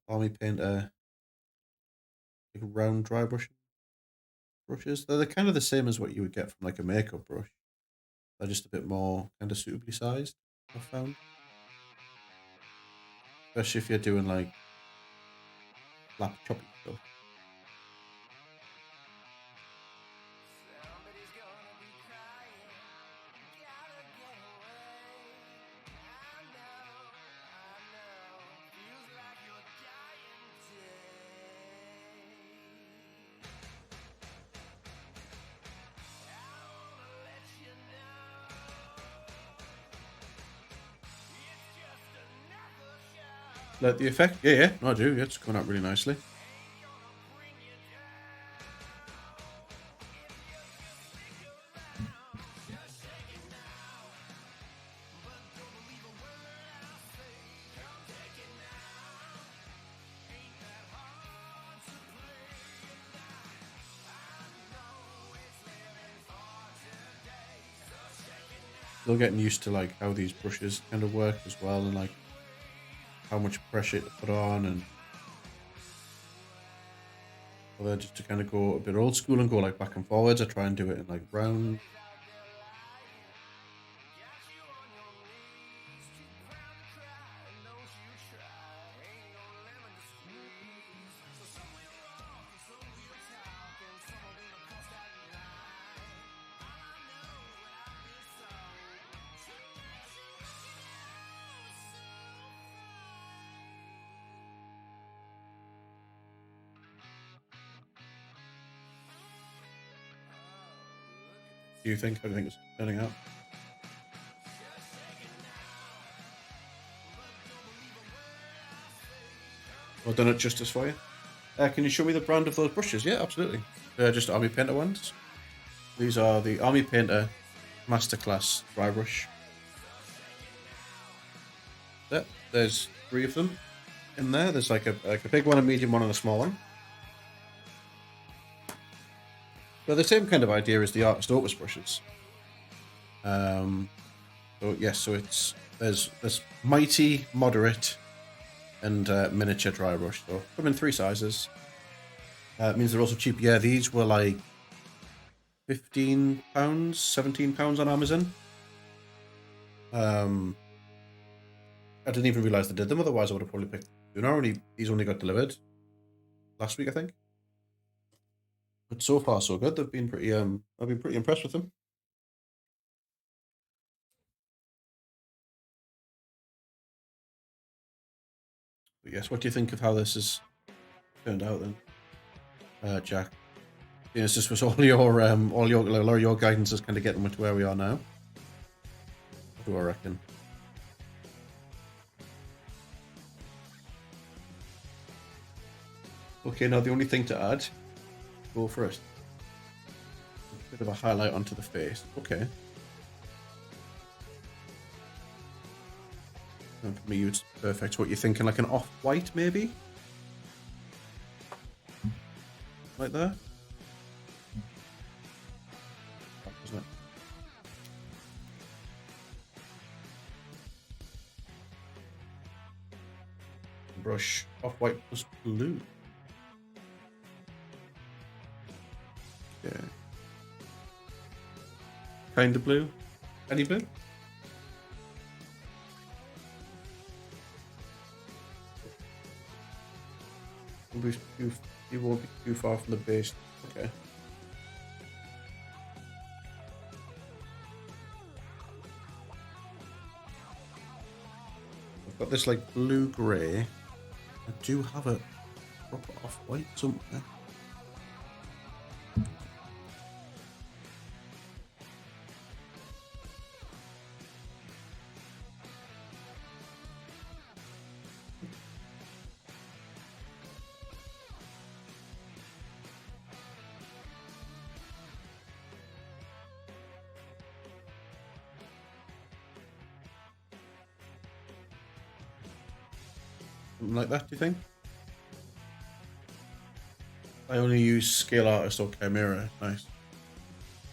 Army Painter like round dry brushes. They're kind of the same as what you would get from like a makeup brush. They're just a bit more kind of suitably sized, I've found. Especially if you're doing like lap choppy stuff. Like the effect? Yeah, no, I do. Yeah, it's coming out really nicely. Still getting used to like how these brushes kind of work as well, and like how much pressure to put on, and whether just to kind of go a bit old school and go like back and forwards. I try and do it in like round. Do you think? How do you think it's turning out? Well, done it justice for you. Can you show me the brand of those brushes? Yeah, absolutely. They're just Army Painter ones. These are the Army Painter Masterclass dry brush. There's 3 of them in there. There's like a big one, a medium one, and a small one. But the same kind of idea as the Artist Opus brushes. So yes, so there's mighty, moderate, and miniature dry brush. So come in 3 sizes. It means they're also cheap. Yeah, these were like £15, £17 on Amazon. I didn't even realize they did them. Otherwise, I would have probably picked them. These only got delivered last week, I think. But so far, so good. They've been pretty. I've been pretty impressed with them. But yes, what do you think of how this has turned out then, Jack? Yes, this was all your guidance is kind of getting to where we are now. What do I reckon? Okay, now the only thing to add, go first. A bit of a highlight onto the face. Okay. And for me, it's perfect. What you're thinking, like an off-white, maybe? Right there. Isn't it? Brush off-white plus blue. Okay. Kind of blue. Any blue? You won't be too far from the base. Okay. I've got this like blue-grey. I do have a proper off-white somewhere. Something like that, do you think? I only use Scale Artist or Chimera. Nice.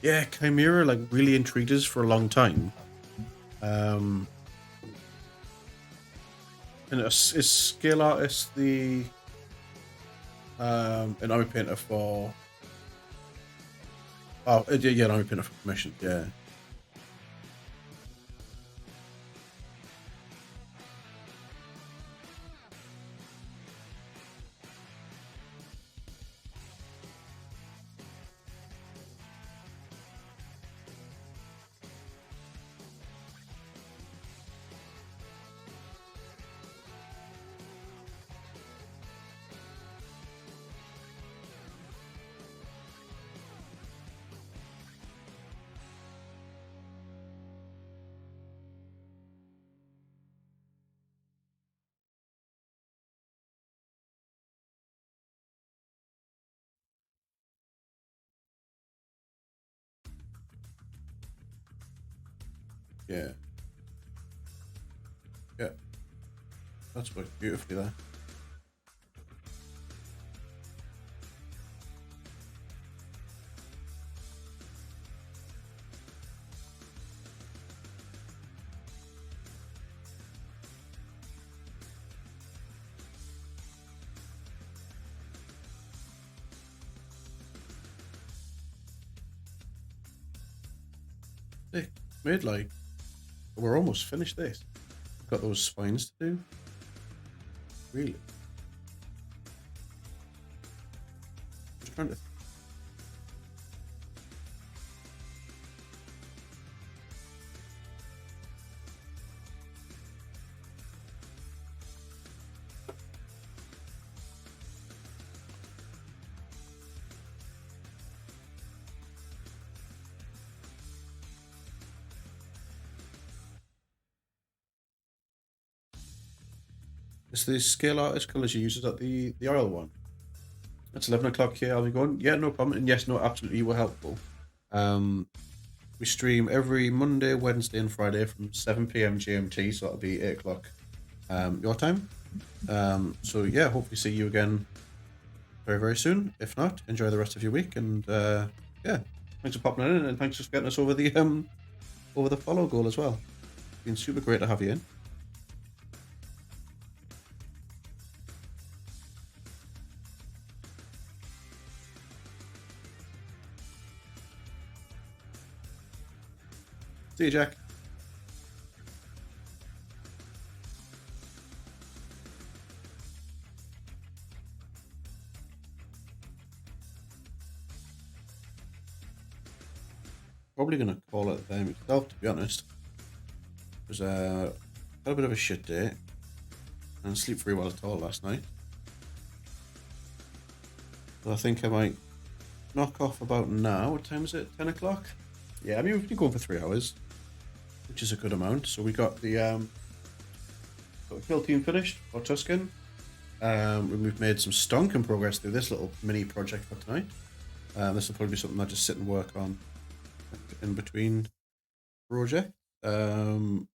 Yeah, Chimera like really intrigued us for a long time. And is Scale Artist the an army painter for? Oh, yeah, an army painter for commission. Yeah. Yeah. Yeah. That's worked beautifully there. Sick. Made like we're almost finished this. Got those spines to do. Really? Just trying to. It's the Scale Artist colours you use. Is that the oil one? It's 11 o'clock here. I'll be going. Yeah, no problem. And yes, no, absolutely, you were helpful. We stream every Monday, Wednesday, and Friday from 7 p.m. GMT, so that'll be 8 o'clock your time. So yeah, hopefully see you again very, very soon. If not, enjoy the rest of your week, and yeah, thanks for popping in, and thanks for getting us over the follow goal as well. It's been super great to have you in. See you, Jack. Probably gonna call it there myself, to be honest. It was had a bit of a shit day, and sleep very well at all last night. So I think I might knock off about now. What time is it? 10 o'clock? Yeah, I mean, we've been going for 3 hours, which is a good amount. So we got the Killteam finished for Tuscan. We've made some stonking progress through this little mini project for tonight. This will probably be something I just sit and work on in between project. Probably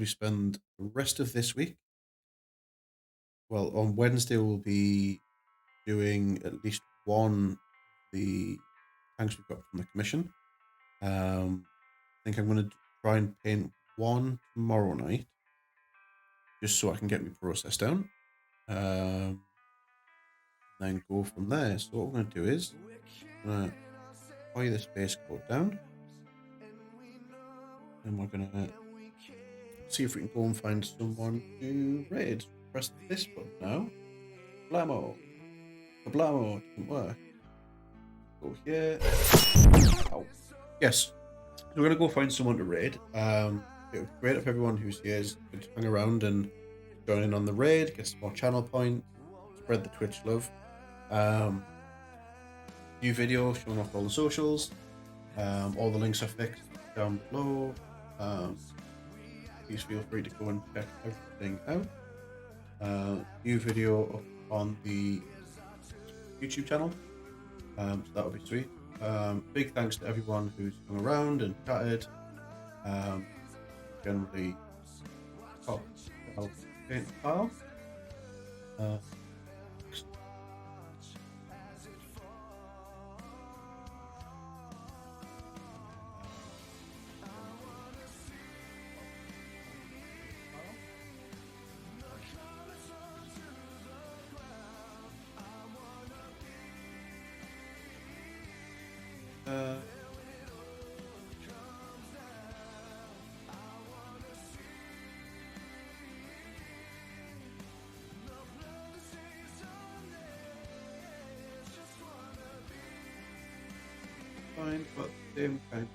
spend the rest of this week. Well, on Wednesday will be doing at least one of the tanks we've got from the commission. I think I'm going to try and paint one tomorrow night, just so I can get my process down. Then go from there. So what we're going to do is I'm going to fire this base coat down, and we're going to see if we can go and find someone to raid. Press this button now. Blammo. Blammo didn't work. Go here. Ow. Yes. So we're going to go find someone to raid. It would be great if everyone who's here could hang around and join in on the raid, get some more channel points, spread the Twitch love. New video showing off all the socials. All the links are fixed down below. Please feel free to go and check everything out. New video up on the YouTube channel. So that would be sweet. Big thanks to everyone who's come around and chatted. Generally, top pile. Fine, but same kind.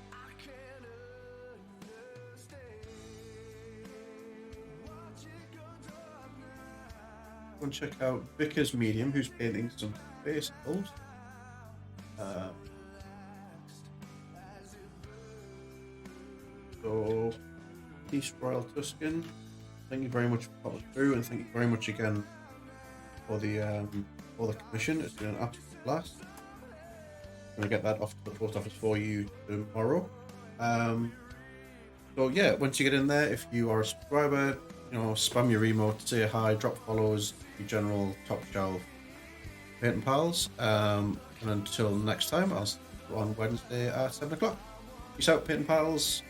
Go and check out Vickers Medium, who's painting some base elves. So, East Royal Tuscan, thank you very much for popping through, and thank you very much again for the commission. It's been an absolute blast. I'm gonna get that off to the post office for you tomorrow. So yeah, once you get in there, if you are a subscriber, spam your emote, say hi, drop follows, your general top shelf painting pals. And until next time, I'll see you on Wednesday at 7 o'clock. Peace out, painting pals.